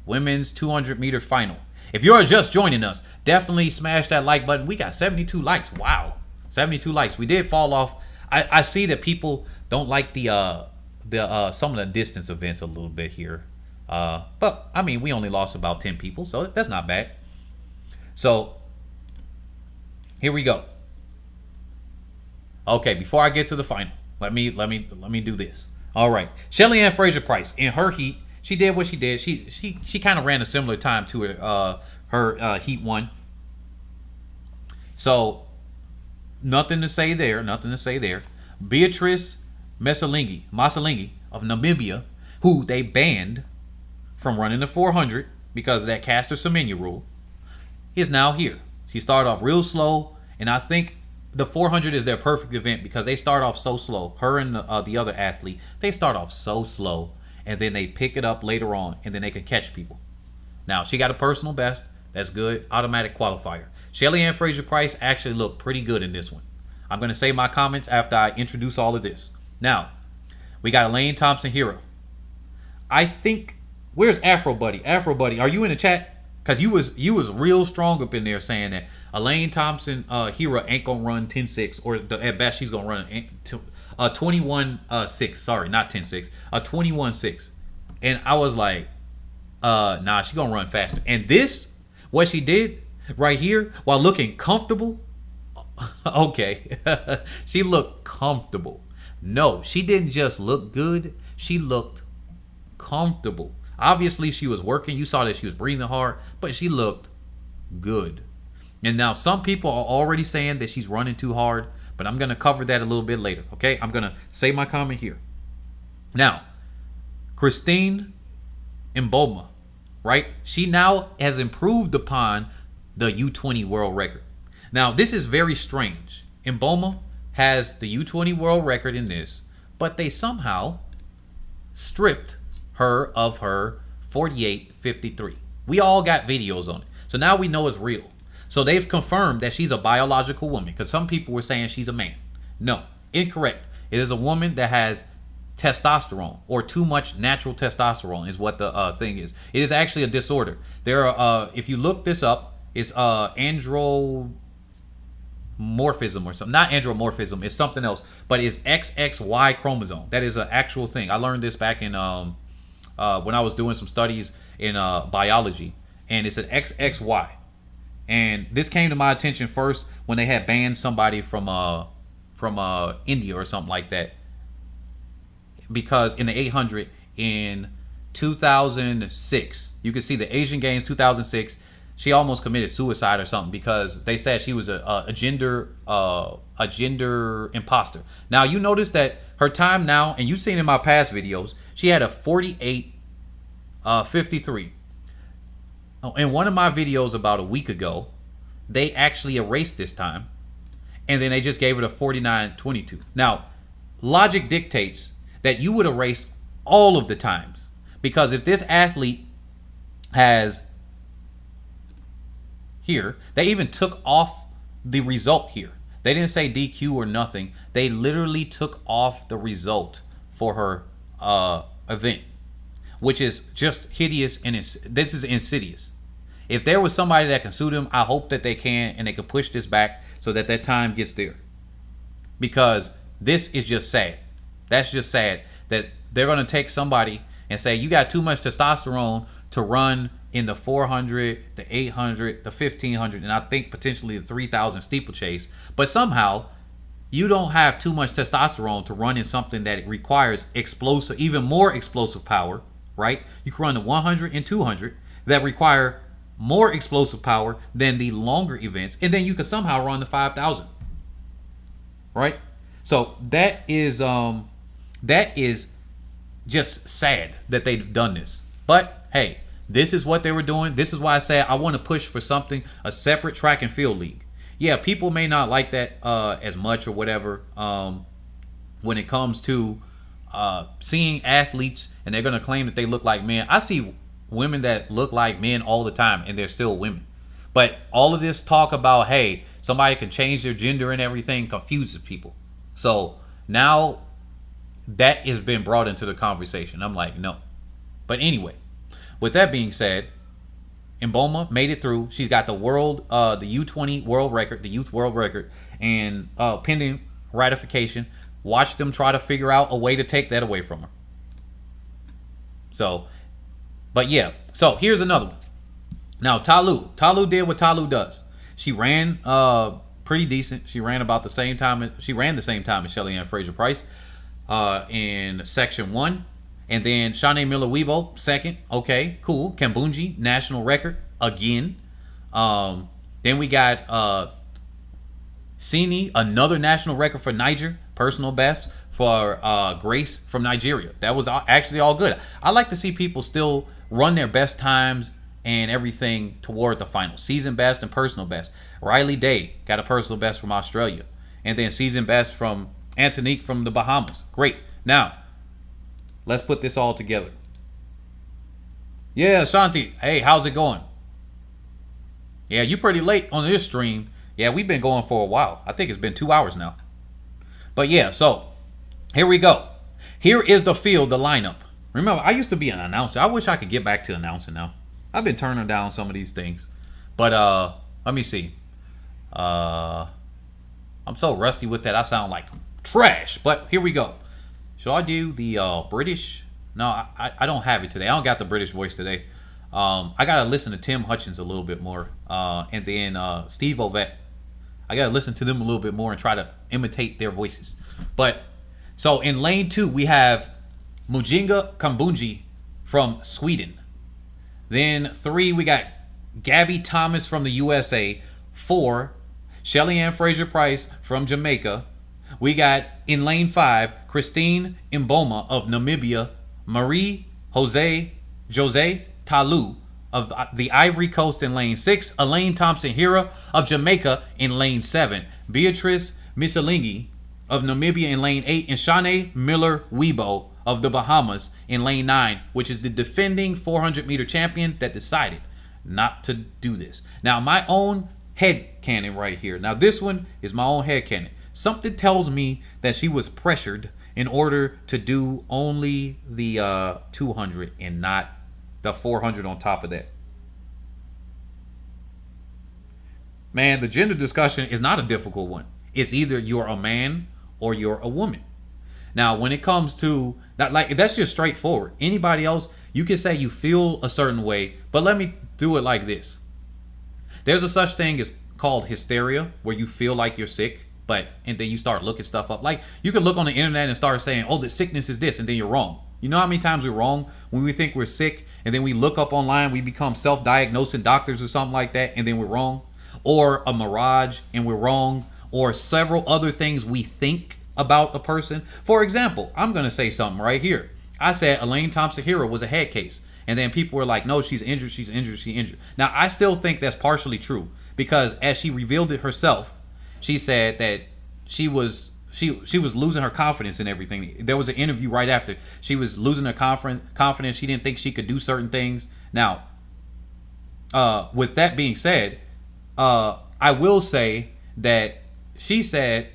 Women's 200-meter final. If you're just joining us, definitely smash that like button. We got 72 likes. Wow. 72 likes. We did fall off. I see that people don't like the some of the distance events a little bit here. But I mean, we only lost about 10 people, so that's not bad. So here we go. Okay, before I get to the final, let me do this. All right, Shelly-Ann Fraser-Pryce in her heat, she did what she did. She kind of ran a similar time to her heat one. So nothing to say there. Nothing to say there. Beatrice Masalingi of Namibia, who they banned from running the 400 because of that Caster Semenya rule, is now here. She started off real slow, and I think the 400 is their perfect event because they start off so slow. Her and the other athlete, they start off so slow, and then they pick it up later on, and then they can catch people. Now, she got a personal best. That's good. Automatic qualifier. Shelly-Ann Fraser-Pryce actually looked pretty good in this one. I'm going to say my comments after I introduce all of this. Now, we got Elaine Thompson-Herah. I think, where's Afro Buddy? Afro Buddy, are you in the chat? Because you was real strong up in there saying that Elaine Thompson-Herah ain't going to run 10.6, or at best she's going to run 21.6. Sorry, not 10.6. 21.6. And I was like, nah, she's going to run faster. And this, what she did right here, while looking comfortable, okay, she looked comfortable. No, she didn't just look good. She looked comfortable. Obviously, she was working. You saw that she was breathing hard, but she looked good. And now some people are already saying that she's running too hard, but I'm going to cover that a little bit later, okay? I'm going to say my comment here. Now, Christine Mboma, right? She now has improved upon the U20 world record. Now, this is very strange. Mboma has the U20 world record in this, but they somehow stripped her of her 48.53. We all got videos on it. So now we know it's real. So they've confirmed that she's a biological woman, because some people were saying she's a man. No, incorrect. It is a woman that has testosterone, or too much natural testosterone is what the thing is. It is actually a disorder. There are, if you look this up, it's andromorphism or something. Not andromorphism, it's something else, but it's XXY chromosome. That is an actual thing. I learned this back in when I was doing some studies in biology, and it's an XXY. And this came to my attention first when they had banned somebody from India or something like that, because in the 800 in 2006, you can see the Asian Games 2006, she almost committed suicide or something because they said she was a gender imposter. Now you notice that her time now, and you've seen in my past videos, she had a 48.53. In one of my videos about a week ago, they actually erased this time, and then they just gave it a 49.22. Now, logic dictates that you would erase all of the times, because if this athlete has here, they even took off the result here. They didn't say DQ or nothing. They literally took off the result for her event, which is just hideous, and this is insidious. If there was somebody that can sue them, I hope that they can, and they can push this back so that that time gets there, because this is just sad. That's just sad that they're going to take somebody and say, you got too much testosterone to run in the 400, the 800, the 1500, and I think potentially the 3000 steeplechase. But somehow you don't have too much testosterone to run in something that requires explosive, even more explosive power, right? You can run the 100 and 200 that require more explosive power than the longer events, and then you can somehow run the 5000, right? So that is just sad that they've done this. But hey, this is what they were doing. This is why I say I want to push for something, a separate track and field league. Yeah, people may not like that as much or whatever when it comes to seeing athletes and they're going to claim that they look like men. I see women that look like men all the time, and they're still women. But all of this talk about, hey, somebody can change their gender and everything, confuses people. So now that has been brought into the conversation. I'm like, no. But anyway, with that being said, Mboma made it through. She's got the the U20 world record, the youth world record, and pending ratification. Watch them try to figure out a way to take that away from her. So, but yeah. So here's another one. Now Talu did what Talu does. She ran pretty decent. She ran about the same time. She ran the same time as Shelly-Ann Fraser-Pryce in section 1. And then Shanae Miller-Uibo, second. Okay, cool. Kambunji, national record again. Then we got Sini, another national record for Niger, personal best for Grace from Nigeria. That was actually all good. I like to see people still run their best times and everything toward the final. Season best and personal best. Riley Day got a personal best from Australia. And then season best from Antonique from the Bahamas. Great. Now, let's put this all together. Yeah, Shanti. Hey, how's it going? Yeah, you pretty late on this stream. Yeah, we've been going for a while. I think it's been 2 hours now. But yeah, so here we go. Here is the field, the lineup. Remember, I used to be an announcer. I wish I could get back to announcing now. I've been turning down some of these things. But let me see. I'm so rusty with that. I sound like trash. But here we go. Should I do the British? No, I don't have it today. I don't got the British voice today. I got to listen to Tim Hutchins a little bit more. And then Steve Ovett. I got to listen to them a little bit more and try to imitate their voices. But so in lane 2, we have Mujinga Kambunji from Sweden. Then 3, we got Gabby Thomas from the USA. 4, Shelly-Ann Fraser-Pryce from Jamaica. We got in lane 5, Christine Mboma of Namibia. Marie-Josee Talu of the Ivory Coast in lane 6. Elaine Thompson-Herah of Jamaica in lane 7. Beatrice Misalingi of Namibia in lane 8. And Shanae Miller-Uibo of the Bahamas in lane 9, which is the defending 400-meter champion that decided not to do this. Now, my own headcanon right here. Now, this one is my own headcanon. Something tells me that she was pressured in order to do only the 200 and not the 400 on top of that. Man, the gender discussion is not a difficult one. It's either you're a man or you're a woman. Now, when it comes to that, like, that's just straightforward. Anybody else, you can say you feel a certain way, but let me do it like this. There's a such thing as called hysteria, where you feel like you're sick, and then you start looking stuff up. Like, you can look on the internet and start saying, oh, the sickness is this, and then you're wrong. You know how many times we're wrong when we think we're sick, and then we look up online, we become self-diagnosing doctors or something like that, and then we're wrong? Or a mirage, and we're wrong? Or several other things we think about a person. For example, I'm going to say something right here. I said Elaine Thompson-Herah was a head case. And then people were like, no, she's injured, she's injured, she's injured. Now, I still think that's partially true. Because as she revealed it herself, she said that she was losing her confidence in everything. There was an interview right after. She was losing her confidence. She didn't think she could do certain things. Now, with that being said, I will say that she said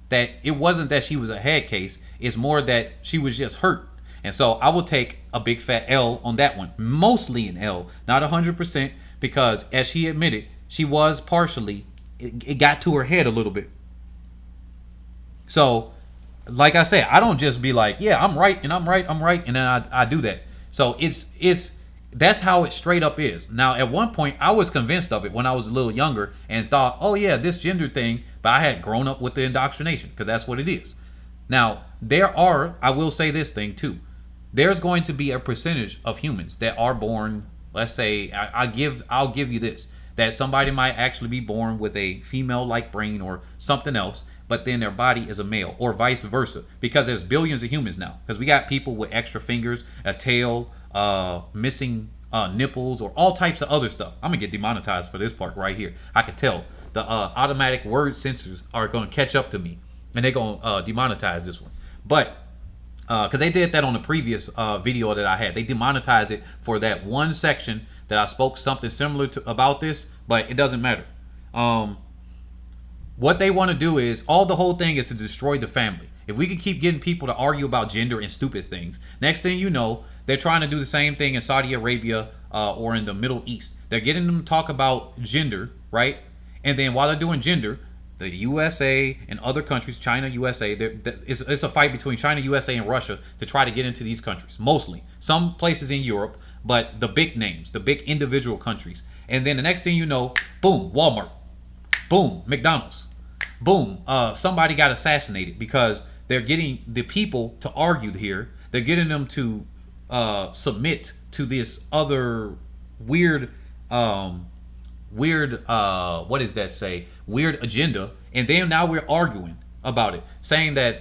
that it wasn't that she was a head case. It's more that she was just hurt. And so I will take a big fat L on that one. Mostly an L, not 100%, because as she admitted, she was partially, it got to her head a little bit. So, like I said, I don't just be like, yeah, I'm right, and I'm right, and then I do that. So that's how it straight up is. Now, at one point, I was convinced of it when I was a little younger and thought, oh yeah, this gender thing, but I had grown up with the indoctrination, because that's what it is. Now, I will say this thing too. There's going to be a percentage of humans that are born, let's say, I'll give you this, that somebody might actually be born with a female-like brain or something else, but then their body is a male, or vice versa, because there's billions of humans now. Because we got people with extra fingers, a tail, missing nipples, or all types of other stuff. I'm gonna get demonetized for this part right here. I can tell the automatic word censors are gonna catch up to me, and they're gonna demonetize this one. But because they did that on the previous video that I had, they demonetized it for that one section that I spoke something similar to about this, but it doesn't matter. What they want to do is, the whole thing is to destroy the family. if we can keep getting people to argue about gender and stupid things, next thing you know, they're trying to do the same thing in Saudi Arabia or in the Middle East. They're getting them to talk about gender, right? And then while they're doing gender, the USA and other countries, China, USA, it's a fight between China, USA, and Russia to try to get into these countries. Mostly. Some places in Europe, but the big names, the big individual countries. And then the next thing you know, boom, Walmart. Boom, McDonald's. Boom, somebody got assassinated because they're getting the people to argue here. They're getting them to submit to this other weird what does that say? Weird agenda. And then now we're arguing about it, saying that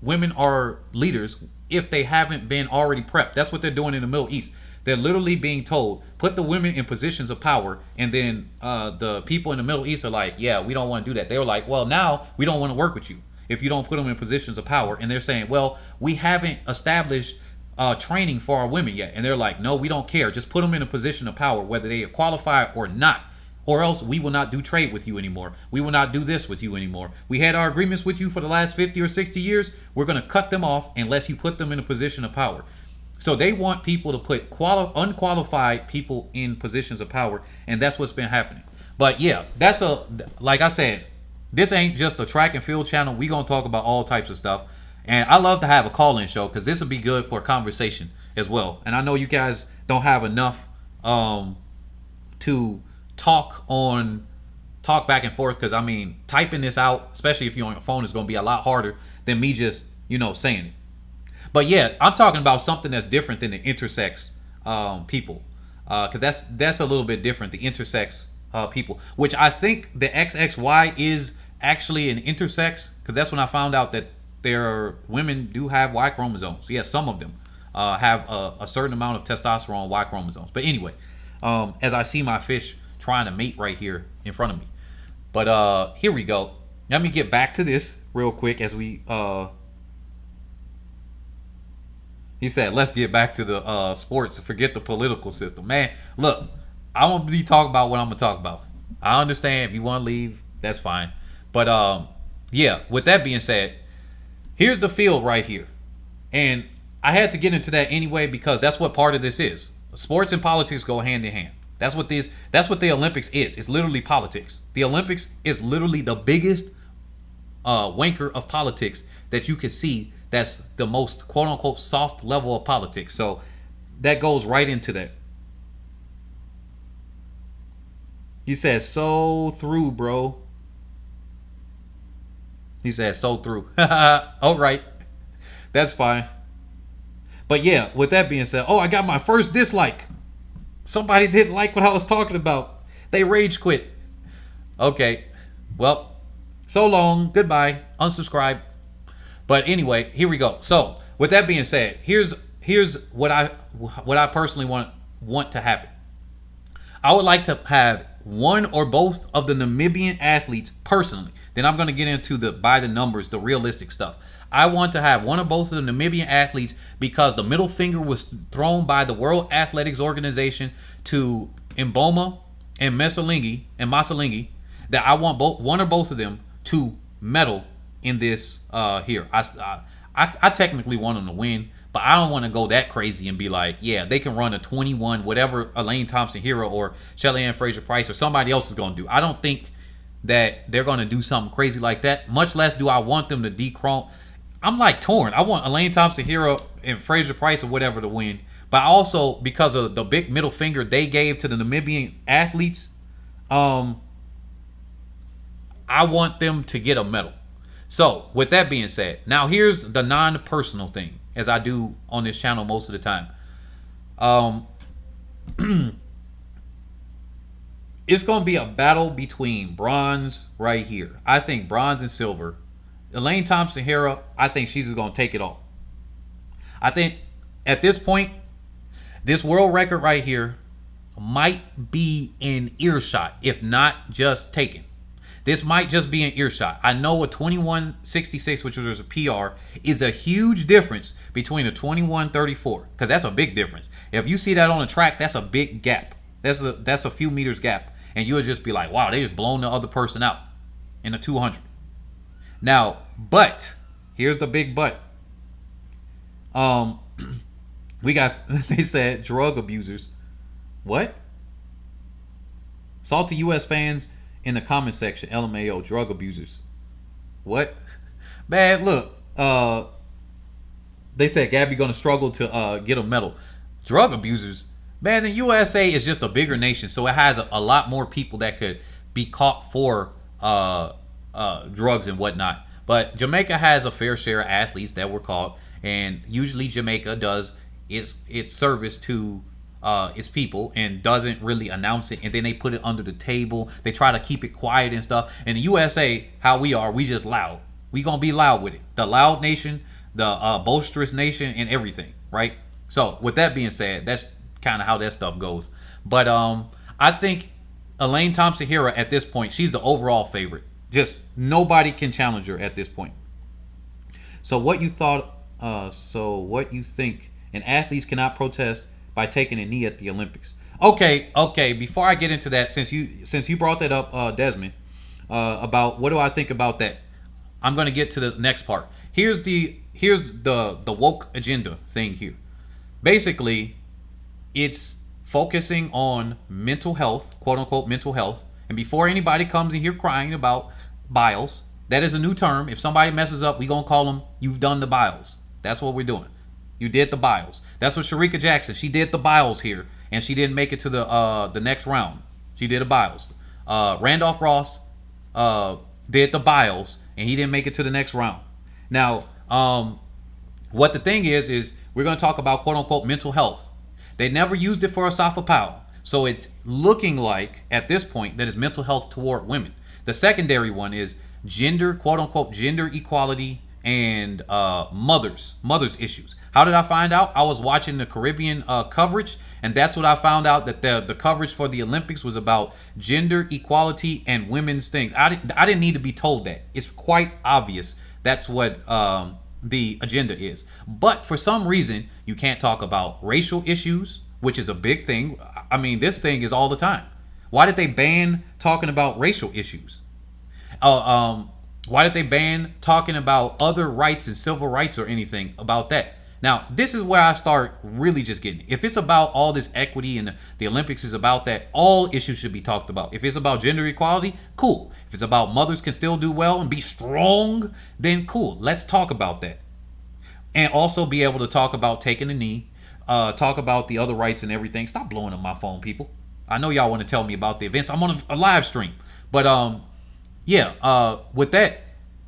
women are leaders if they haven't been already prepped. That's what they're doing in the Middle East. They're literally being told, put the women in positions of power, and then the people in the Middle East are like, yeah, we don't want to do that. They were like, well, now we don't want to work with you if you don't put them in positions of power. And they're saying, well, we haven't established training for our women yet. And they're like, no, we don't care. Just put them in a position of power, whether they are qualified or not. Or else we will not do trade with you anymore. We will not do this with you anymore. We had our agreements with you for the last 50 or 60 years. We're going to cut them off unless you put them in a position of power. So they want people to put unqualified people in positions of power, and that's what's been happening. But yeah, like I said, this ain't just a track and field channel. We gonna talk about all types of stuff, and I love to have a call-in show because this would be good for a conversation as well. And I know you guys don't have enough to talk back and forth, because I mean, typing this out, especially if you're on your phone, is gonna be a lot harder than me just saying it. But yeah, I'm talking about something that's different than the intersex people, because that's a little bit different. The intersex people, which I think the XXY is actually an intersex, because that's when I found out that women do have Y chromosomes. Yes, some of them have a certain amount of testosterone Y chromosomes. But anyway, as I see my fish trying to mate right here in front of me. But here we go. Let me get back to this real quick as we he said, let's get back to the sports. Forget the political system. Man, look, I want to be talking about what I'm going to talk about. I understand if you want to leave, that's fine. But yeah, with that being said, here's the field right here. And I had to get into that anyway because that's what part of this is. Sports and politics go hand in hand. That's what the Olympics is. It's literally politics. The Olympics is literally the biggest wanker of politics that you could see. That's the most quote unquote soft level of politics. So that goes right into that. He says, so through, bro. He says, so through. All right. That's fine. But yeah, with that being said, I got my first dislike. Somebody didn't like what I was talking about. They rage quit. Okay. Well, so long. Goodbye. Unsubscribe. But anyway, here we go. So with that being said, here's what I personally want to happen. I would like to have one or both of the Namibian athletes personally. Then I'm going to get into by the numbers, the realistic stuff. I want to have one or both of the Namibian athletes because the middle finger was thrown by the World Athletics Organization to Mboma and Masalingi that I want one or both of them to medal in this here. I technically want them to win, but I don't want to go that crazy and be like, yeah, they can run a 21, whatever Elaine Thompson-Herah or Shelly-Ann Fraser-Pryce or somebody else is going to do. I don't think that they're going to do something crazy like that, much less do I want them to dechrome. I'm like torn. I want Elaine Thompson-Herah and Fraser-Pryce or whatever to win, but also because of the big middle finger they gave to the Namibian athletes, I want them to get a medal. So, with that being said, now here's the non-personal thing, as I do on this channel most of the time. It's going to be a battle between bronze right here. I think bronze and silver. Elaine Thompson-Herah, I think she's going to take it all. I think at this point, this world record right here might be in earshot, if not just taken. This might just be an earshot. I know a 21.66, which was a PR, is a huge difference between a 21.34, because that's a big difference. If you see that on the track, that's a big gap. That's a few meters gap, and you'll just be like, wow, they just blown the other person out in the 200. Now, but Here's the big but. Um, we got, they said drug abusers. What? Salty U.S. fans in the comment section. LMAO, drug abusers. What? Man, look. They said Gabby gonna struggle to get a medal. Drug abusers. Man, the USA is just a bigger nation, so it has a lot more people that could be caught for drugs and whatnot. But Jamaica has a fair share of athletes that were caught, and usually Jamaica does its service to its people and doesn't really announce it, and then they put it under the table. They try to keep it quiet and stuff. And the USA, how we are, we just loud. We gonna be loud with it. The loud nation, the boisterous nation, and everything, right? So with that being said, that's kind of how that stuff goes. But I think Elaine Thompson-Herah at this point, she's the overall favorite. Just nobody can challenge her at this point. So what you thought? So what you think? And athletes cannot protest by taking a knee at the Olympics. Okay. Before I get into that, since you brought that up, Desmond, about what do I think about that? I'm gonna get to the next part. Here's the woke agenda thing here. Basically, it's focusing on mental health, quote unquote mental health. And before anybody comes in here crying about biles, that is a new term. If somebody messes up, we gonna call them, you've done the biles. That's what we're doing. You did the biles. That's what Shericka Jackson, she did the biles here, and she didn't make it to the next round. She did the biles. Randolph Ross did the biles, and he didn't make it to the next round. Now, what the thing is we're going to talk about quote unquote mental health. They never used it for Asafa Powell, so it's looking like at this point that it's mental health toward women. The secondary one is gender, quote unquote gender equality, and mothers issues. How did I find out? I was watching the Caribbean coverage, and that's what I found out, that the coverage for the Olympics was about gender equality and women's things. I didn't need to be told that. It's quite obvious that's what the agenda is. But for some reason, you can't talk about racial issues, which is a big thing. I mean, this thing is all the time. Why did they ban talking about racial issues? Why did they ban talking about other rights and civil rights or anything about that? Now, this is where I start really just getting it. If it's about all this equity and the Olympics is about that, all issues should be talked about. If it's about gender equality, cool. If it's about mothers can still do well and be strong, then cool. Let's talk about that. And also be able to talk about taking a knee, talk about the other rights and everything. Stop blowing up my phone, people. I know y'all want to tell me about the events. I'm on a live stream. But with that,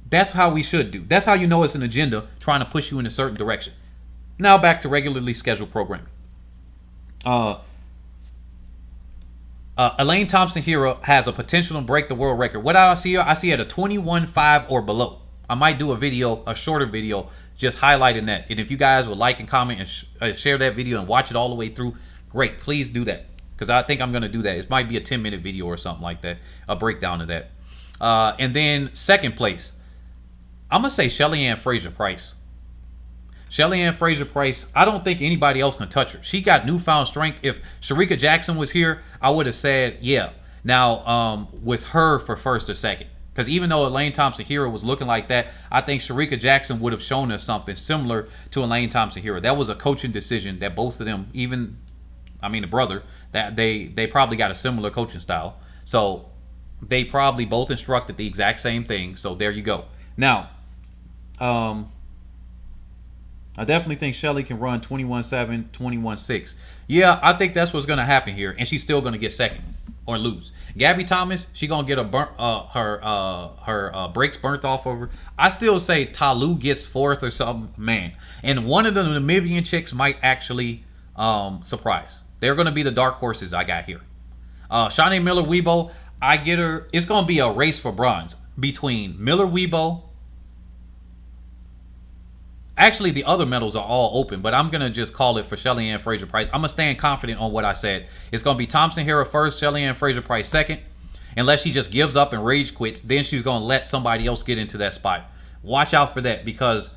that's how we should do. That's how you know it's an agenda trying to push you in a certain direction. Now back to regularly scheduled programming. Elaine Thompson-Herah has a potential to break the world record. What do I see her? I see her at a 21.5 or below. I might do a shorter video, just highlighting that. And if you guys would like and comment and share that video and watch it all the way through, great. Please do that, because I think I'm going to do that. It might be a 10-minute video or something like that, a breakdown of that. And then second place, I'm going to say Shelly-Ann Fraser-Pryce. Shelly-Ann Fraser-Pryce, I don't think anybody else can touch her. She got newfound strength. If Shericka Jackson was here, I would have said, yeah. Now, with her for first or second. Because even though Elaine Thompson-Herah was looking like that, I think Shericka Jackson would have shown us something similar to Elaine Thompson-Herah. That was a coaching decision that both of them, the brother, that they probably got a similar coaching style. So they probably both instructed the exact same thing. So there you go. Now, I definitely think Shelly can run 21.7, 21.6. Yeah, I think that's what's going to happen here, and she's still going to get second or lose. Gabby Thomas, she going to get her brakes burnt off over. I still say Talu gets fourth or something, man. And one of the Namibian chicks might actually surprise. They're going to be the dark horses I got here. Shanae Miller-Uibo, I get her. It's going to be a race for bronze between Miller-Uibo. Actually, the other medals are all open, but I'm going to just call it for Shelly-Ann Fraser-Pryce. I'm going to stand confident on what I said. It's going to be Thompson-Herah first, Shelly-Ann Fraser-Pryce second. Unless she just gives up and rage quits, then she's going to let somebody else get into that spot. Watch out for that, because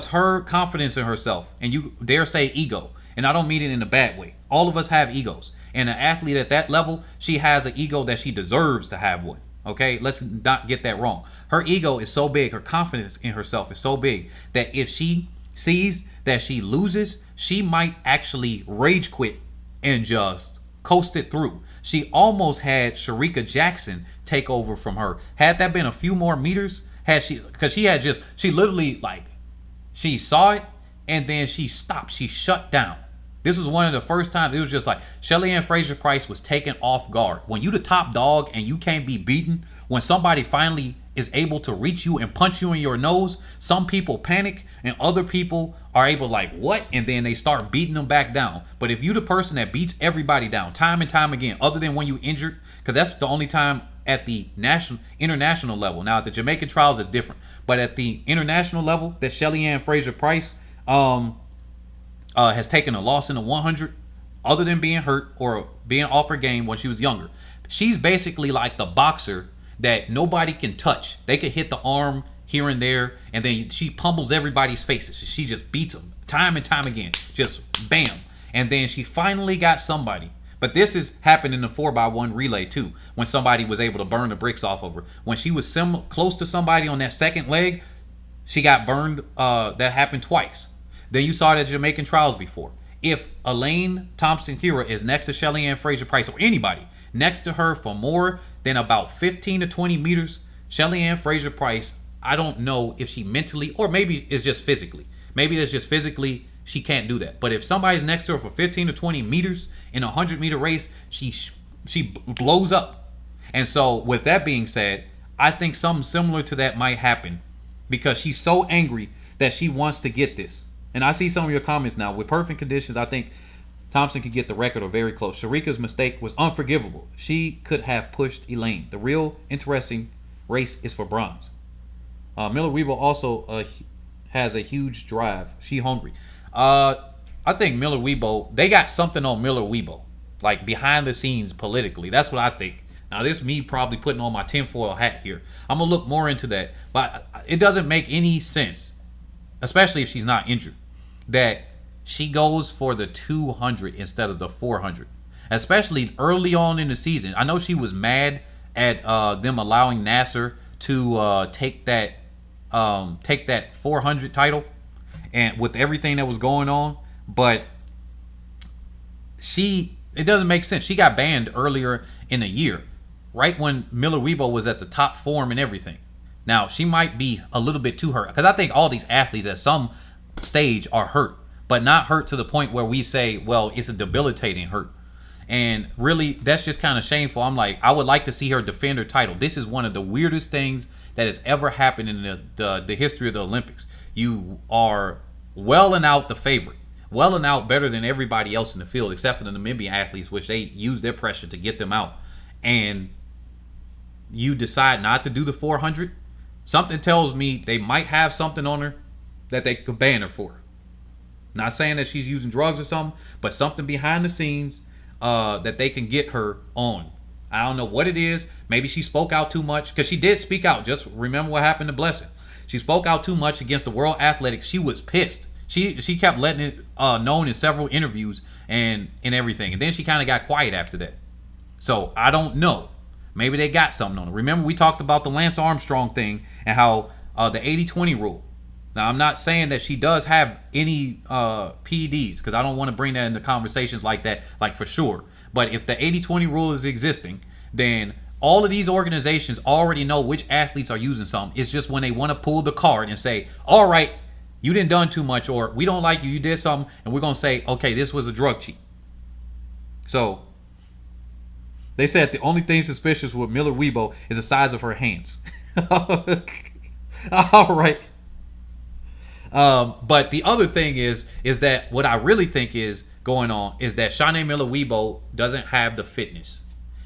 her confidence in herself, and you dare say ego, and I don't mean it in a bad way. All of us have egos. And an athlete at that level, she has an ego that she deserves to have one. Okay, let's not get that wrong. Her ego is so big, her confidence in herself is so big that if she sees that she loses, she might actually rage quit and just coast it through. She almost had Shericka Jackson take over from her. Had that been a few more meters, had she, because she literally, like, she saw it and then she stopped. She shut down. This was one of the first times it was just like Shelly-Ann Fraser-Pryce was taken off guard. When you the top dog and you can't be beaten, when somebody finally is able to reach you and punch you in your nose, some people panic and other people are able like, what? And then they start beating them back down. But if you the person that beats everybody down time and time again, other than when you injured, because that's the only time at the international level. Now at the Jamaican trials is different, but at the international level that Shelly-Ann Fraser-Pryce has taken a loss in the 100, other than being hurt or being off her game when she was younger. She's basically like the boxer that nobody can touch. They could hit the arm here and there, and then she pummels everybody's faces. She just beats them time and time again. Just bam. And then she finally got somebody. But this has happened in the 4x1 relay too, when somebody was able to burn the bricks off of her. When she was close to somebody on that second leg, she got burned. That happened twice. Then you saw it at Jamaican trials before. If Elaine Thompson-Herah is next to Shelly-Ann Fraser-Pryce or anybody next to her for more than about 15 to 20 meters, Shelly-Ann Fraser-Pryce, I don't know if she mentally, or maybe it's just physically. Maybe it's just physically she can't do that. But if somebody's next to her for 15 to 20 meters in a 100-meter race, she blows up. And so with that being said, I think something similar to that might happen because she's so angry that she wants to get this. And I see some of your comments now. With perfect conditions, I think Thompson could get the record or very close. Shericka's mistake was unforgivable. She could have pushed Elaine. The real interesting race is for bronze. Miller-Uibo also has a huge drive. She hungry. I think Miller-Uibo, they got something on Miller-Uibo, like behind the scenes politically. That's what I think. Now, this is me probably putting on my tinfoil hat here. I'm going to look more into that. But it doesn't make any sense, especially if she's not injured, that she goes for the 200 instead of the 400, especially early on in the season. I know she was mad at them allowing Nasser to take that 400 title, and with everything that was going on, but it doesn't make sense. She got banned earlier in the year, right when Miller-Uibo was at the top form and everything. Now, she might be a little bit too hurt, because I think all these athletes at some stage are hurt, but not hurt to the point where we say, well, it's a debilitating hurt. And really, that's just kind of shameful. I'm like, I would like to see her defend her title. This is one of the weirdest things that has ever happened in the history of the Olympics. You are well and out the favorite, well and out better than everybody else in the field, except for the Namibian athletes, which they use their pressure to get them out. And you decide not to do the 400. Something tells me they might have something on her that they could ban her for. Not saying that she's using drugs or something, but something behind the scenes that they can get her on. I don't know what it is. Maybe she spoke out too much, because she did speak out. Just remember what happened to Blessing. She spoke out too much against the World Athletics. She was pissed. She kept letting it known in several interviews and everything. And then she kind of got quiet after that. So I don't know. Maybe they got something on her. Remember, we talked about the Lance Armstrong thing and how the 80-20 rule. Now, I'm not saying that she does have any PEDs, because I don't want to bring that into conversations like that, like for sure. But if the 80-20 rule is existing, then all of these organizations already know which athletes are using something. It's just when they want to pull the card and say, all right, you didn't done too much, or we don't like you, you did something, and we're going to say, okay, this was a drug cheat. So they said the only thing suspicious with Miller-Uibo is the size of her hands. All right. But the other thing is that what I really think is going on is that Shanae Miller-Uibo doesn't have the fitness,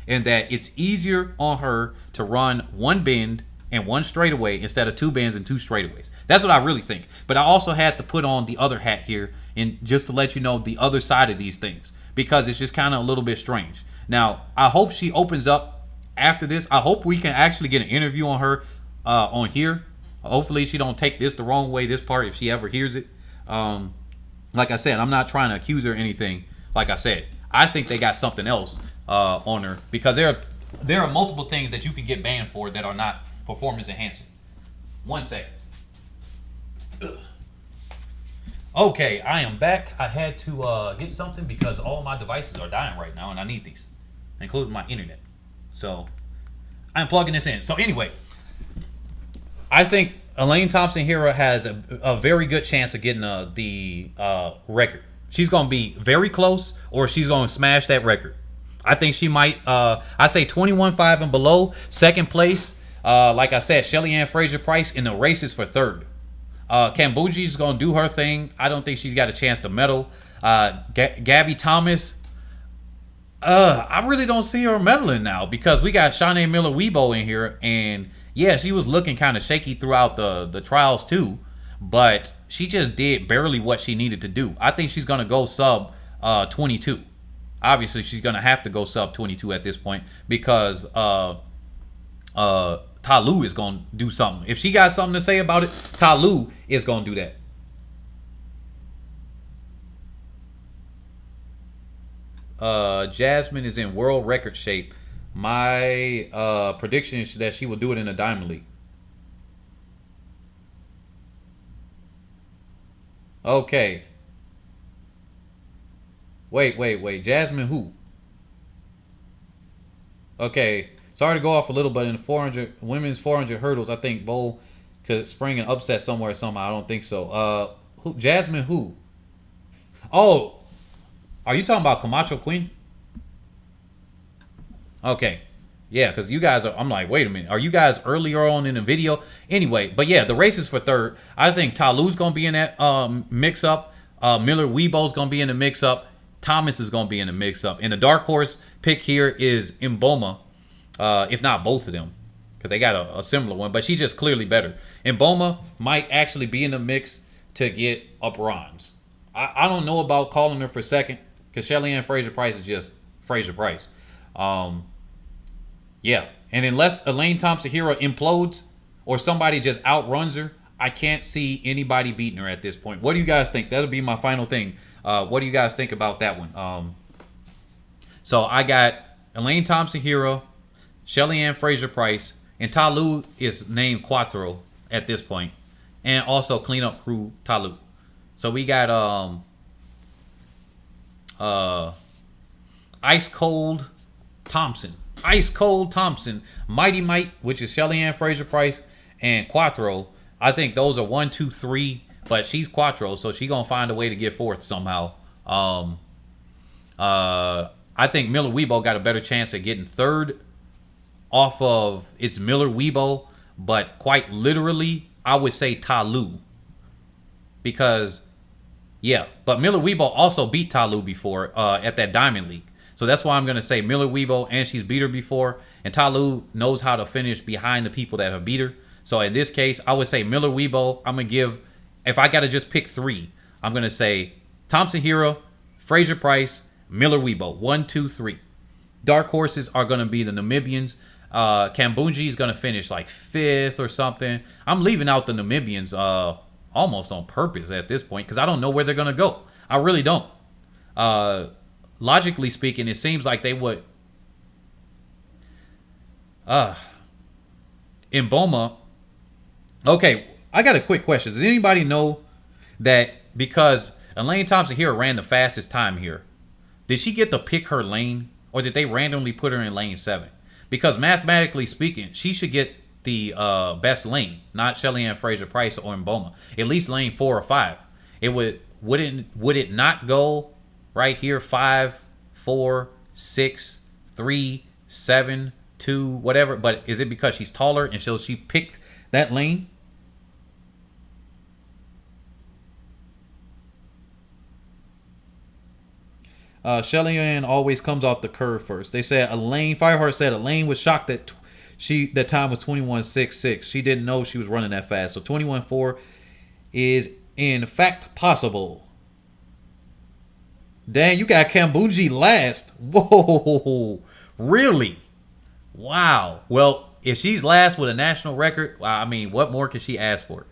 and that it's easier on her to run one bend and one straightaway instead of two bends and two straightaways. That's what I really think. But I also had to put on the other hat here, and just to let you know the other side of these things, because it's just kind of a little bit strange. Now, I hope she opens up after this. I hope we can actually get an interview on her on here. Hopefully she don't take this the wrong way, this part, if she ever hears it. Like I said, I'm not trying to accuse her or anything. Like I said, I think they got something else on her, because there are there are multiple things that you can get banned for that are not performance enhancing. 1 second. Ugh. Okay, I am back. I had to get something because all my devices are dying right now, and I need these, including my internet. So I'm plugging this in. So anyway, I think Elaine Thompson-Herah has a very good chance of getting the record. She's going to be very close, or she's going to smash that record. I think she might. I say 21-5 and below. Second place, like I said, Shelly-Ann Fraser-Pryce in the races for third. Kambuji's going to do her thing. I don't think she's got a chance to medal. Gabby Thomas, I really don't see her medaling now because we got Shanae Miller-Uibo in here, and yeah, she was looking kind of shaky throughout the trials too, but she just did barely what she needed to do. I think she's going to go sub 22. Obviously, she's going to have to go sub 22 at this point because Ta Lou is going to do something. If she got something to say about it, Ta Lou is going to do that. Jasmine is in world record shape. My prediction is that she will do it in a Diamond League. Okay. Wait. Jasmine who? Okay. Sorry to go off a little, but in the 400 women's 400 hurdles, I think Bo could spring an upset somewhere somehow. I don't think so. Jasmine who? Oh, are you talking about Camacho Queen? Okay. Yeah, because you guys are, I'm like, wait a minute. Are you guys earlier on in the video? Anyway, but yeah, the race is for third. I think Ta Lou's going to be in that mix-up. Miller-Uibo's going to be in the mix-up. Thomas is going to be in the mix-up. And the dark horse pick here is Mboma, if not both of them, because they got a similar one. But she's just clearly better. Mboma might actually be in the mix to get a bronze. I don't know about calling her for second, because Shelly-Ann Fraser-Pryce is just Fraser-Pryce. Yeah, and unless Elaine Thompson-Herah implodes or somebody just outruns her, I can't see anybody beating her at this point. What do you guys think? That'll be my final thing. What do you guys think about that one? So I got Elaine Thompson-Herah, Shelly-Ann Fraser-Pryce, and Ta Lou is named Quattro at this point, and also cleanup crew Ta Lou. So we got Ice Cold Thompson, Mighty Mite, which is Shelly-Ann Fraser-Pryce, and Quattro. I think those are 1, 2, 3, but she's Quattro, so she's gonna find a way to get fourth somehow. I think Miller-Uibo got a better chance at getting third off of it's Miller-Uibo, but quite literally, I would say Ta Lou. Because, yeah, but Miller-Uibo also beat Ta Lou before at that Diamond League. So that's why I'm going to say Miller-Uibo, and she's beat her before. And Ta Lou knows how to finish behind the people that have beat her. So in this case, I would say Miller-Uibo. I'm going to give, if I got to just pick three, I'm going to say Thompson-Herah, Fraser-Pryce, Miller-Uibo. 1, 2, 3. Dark horses are going to be the Namibians. Kambuji is going to finish like 5th or something. I'm leaving out the Namibians almost on purpose at this point because I don't know where they're going to go. I really don't. Logically speaking, it seems like they would. Mboma. Okay, I got a quick question. Does anybody know that because Elaine Thompson-Herah ran the fastest time here, did she get to pick her lane, or did they randomly put her in lane 7? Because mathematically speaking, she should get the best lane, not Shelly-Ann Fraser-Pryce or Mboma. At least lane 4 or 5. It would it not go right here 5, 4, 6, 3, 7, 2, whatever? But is it because she's taller and so she picked that lane? Shelly-Ann always comes off the curve first. They said Elaine, Fireheart said Elaine was shocked that that time was 21.66. She didn't know she was running that fast. So 21.4 is in fact possible. Dang, you got Kambuji last. Whoa, really? Wow. Well, if she's last with a national record, I mean, what more can she ask for?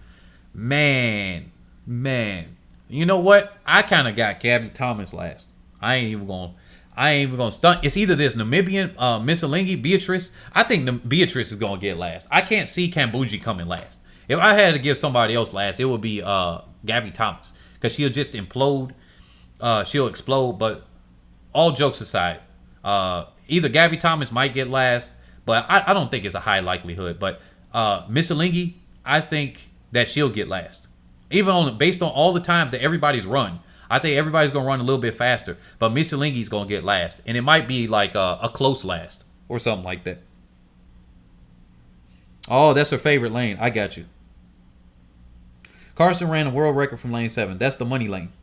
Man. You know what? I kind of got Gabby Thomas last. I ain't even going. I ain't even gonna stunt. It's either this Namibian Missalingi, Beatrice. I think Beatrice is gonna get last. I can't see Kambuji coming last. If I had to give somebody else last, it would be Gabby Thomas, because she'll just implode. She'll explode. But all jokes aside, either Gabby Thomas might get last, but I don't think it's a high likelihood. But Missalingi, I think that she'll get last, even based on all the times that everybody's run. I think everybody's gonna run a little bit faster, but Missalingi's gonna get last, and it might be like a close last or something like that. Oh, that's her favorite lane. I got you. Carson ran a world record from lane 7. That's the money lane.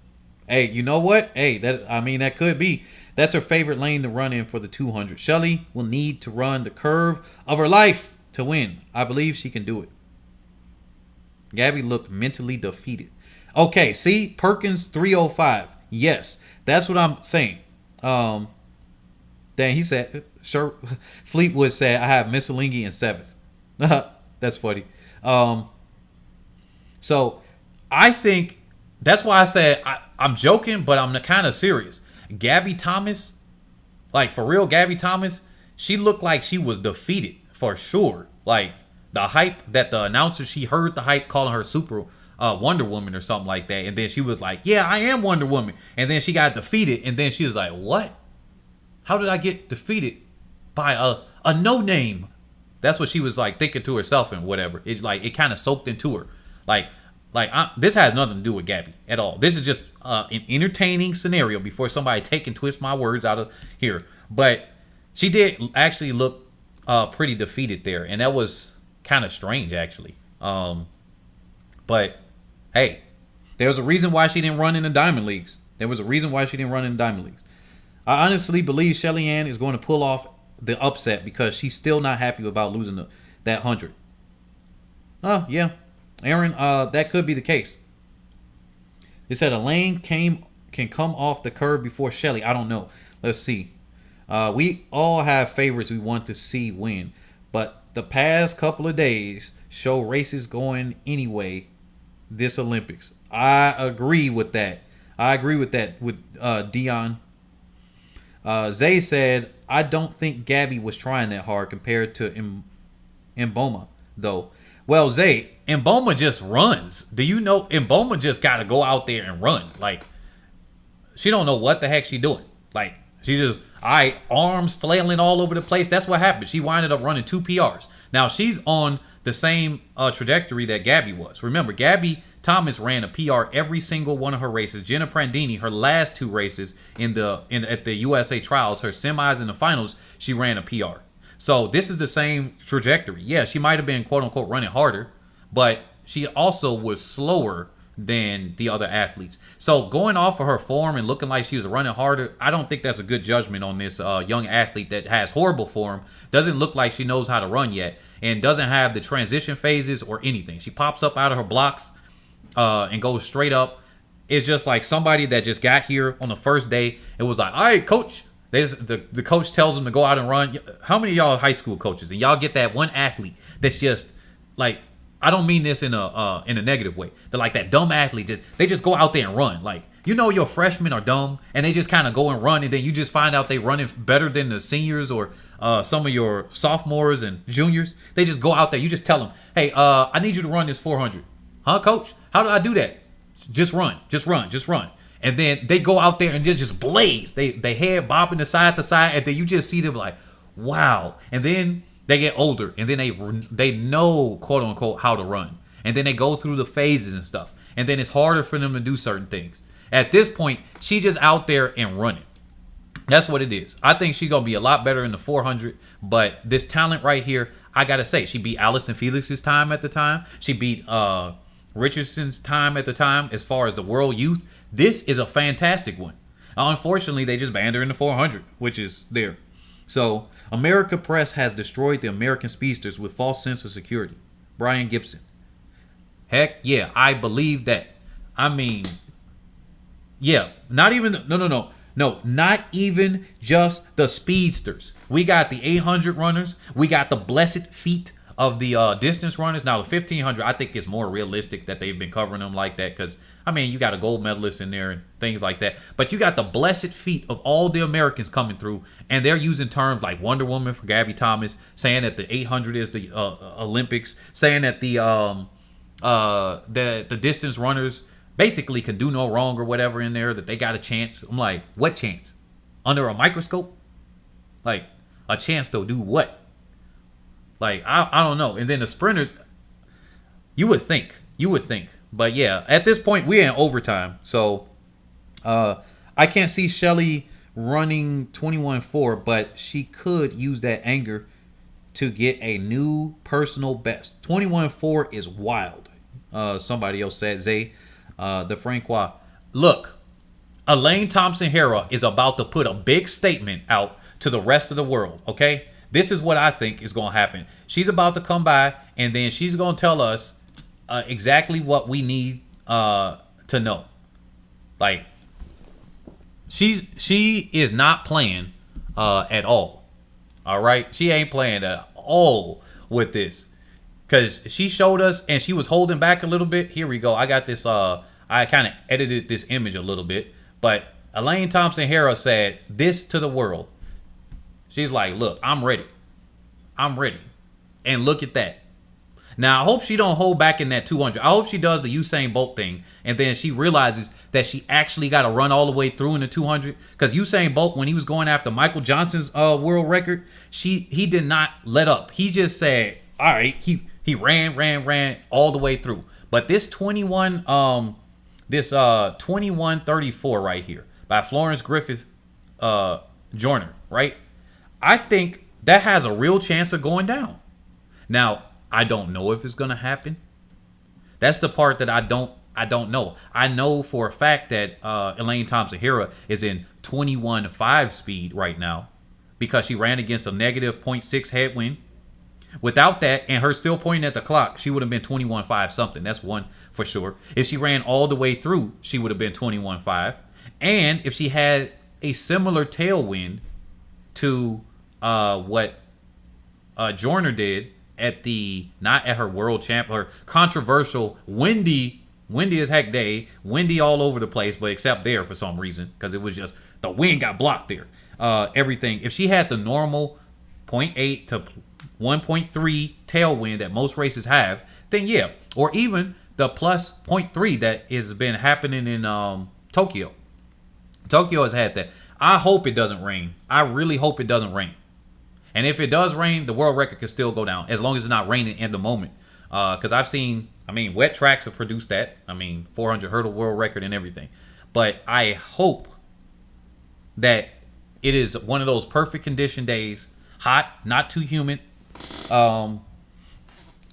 Hey, you know what? Hey, that could be. That's her favorite lane to run in for the 200. Shelly will need to run the curve of her life to win. I believe she can do it. Gabby looked mentally defeated. Okay, see, Perkins 305. Yes, that's what I'm saying. Then he said, sure. Fleetwood said, I have Missalingi in 7th. That's funny. So I think that's why I said I'm joking, but I'm kind of serious. Gabby Thomas, like for real, Gabby Thomas, she looked like she was defeated for sure. Like the hype that the announcer, she heard the hype calling her super Wonder Woman or something like that, and then she was like, yeah, I am Wonder Woman, and then she got defeated, and then she was like, what? How did I get defeated by a no name? That's what she was like thinking to herself and whatever. It kind of soaked into her. This has nothing to do with Gabby at all. This is just an entertaining scenario before somebody take and twist my words out of here. But she did actually look pretty defeated there, and that was kind of strange actually. But hey, there's a reason why she didn't run in the Diamond Leagues. I honestly believe Shelly-Ann is going to pull off the upset because she's still not happy about losing that 100. Oh, yeah. Aaron, that could be the case. They said a lane can come off the curve before Shelly. I don't know. Let's see. We all have favorites we want to see win, but the past couple of days show races going anyway this Olympics. I agree with that. With Dion. Zay said, I don't think Gabby was trying that hard compared to Mboma, though. Well, Zay, Mboma just runs. Do you know Mboma just got to go out there and run? Like, she don't know what the heck she doing. Like, she just, arms flailing all over the place. That's what happened. She winded up running 2 PRs. Now, she's on the same trajectory that Gabby was. Remember, Gabby Thomas ran a PR every single one of her races. Jenna Prandini, her last 2 races at the USA Trials, her semis and the finals, she ran a PR. So this is the same trajectory. Yeah, she might have been quote unquote running harder, but she also was slower than the other athletes. So going off of her form and looking like she was running harder, I don't think that's a good judgment on this young athlete that has horrible form, doesn't look like she knows how to run yet, and doesn't have the transition phases or anything. She pops up out of her blocks and goes straight up. It's just like somebody that just got here on the first day and was like, all right, coach. The coach tells them to go out and run. How many of y'all are high school coaches and y'all get that one athlete that's just like, I don't mean this in a negative way. They're like that dumb athlete. They just go out there and run. Like, you know, your freshmen are dumb and they just kind of go and run, and then you just find out they running better than the seniors or some of your sophomores and juniors. They just go out there. You just tell them, hey, I need you to run this 400. Huh, coach? How do I do that? Just run. And then they go out there and just blaze. They head bopping to side, and then you just see them like, wow. And then they get older, and then they know, quote unquote, how to run. And then they go through the phases and stuff. And then it's harder for them to do certain things. At this point, she just out there and running. That's what it is. I think she's going to be a lot better in the 400. But this talent right here, I got to say, she beat Allison Felix's time at the time. She beat Richardson's time at the time as far as the world youth. This is a fantastic one. Unfortunately, they just banned her in the 400, which is there. So, America Press has destroyed the American speedsters with false sense of security. Brian Gibson. Heck yeah, I believe that. I mean, yeah, not even, no, not even just the speedsters. We got the 800 runners. We got the blessed feet of the distance runners. Now the 1500, I think is more realistic that they've been covering them like that, because I mean you got a gold medalist in there and things like that. But you got the blessed feet of all the Americans coming through, and they're using terms like Wonder Woman for Gabby Thomas, saying that the 800 is the Olympics, saying that the distance runners basically can do no wrong or whatever in there, that they got a chance. I'm like, what chance? Under a microscope? Like, a chance to do what? Like, I don't know. And then the sprinters, you would think. But yeah, at this point, we're in overtime. So, I can't see Shelly running 21.4, but she could use that anger to get a new personal best. 21.4 is wild. Somebody else said, Zay, the Francois. Look, Elaine Thompson-Herah is about to put a big statement out to the rest of the world, okay? This is what I think is going to happen. She's about to come by, and then she's going to tell us exactly what we need to know. Like, she is not playing at all. All right? She ain't playing at all with this. Because she showed us, and she was holding back a little bit. Here we go. I got this. I kind of edited this image a little bit. But Elaine Thompson-Herah said this to the world. She's like, look, I'm ready. And look at that. Now, I hope she don't hold back in that 200. I hope she does the Usain Bolt thing, and then she realizes that she actually got to run all the way through in the 200. Because Usain Bolt, when he was going after Michael Johnson's world record, he did not let up. He just said, all right, he ran all the way through. But this 2134 right here by Florence Griffith Joyner, right? I think that has a real chance of going down. Now, I don't know if it's going to happen. That's the part that I don't know. I know for a fact that Elaine Thompson-Herah is in 21.5 speed right now because she ran against a negative 0.6 headwind. Without that, and her still pointing at the clock, she would have been 21.5 something. That's one for sure. If she ran all the way through, she would have been 21.5. And if she had a similar tailwind to what Joyner did at not at her world champ, her controversial windy as heck day, windy all over the place, but except there for some reason, because it was just the wind got blocked there. Everything. If she had the normal 0.8 to 1.3 tailwind that most races have, then yeah. Or even the plus 0.3 that has been happening in Tokyo. Tokyo has had that. I hope it doesn't rain. I really hope it doesn't rain. And if it does rain, the world record can still go down as long as it's not raining in the moment. Because I've seen, wet tracks have produced that. 400 hurdle world record and everything. But I hope that it is one of those perfect condition days, hot, not too humid, and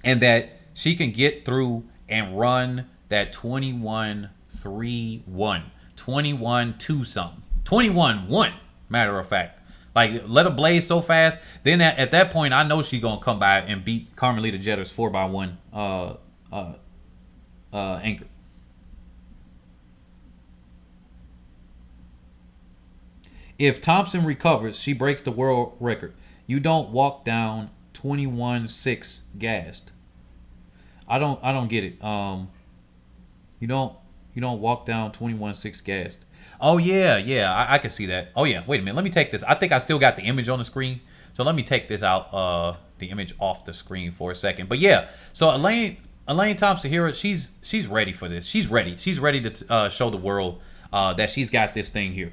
that she can get through and run that 21.31, 21.2 something, 21.1, matter of fact. Like, let her blaze so fast. Then at that point, I know she's gonna come by and beat Carmelita Jetter's 4x1 anchor. If Thompson recovers, she breaks the world record. You don't walk down 21.6 gassed. I don't get it. You don't walk down 21.6 gassed. Oh yeah, I can see that. Oh yeah, wait a minute. Let me take this. I think I still got the image on the screen, so let me take this out. The image off the screen for a second. But yeah, so Elaine Thompson-Herah, she's ready for this. She's ready. She's ready to show the world that she's got this thing here.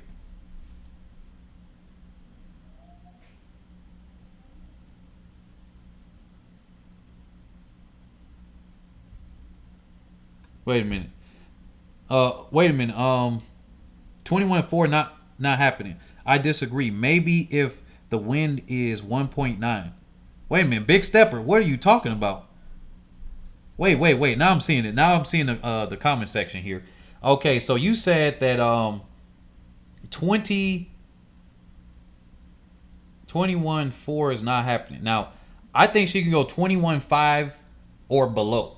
Wait a minute. 21.4 not happening. I disagree. Maybe if the wind is 1.9. Wait a minute, Big Stepper, what are you talking about? Wait. Now I'm seeing it. Now I'm seeing the comment section here. Okay, so you said that 21.4 is not happening. Now, I think she can go 21.5 or below.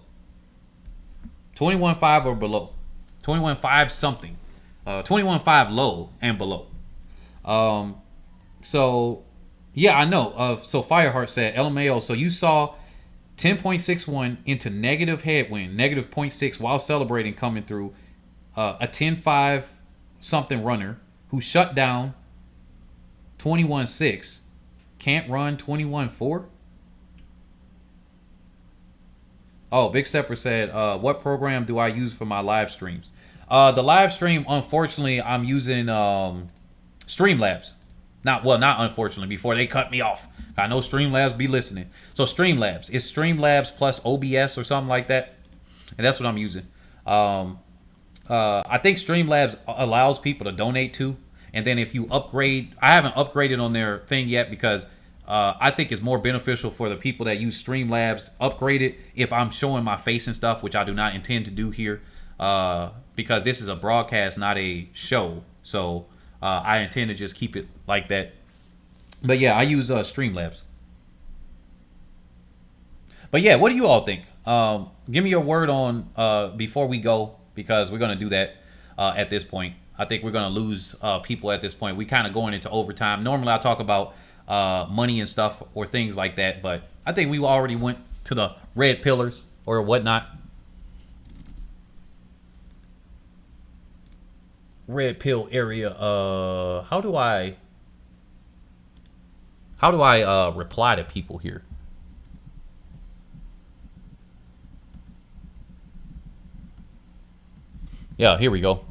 21.5 or below. 21.5 something. 21.5 low and below. So yeah, I know. So Fireheart said LMAO. So you saw 10.61 into negative headwind, negative -0.6 while celebrating coming through. A 10.5 something runner who shut down 21.6. Can't run 21.4. Oh, Big Stepper said, what program do I use for my live streams? The live stream, unfortunately, I'm using Streamlabs. Not unfortunately, before they cut me off. I know Streamlabs be listening. So Streamlabs. It's Streamlabs plus OBS or something like that. And that's what I'm using. I think Streamlabs allows people to donate to. And then if you upgrade, I haven't upgraded on their thing yet because I think it's more beneficial for the people that use Streamlabs upgrade it if I'm showing my face and stuff, which I do not intend to do here because this is a broadcast, not a show. So I intend to just keep it like that. But yeah, I use Streamlabs. But yeah, what do you all think? Give me your word on before we go, because we're going to do that at this point. I think we're going to lose people at this point. We kind of going into overtime. Normally I talk about money and stuff or things like that, but I think we already went to the red pillars or whatnot. Red pill area. How do I reply to people here? Yeah, here we go.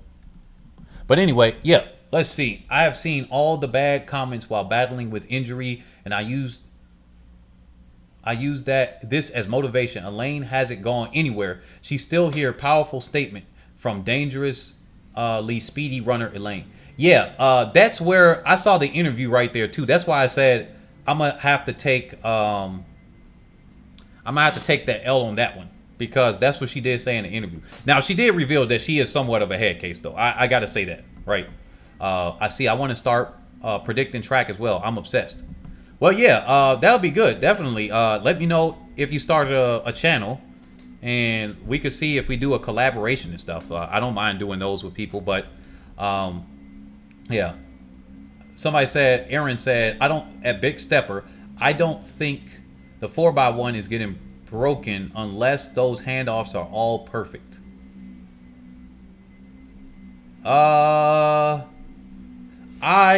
But anyway, yeah, let's see. I have seen all the bad comments while battling with injury, and I used this as motivation. Elaine hasn't gone anywhere. She's still here. Powerful statement from dangerously speedy runner Elaine. Yeah, that's where I saw the interview right there too. That's why I said I'm gonna have to take that L on that one, because that's what she did say in the interview. Now, she did reveal that she is somewhat of a head case, though. I got to say that, right? I want to start predicting track as well. I'm obsessed. Well, yeah, that'll be good. Definitely. Let me know if you started a channel, and we could see if we do a collaboration and stuff. I don't mind doing those with people, but yeah. Somebody said, Aaron said, at Big Stepper, I don't think the 4x1 is getting broken unless those handoffs are all perfect. I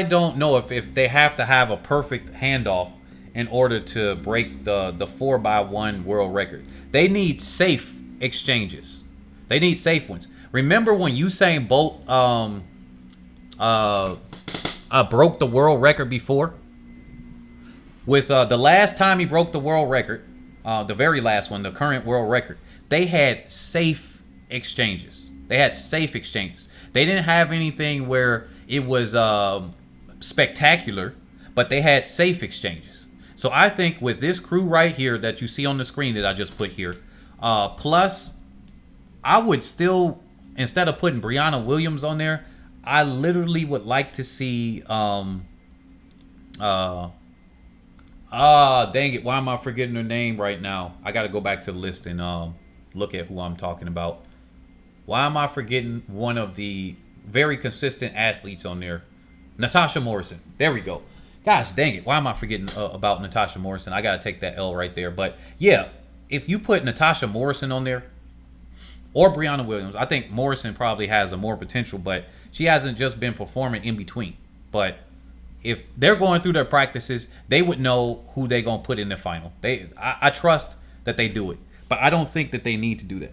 don't know if they have to have a perfect handoff in order to break the 4x1 world record. They need safe exchanges. They need safe ones. Remember when Usain Bolt broke the world record before? With the last time he broke the world record, the very last one, the current world record, they had safe exchanges. They didn't have anything where it was spectacular, but they had safe exchanges. So I think with this crew right here that you see on the screen that I just put here, plus I would still, instead of putting Brianna Williams on there, I literally would like to see dang it, why am I forgetting her name right now? I got to go back to the list and look at who I'm talking about. Why am I forgetting one of the very consistent athletes on there? Natasha Morrison. There we go. Gosh, dang it. Why am I forgetting about Natasha Morrison? I got to take that L right there. But yeah, if you put Natasha Morrison on there or Brianna Williams, I think Morrison probably has a more potential, but she hasn't just been performing in between. But if they're going through their practices, they would know who they're going to put in the final. I trust that they do it, but I don't think that they need to do that.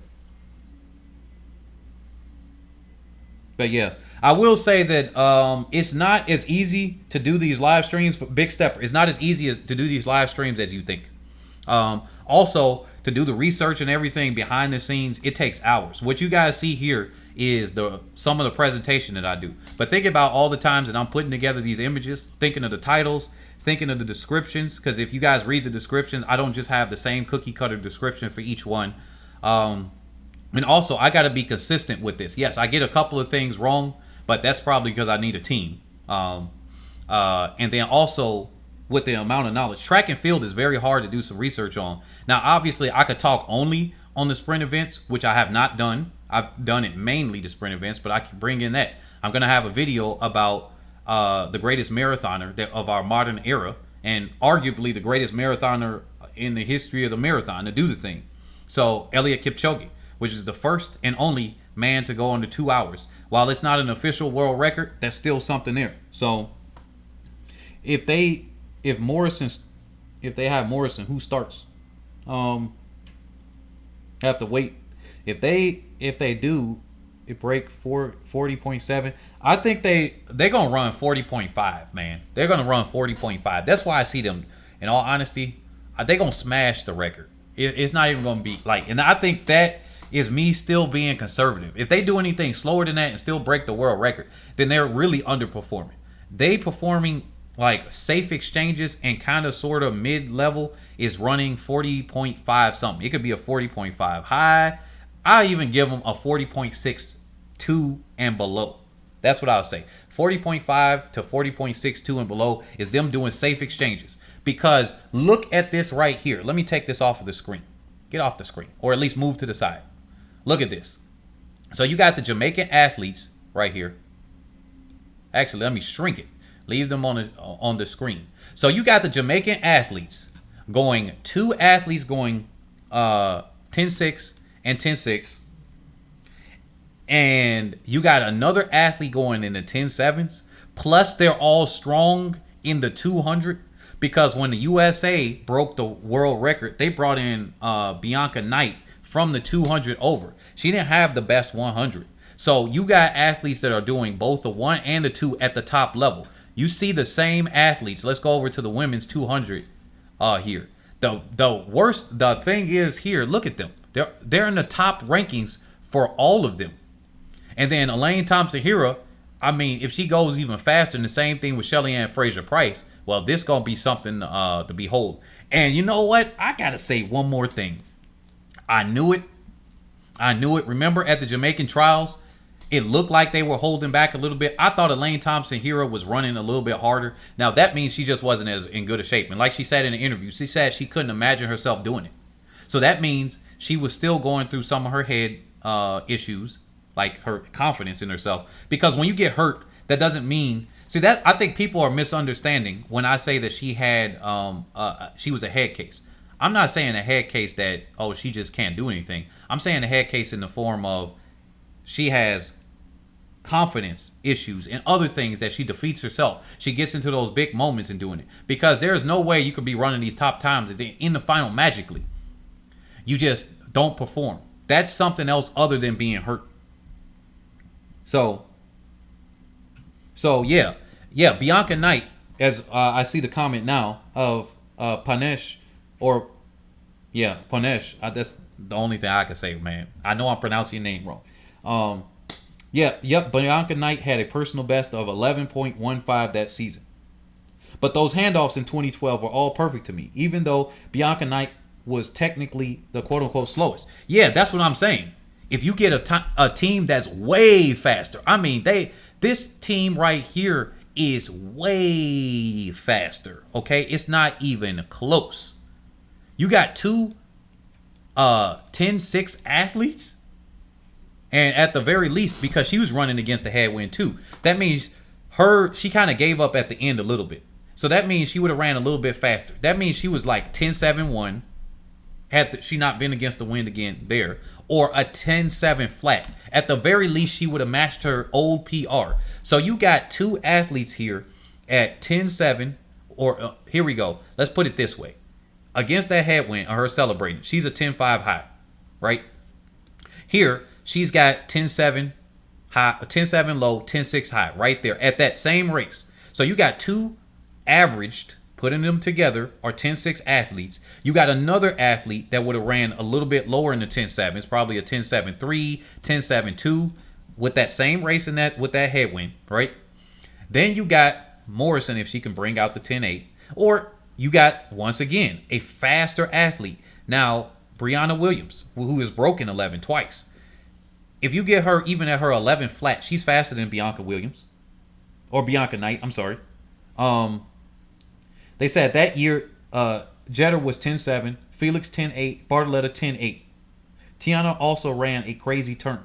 But yeah, I will say that it's not as easy to do these live streams for Big Stepper. It's not as easy to do these live streams as you think. Also, to do the research and everything behind the scenes, it takes hours. What you guys see here is some of the presentation that I do. But think about all the times that I'm putting together these images, thinking of the titles, thinking of the descriptions. Because if you guys read the descriptions, I don't just have the same cookie cutter description for each one. And also, I got to be consistent with this. Yes, I get a couple of things wrong, but that's probably because I need a team. And then also, with the amount of knowledge, track and field is very hard to do some research on. Now, obviously, I could talk only on the sprint events, which I have not done. I've done it mainly to sprint events, but I can bring in that. I'm going to have a video about the greatest marathoner of our modern era, and arguably the greatest marathoner in the history of the marathon to do the thing. So Eliud Kipchoge, which is the first and only man to go under 2 hours. While it's not an official world record, that's still something there. So if they have Morrison, who starts? Have to wait. If they do it break 40.7, I think they're gonna run 40.5, man. They're gonna run 40.5. That's why I see them, in all honesty, they're gonna smash the record. It's not even gonna be like, and I think that is me still being conservative. If they do anything slower than that and still break the world record, then they're really underperforming. They performing like safe exchanges and kind of sort of mid-level is running 40.5 something. It could be a 40.5 high. I even give them a 40.62 and below. That's what I would say. 40.5 to 40.62 and below is them doing safe exchanges. Because look at this right here. Let me take this off of the screen. Get off the screen, or at least move to the side. Look at this. So you got the Jamaican athletes right here. Actually, let me shrink it. Leave them on the screen. So you got the Jamaican athletes going, 2 athletes going 10.6 and 10.6. And you got another athlete going in the 10.7s. Plus, they're all strong in the 200. Because when the USA broke the world record, they brought in Bianca Knight from the 200 over. She didn't have the best 100. So you got athletes that are doing both the 1 and the 2 at the top level. You see the same athletes. Let's go over to the women's 200 here. The thing is here, look at them. They're in the top rankings for all of them. And then Elaine Thompson-Herah, I mean, if she goes even faster, and the same thing with Shelly-Ann Fraser-Pryce, well, this going to be something to behold. And you know what? I got to say one more thing. I knew it. Remember at the Jamaican trials, it looked like they were holding back a little bit. I thought Elaine Thompson-Herah was running a little bit harder. Now, that means she just wasn't as in good a shape. And like she said in the interview, she said she couldn't imagine herself doing it. So that means she was still going through some of her head issues, like her confidence in herself. Because when you get hurt, that doesn't mean... See, that I think people are misunderstanding when I say that she had she was a head case. I'm not saying a head case that, oh, she just can't do anything. I'm saying a head case in the form of she has confidence issues and other things that she defeats herself. She gets into those big moments in doing it. Because there is no way you could be running these top times in the final magically. You just don't perform. That's something else other than being hurt. So yeah, Bianca Knight, as I see the comment now of Panesh, Panesh. That's the only thing I can say, man. I know I'm pronouncing your name wrong. Bianca Knight had a personal best of 11.15 that season. But those handoffs in 2012 were all perfect to me, even though Bianca Knight was technically the quote-unquote slowest. Yeah, that's what I'm saying. If you get a team that's way faster, I mean, this team right here is way faster, okay? It's not even close. You got 2 10.6 athletes, and at the very least, because she was running against the headwind too, that means she kind of gave up at the end a little bit. So that means she would have ran a little bit faster. That means she was like 10.71. Had she not been against the wind again there, or a 10.7 flat. At the very least, she would have matched her old PR. So you got 2 athletes here at 10.7, or here we go. Let's put it this way. Against that headwind, or her celebrating, she's a 10.5 high, right? Here, she's got 10.7 high, 10.7 low, 10.6 high, right there at that same race. So you got 2 averaged, putting them together, are 10.6 athletes. You got another athlete that would have ran a little bit lower in the 10.7. It's probably a 10.73, 10.72 with that same race with that headwind, right? Then you got Morrison, if she can bring out the 10.8. Or you got, once again, a faster athlete. Now, Brianna Williams, who has broken 11 twice. If you get her even at her 11 flat, she's faster than Bianca Williams. Or Bianca Knight, I'm sorry. They said that year, Jeter was 10.7, Felix 10.8, Bartoletta 10.8. Tiana also ran a crazy turn.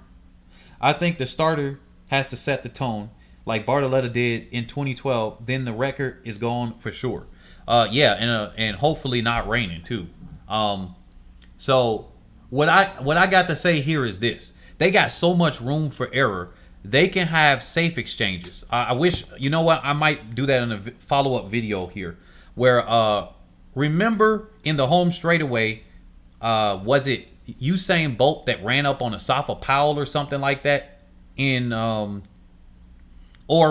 I think the starter has to set the tone like Bartoletta did in 2012. Then the record is gone for sure. Yeah, and hopefully not raining too. So what I got to say here is this: they got so much room for error. They can have safe exchanges. I wish, you know what, I might do that in a follow up video here, where remember in the home straightaway, was it Usain Bolt that ran up on Asafa Powell or something like that in or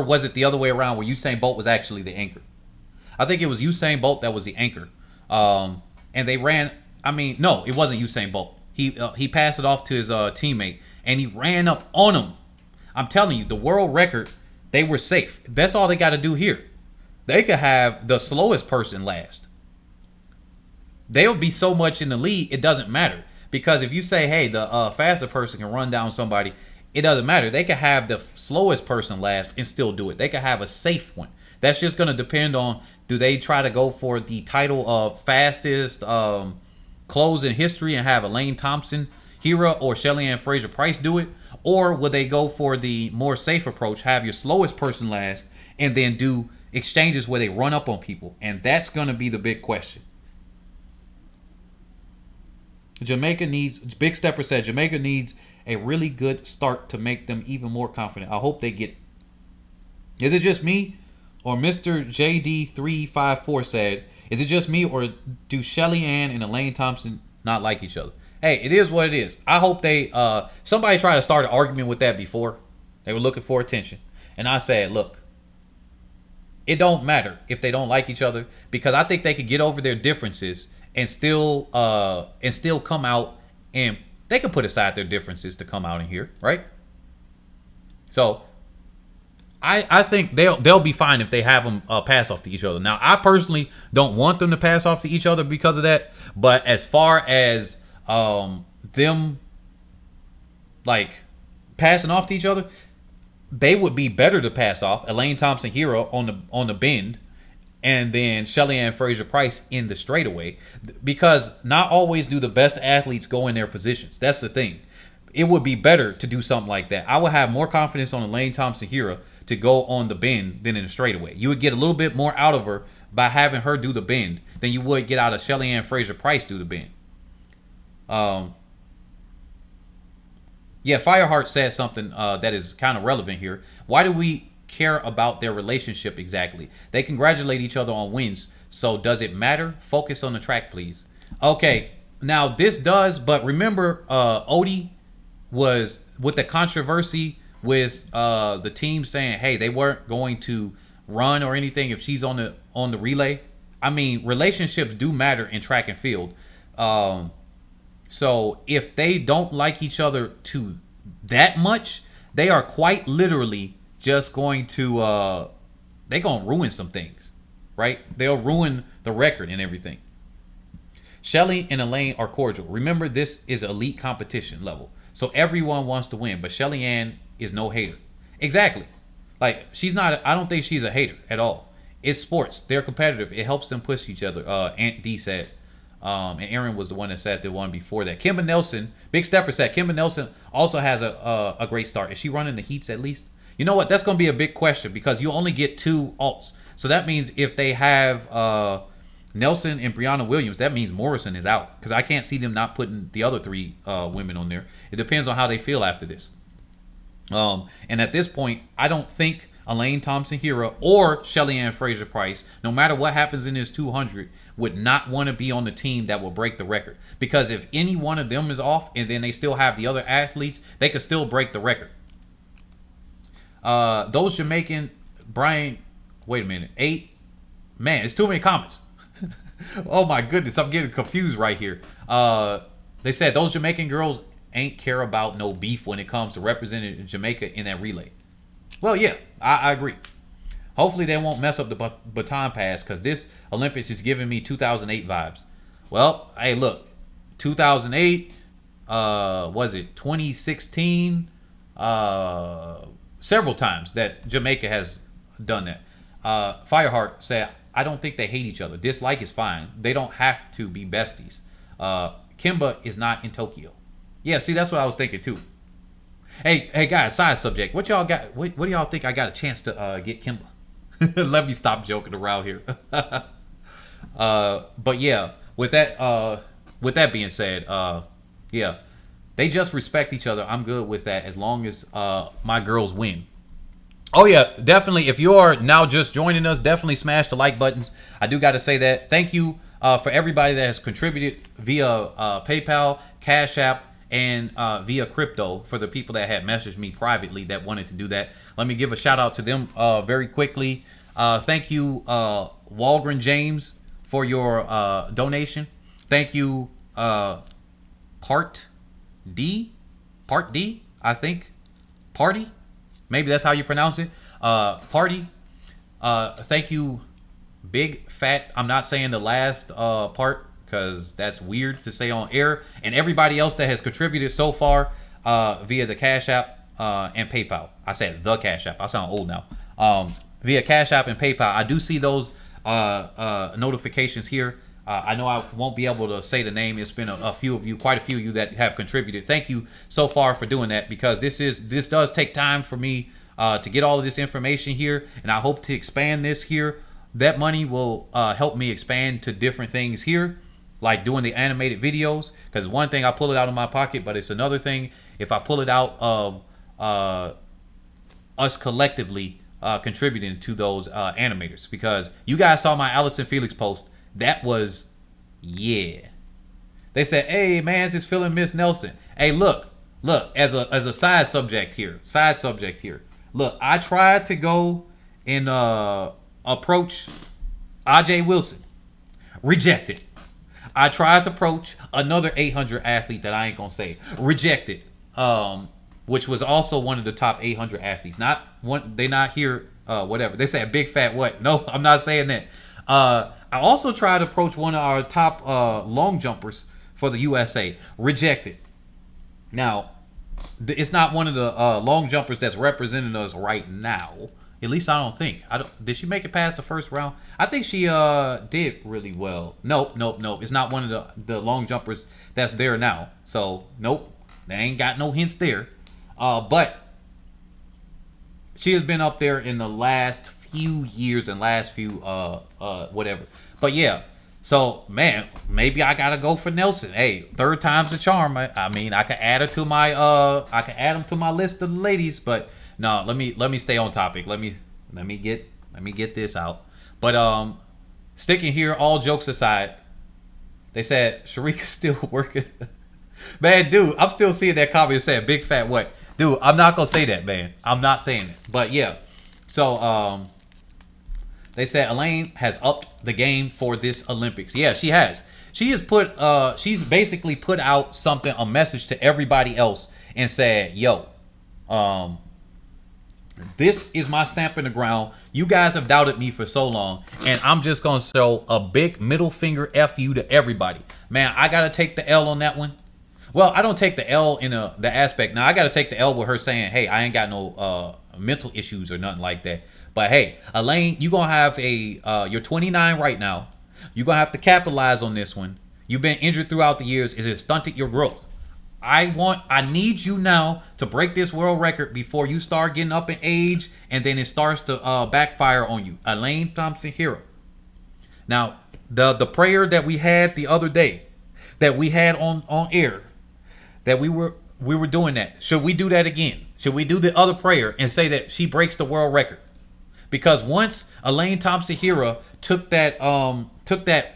was it the other way around where Usain Bolt was actually the anchor? I think it was Usain Bolt that was the anchor. And they ran. I mean, no, it wasn't Usain Bolt. He passed it off to his teammate, and he ran up on him. I'm telling you, the world record, they were safe. That's all they got to do here. They could have the slowest person last. They'll be so much in the lead, it doesn't matter. Because if you say, hey, the faster person can run down somebody, it doesn't matter. They could have the slowest person last and still do it. They could have a safe one. That's just going to depend on, do they try to go for the title of fastest close in history and have Elaine Thompson-Herah or Shelly-Ann Fraser-Pryce do it? Or would they go for the more safe approach, have your slowest person last, and then do exchanges where they run up on people? And that's going to be the big question. Jamaica needs, Big Stepper said, Jamaica needs a really good start to make them even more confident. I hope they get it. Is it just me? Or Mr. JD354 said, is it just me, or do Shelly-Ann and Elaine Thompson not like each other? Hey, it is what it is. I hope they, somebody tried to start an argument with that before. They were looking for attention. And I said, look, it don't matter if they don't like each other, because I think they could get over their differences and still come out, and they can put aside their differences to come out in here, right? So I think they'll be fine if they have them pass off to each other. Now, I personally don't want them to pass off to each other because of that. But as far as them like passing off to each other, they would be better to pass off Elaine Thompson-Herah on the bend, and then Shelly-Ann Fraser-Pryce in the straightaway, because not always do the best athletes go in their positions. That's the thing. It would be better to do something like that. I would have more confidence on Elaine Thompson-Herah to go on the bend than in the straightaway. You would get a little bit more out of her by having her do the bend than you would get out of Shelly-Ann Fraser-Pryce do the bend. Yeah, Fireheart said something that is kind of relevant here. Why do we care about their relationship exactly? They congratulate each other on wins, so does it matter? Focus on the track, please. Okay, now this does, but remember Odie was with the controversy with the team saying, hey, they weren't going to run or anything if she's on the relay. I mean, relationships do matter in track and field. So if they don't like each other to that much, they are quite literally just going to they're gonna ruin some things, right? They'll ruin the record and everything. Shelly and Elaine are cordial. Remember, this is elite competition level, so everyone wants to win, but Shelly-Ann is no hater. Exactly. Like, she's not, I don't think she's a hater at all. It's sports. They're competitive. It helps them push each other. Aunt D said. And Aaron was the one that said the one before that. Kimber Nelson, Big Stepper said, Kimber Nelson also has a great start. Is she running the heats at least? You know what? That's going to be a big question, because you only get 2 alts. So that means if they have Nelson and Brianna Williams, that means Morrison is out, because I can't see them not putting the other 3 women on there. It depends on how they feel after this. And at this point, I don't think Elaine Thompson-Herah or Shelly-Ann Fraser-Pryce, no matter what happens in this 200, would not want to be on the team that will break the record. Because if any one of them is off and then they still have the other athletes, they could still break the record. Those Jamaican, Brian, wait a minute, 8, man, it's too many comments. Oh my goodness, I'm getting confused right here. They said those Jamaican girls ain't care about no beef when it comes to representing Jamaica in that relay. Well, yeah, I agree. Hopefully they won't mess up the baton pass, because this Olympics is giving me 2008 vibes. Well, hey, look, 2008, was it 2016? Several times that Jamaica has done that. Fireheart said, I don't think they hate each other. Dislike is fine. They don't have to be besties. Kimba is not in Tokyo. Yeah, see, that's what I was thinking too. Hey guys, side subject. What y'all got? What do y'all think I got a chance to get Kimba? Let me stop joking around here. But yeah, with that being said, yeah, they just respect each other. I'm good with that as long as my girls win. Oh yeah, definitely. If you are now just joining us, definitely smash the like buttons. I do got to say that. Thank you for everybody that has contributed via PayPal, Cash App, and via crypto. For the people that had messaged me privately that wanted to do that, let me give a shout out to them very quickly. Thank you, Walgren James, for your donation. Thank you, Part D, I think, Party. Maybe that's how you pronounce it. Party. Thank you, Big Fat. I'm not saying the last part because that's weird to say on air. And everybody else that has contributed so far via the Cash App and PayPal. I said the Cash App. I sound old now. Via Cash App and PayPal. I do see those notifications here. I know I won't be able to say the name. It's been a few of you, quite a few of you that have contributed. Thank you so far for doing that, because this does take time for me to get all of this information here, and I hope to expand this here. That money will help me expand to different things here, like doing the animated videos, because one thing I pull it out of my pocket, but it's another thing if I pull it out of us collectively contributing to those animators, because you guys saw my Allison Felix post. That was, yeah. They said, "Hey, man's is feeling Miss Nelson." Hey, look, as a side subject here. Look, I tried to go and approach AJ Wilson, rejected. I tried to approach another 800 athlete that I ain't gonna say, rejected. Which was also one of the top 800 athletes. Not one. They not here. Whatever they say, a big fat what? No, I'm not saying that. I also tried to approach one of our top long jumpers for the USA. Rejected. Now, it's not one of the long jumpers that's representing us right now. At least I don't think. Did she make it past the first round? I think she did really well. Nope. It's not one of the long jumpers that's there now. So, nope. They ain't got no hints there. But she has been up there in the last few years and last few whatever. But yeah, so man, maybe I gotta go for Nelson. Hey, third time's the charm. I mean, I can add her to my I can add them to my list of the ladies. But no, let me stay on topic. Let me get this out. But sticking here, all jokes aside, they said Sharika's still working. Man, dude, I'm still seeing that comment saying big fat what? Dude, I'm not gonna say that, man. I'm not saying it. But yeah. So they said Elaine has upped the game for this Olympics. Yeah, she has. She has put she's basically put out something, a message to everybody else, and said, yo, this is my stamp in the ground. You guys have doubted me for so long, and I'm just gonna show a big middle finger F you to everybody. Man, I gotta take the L on that one. Well, I don't take the L in the aspect. Now I gotta take the L with her saying, hey, I ain't got no mental issues or nothing like that. But hey, Elaine, you gonna have you're 29 right now. You're gonna have to capitalize on this one. You've been injured throughout the years. It has stunted your growth. I need you now to break this world record before you start getting up in age, and then it starts to backfire on you. Elaine Thompson-Herah. Now, the prayer that we had the other day, that we had on air, that we were doing that. Should we do that again? Should we do the other prayer and say that she breaks the world record? Because once Elaine Thompson-Herah took that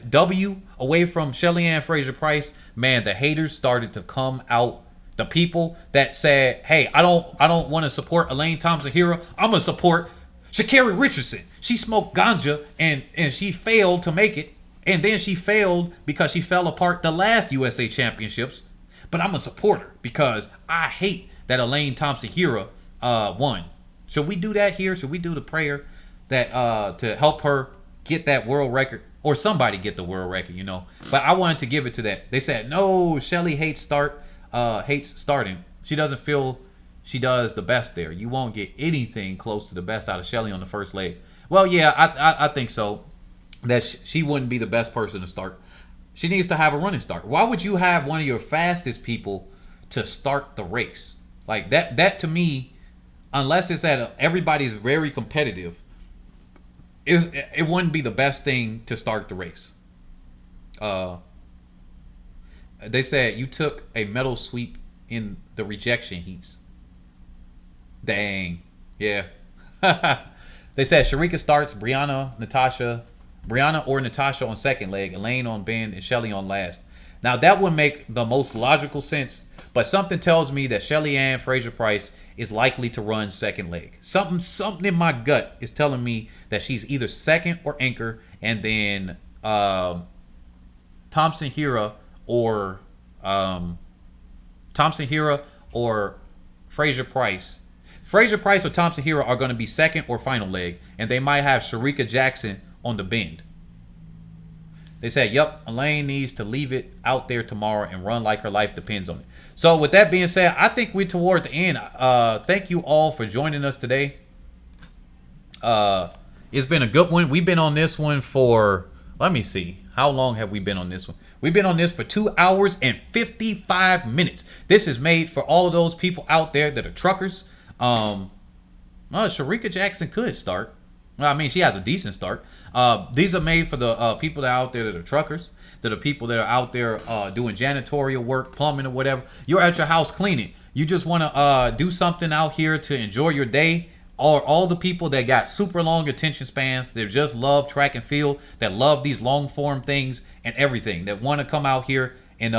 W away from Shelly-Ann Fraser-Pryce, man, the haters started to come out. The people that said, hey, I don't want to support Elaine Thompson-Herah. I'm gonna support Sha'Carri Richardson. She smoked ganja and she failed to make it. And then she failed because she fell apart the last USA Championships. But I'm gonna support her because I hate that Elaine Thompson-Herah won. Should we do that here? Should we do the prayer that to help her get that world record, or somebody get the world record, you know? But I wanted to give it to that. They said no, Shelly hates starting. She doesn't feel she does the best there. You won't get anything close to the best out of Shelly on the first leg. Well, yeah, I think so. That she wouldn't be the best person to start. She needs to have a running start. Why would you have one of your fastest people to start the race? Like that to me, unless it's everybody's very competitive, it wouldn't be the best thing to start the race. Uh, they said you took a metal sweep in the rejection heats. Dang. Yeah. They said Sharika starts, Brianna or Natasha on second leg, Elaine on Ben, and Shelly on last. Now that would make the most logical sense, but something tells me that Shelly-Ann Fraser-Pryce is likely to run second leg. Something in my gut is telling me that she's either second or anchor, and then Thompson-herah or Thompson-herah or Fraser-Pryce. Fraser-Pryce or Thompson-herah are going to be second or final leg, and they might have Sharika Jackson on the bend. They said, yep, Elaine needs to leave it out there tomorrow and run like her life depends on it. So with that being said, I think we're toward the end. Thank you all for joining us today. It's been a good one. We've been on this one for, let me see. How long have we been on this one? We've been on this for 2 hours and 55 minutes. This is made for all of those people out there that are truckers. Sharika Jackson could start. I mean, she has a decent start. These are made for the people that are out there that are truckers, that are people that are out there doing janitorial work, plumbing or whatever. You're at your house cleaning. You just want to do something out here to enjoy your day. Or all the people that got super long attention spans, that just love track and field, that love these long form things and everything, that want to come out here and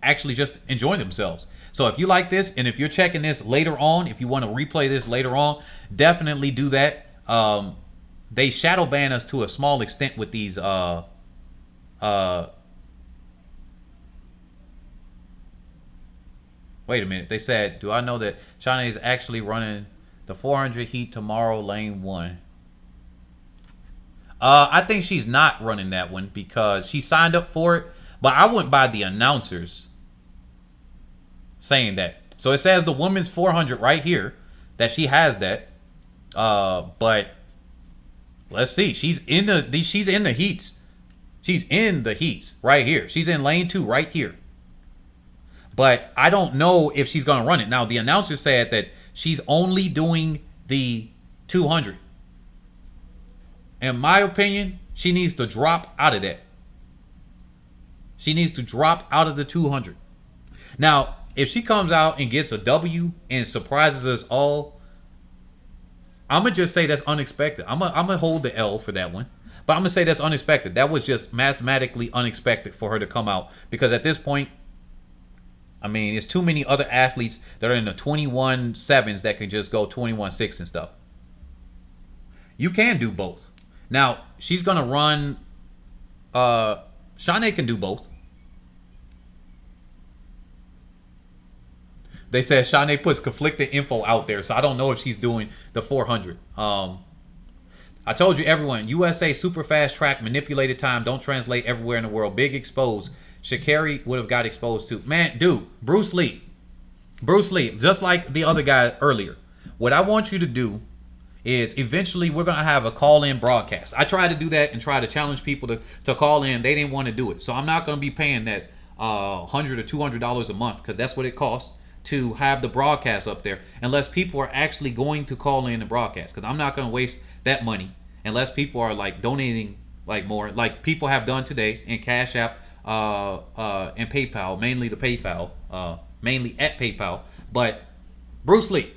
actually just enjoy themselves. So if you like this, and if you're checking this later on, if you want to replay this later on, definitely do that. They shadow ban us to a small extent with these wait a minute. They said, do I know that Shawnee is actually running the 400 heat tomorrow, lane 1? I think she's not running that one because she signed up for it, but I went by the announcers saying that. So it says the women's 400 right here that she has that. But let's see. She's in the heats. She's in the heats right here. She's in lane 2 right here. But I don't know if she's going to run it. Now, the announcer said that she's only doing the 200. In my opinion, she needs to drop out of that. She needs to drop out of the 200. Now, if she comes out and gets a W and surprises us all, I'm going to just say that's unexpected. I'm going to hold the L for that one. But I'm going to say that's unexpected. That was just mathematically unexpected for her to come out. Because at this point, I mean, there's too many other athletes that are in the 21.7s that can just go 21.6 and stuff. You can do both. Now, she's going to run... Shawnee can do both. They said Shawnee puts conflicting info out there, so I don't know if she's doing the 400. I told you, everyone, USA super fast track, manipulated time, don't translate everywhere in the world. Big exposed. Sha'Carri would have got exposed too. Man, dude, Bruce Lee, just like the other guy earlier. What I want you to do is eventually we're going to have a call-in broadcast. I tried to do that and try to challenge people to call in. They didn't want to do it. So I'm not going to be paying that $100 or $200 a month because that's what it costs to have the broadcast up there unless people are actually going to call in and broadcast, because I'm not going to waste that money unless people are like donating like more, like people have done today in Cash App and PayPal, mainly the PayPal, mainly at PayPal. But Bruce Lee,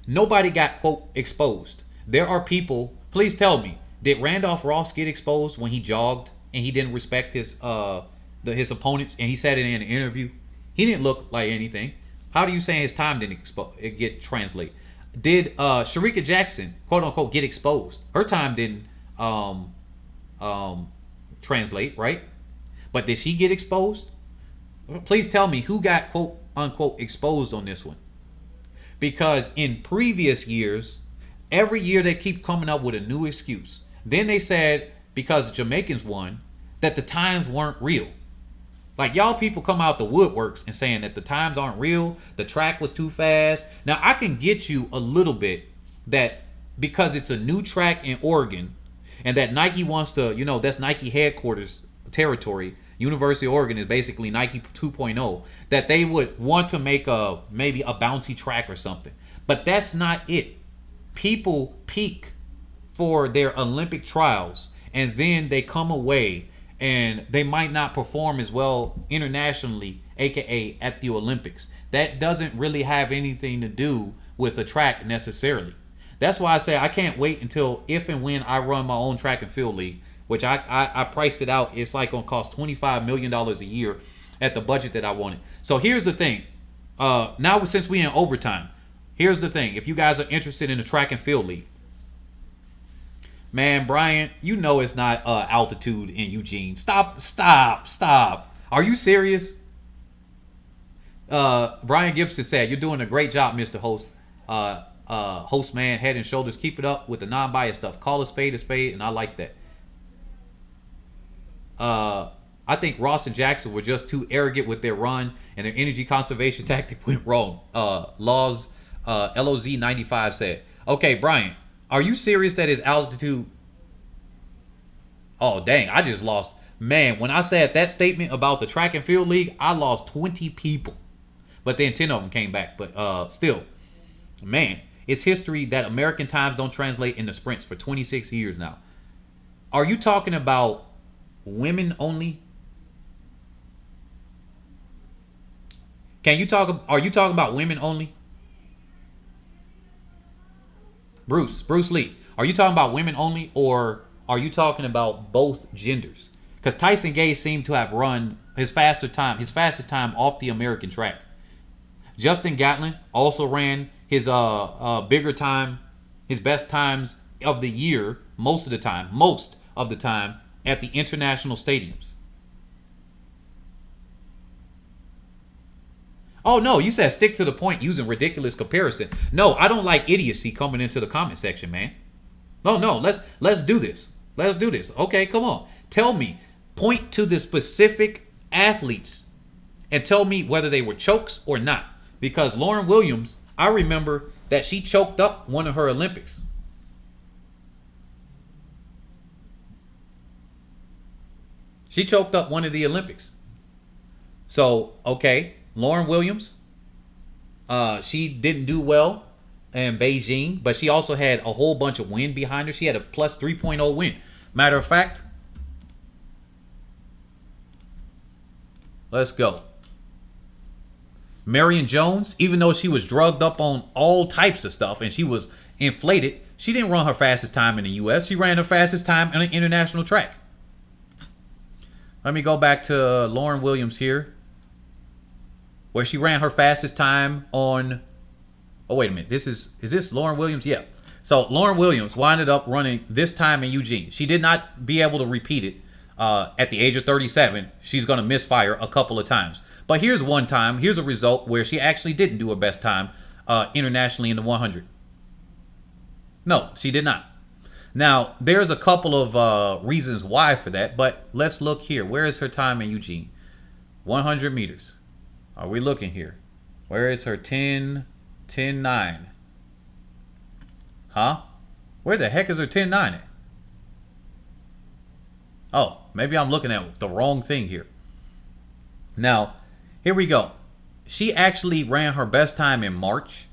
nobody got, quote, exposed. There are people, please tell me, did Randolph Ross get exposed when he jogged and he didn't respect his opponents, and he said it in an interview? He didn't look like anything. How do you say his time didn't get translate? Did Sharika Jackson, quote unquote, get exposed? Her time didn't translate, right? But did she get exposed? Please tell me who got, quote unquote, exposed on this one. Because in previous years, every year they keep coming up with a new excuse. Then they said, because the Jamaicans won, that the times weren't real. Like, y'all people come out the woodworks and saying that the times aren't real, the track was too fast. Now, I can get you a little bit that because it's a new track in Oregon and that Nike wants to, that's Nike headquarters territory. University of Oregon is basically Nike 2.0, that they would want to make maybe a bouncy track or something. But that's not it. People peak for their Olympic trials, and then they come away and they might not perform as well internationally, aka at the Olympics. That doesn't really have anything to do with a track necessarily. That's why I say I can't wait until if and when I run my own track and field league, which I priced it out. It's like gonna cost $25 million a year at the budget that I wanted. So here's the thing. Now since we in overtime, here's the thing. If you guys are interested in the track and field league, man, Brian, you know it's not altitude in Eugene. Stop. Are you serious? Brian Gibson said, "You're doing a great job, Mr. Host. Host man, Head and Shoulders. Keep it up with the non-biased stuff. Call a spade, and I like that." I think Ross and Jackson were just too arrogant with their run, and their energy conservation tactic went wrong. LOZ95 said, "Okay, Brian, are you serious that his altitude?" Oh, dang, I just lost. Man, when I said that statement about the track and field league, I lost 20 people. But then 10 of them came back. But still, man, it's history that American times don't translate into sprints for 26 years now. Are you talking about women only? Are you talking about women only? Bruce Lee, are you talking about women only, or are you talking about both genders? Because Tyson Gay seemed to have run his fastest time off the American track. Justin Gatlin also ran his bigger time, his best times of the year, most of the time at the international stadiums. Oh no, you said stick to the point using ridiculous comparison. No, I don't like idiocy coming into the comment section, man. No, let's do this. Let's do this. Okay, come on. Tell me, point to the specific athletes and tell me whether they were chokes or not. Because Lauren Williams, I remember that she choked up one of her Olympics. She choked up one of the Olympics. So, okay, Lauren Williams, she didn't do well in Beijing, but she also had a whole bunch of wind behind her. She had a plus 3.0 wind. Matter of fact, let's go. Marion Jones, even though she was drugged up on all types of stuff and she was inflated, she didn't run her fastest time in the U.S. She ran her fastest time on an international track. Let me go back to Lauren Williams here, where she ran her fastest time on... Oh, wait a minute. Is this Lauren Williams? Yeah. So Lauren Williams winded up running this time in Eugene. She did not be able to repeat it at the age of 37. She's going to misfire a couple of times. But here's one time. Here's a result where she actually didn't do her best time internationally in the 100. No, she did not. Now, there's a couple of reasons why for that, but let's look here. Where is her time in Eugene? 100 meters. Are we looking here? Where is her 10.9? Huh? Where the heck is her 10.9 at? Oh, maybe I'm looking at the wrong thing here. Now, here we go. She actually ran her best time in March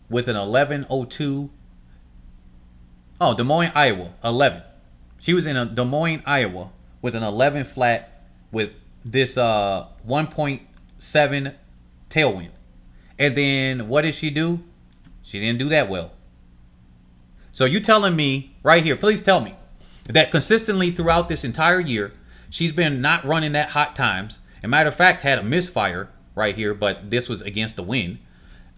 with an 11:02. Oh, Des Moines, Iowa, 11. She was in a Des Moines, Iowa with an 11 flat with this 1.7 tailwind. And then what did she do? She didn't do that well. So you telling me right here, please tell me that consistently throughout this entire year, she's been not running that hot times. As a matter of fact, had a misfire right here, but this was against the wind.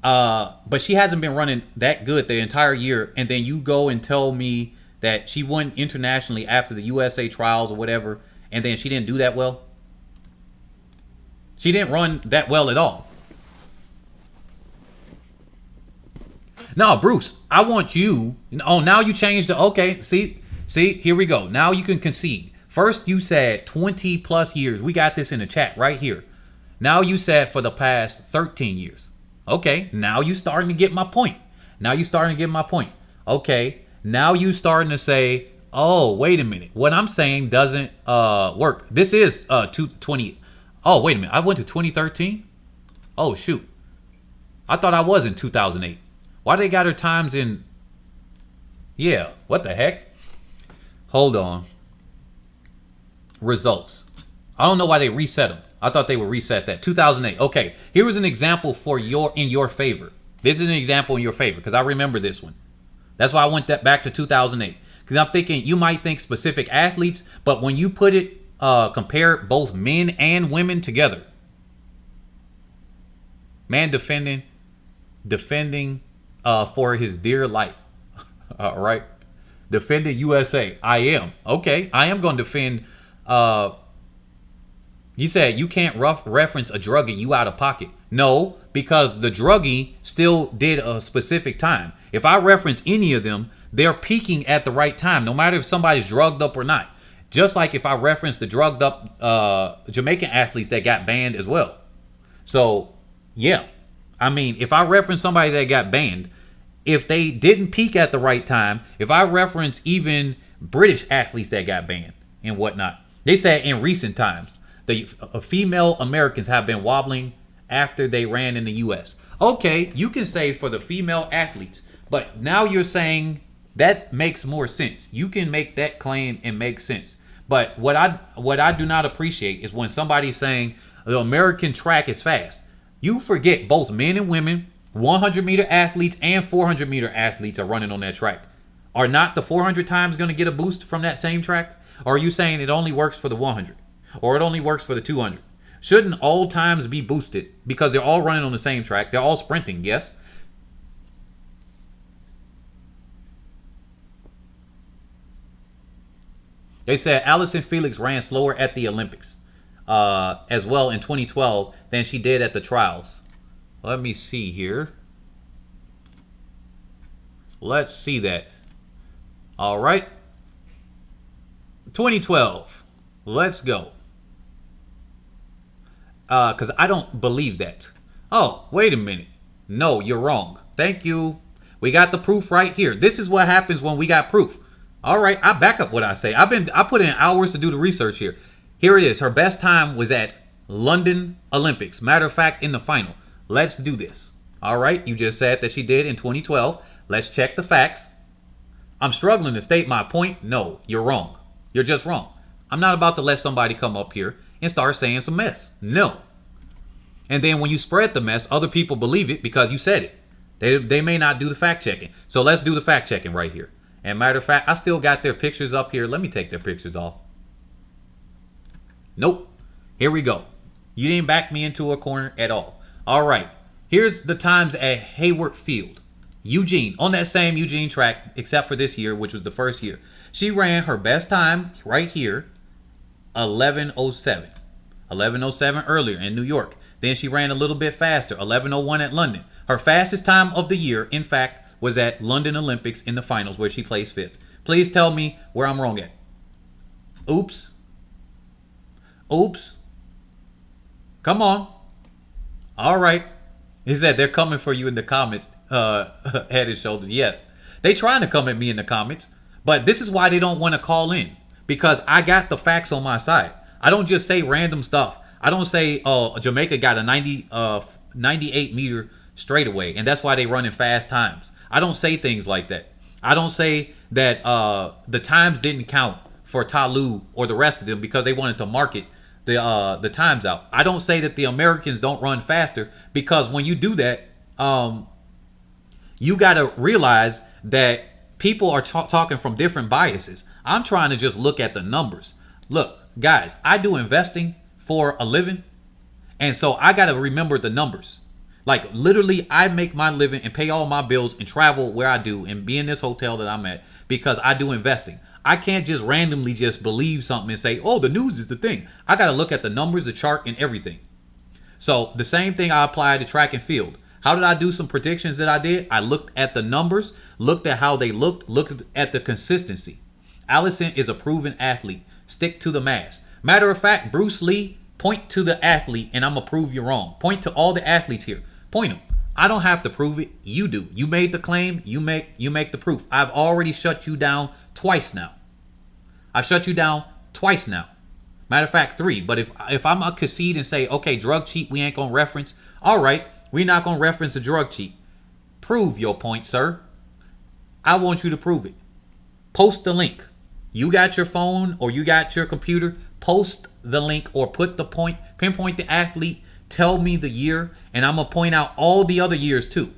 But she hasn't been running that good the entire year. And then you go and tell me that she won internationally after the USA trials or whatever, and then she didn't do that well. She didn't run that well at all. No, Bruce, I want you. Oh, now you changed the. Okay, see, here we go. Now you can concede. First, you said 20 plus years. We got this in the chat right here. Now you said for the past 13 years. Okay, now you starting to get my point. Okay, now you starting to say, oh, wait a minute. What I'm saying doesn't work. This is 220. Oh, wait a minute. I went to 2013? Oh, shoot. I thought I was in 2008. Why they got her times in... Yeah. What the heck? Hold on. Results. I don't know why they reset them. I thought they would reset that. 2008. Okay. Here was an example for in your favor. This is an example in your favor because I remember this one. That's why I went back to 2008. Because I'm thinking you might think specific athletes, but when you put it, compare both men and women together. Man defending for his dear life. All right. Defending USA. I am. Okay. I am going to defend. You said you can't reference a druggie you out of pocket. No, because the druggie still did a specific time. If I reference any of them, they're peaking at the right time, no matter if somebody's drugged up or not. Just like if I reference the drugged up Jamaican athletes that got banned as well. So, yeah. I mean, if I reference somebody that got banned, if they didn't peak at the right time, if I reference even British athletes that got banned and whatnot, they said in recent times, the female Americans have been wobbling after they ran in the U.S. Okay, you can say for the female athletes, but now you're saying that makes more sense. You can make that claim and make sense. But what I do not appreciate is when somebody's saying the American track is fast. You forget both men and women, 100-meter athletes and 400-meter athletes are running on that track. Are not the 400 times going to get a boost from that same track? Or are you saying it only works for the 100? Or it only works for the 200? Shouldn't all times be boosted because they're all running on the same track? They're all sprinting, yes? They said Allison Felix ran slower at the Olympics as well in 2012 than she did at the trials. Let me see here. Let's see that. All right. 2012. Let's go. Because I don't believe that. Oh, wait a minute. No, you're wrong. Thank you. We got the proof right here. This is what happens when we got proof. All right, I back up what I say. I put in hours to do the research here. Here it is. Her best time was at London Olympics. Matter of fact, in the final. Let's do this. All right, you just said that she did in 2012. Let's check the facts. I'm struggling to state my point. No, you're wrong. You're just wrong. I'm not about to let somebody come up here and start saying some mess. No. And then when you spread the mess, other people believe it because you said it. They may not do the fact checking. So let's do the fact checking right here. And matter of fact, I still got their pictures up here. Let me take their pictures off. Nope. Here we go. You didn't back me into a corner at all. All right. Here's the times at Hayward Field. Eugene, on that same Eugene track, except for this year, which was the first year. She ran her best time right here, 11:07. 11:07 earlier in New York. Then she ran a little bit faster, 11:01 at London. Her fastest time of the year, in fact, was at London Olympics in the finals where she placed 5th. Please tell me where I'm wrong at. Oops. Oops. Come on. All right. He said they're coming for you in the comments, Head and Shoulders. Yes. They trying to come at me in the comments, but this is why they don't want to call in because I got the facts on my side. I don't just say random stuff. I don't say, oh, Jamaica got a 98 meter straightaway, and that's why they run in fast times. I don't say things like that. I don't say that the times didn't count for Talu or the rest of them because they wanted to market the times out. I don't say that the Americans don't run faster because when you do that, you got to realize that people are talking from different biases. I'm trying to just look at the numbers. Look, guys, I do investing for a living, and so I got to remember the numbers. Like literally, I make my living and pay all my bills and travel where I do and be in this hotel that I'm at because I do investing. I can't just randomly just believe something and say, oh, the news is the thing. I got to look at the numbers, the chart, and everything. So the same thing I apply to track and field. How did I do some predictions that I did? I looked at the numbers, looked at how they looked at the consistency. Allison is a proven athlete. Stick to the mask. Matter of fact, Bruce Lee, point to the athlete and I'm going to prove you wrong. Point to all the athletes here. Point them. I don't have to prove it. You do. You made the claim. You make the proof. I've already shut you down twice now. I've shut you down twice now. Matter of fact, 3. But if I'm a concede and say, okay, drug cheat, we ain't going to reference. All right, we're not going to reference a drug cheat. Prove your point, sir. I want you to prove it. post the link. You got your phone or you got your computer, post the link or put the pinpoint the athlete, tell me the year, and I'm going to point out all the other years too.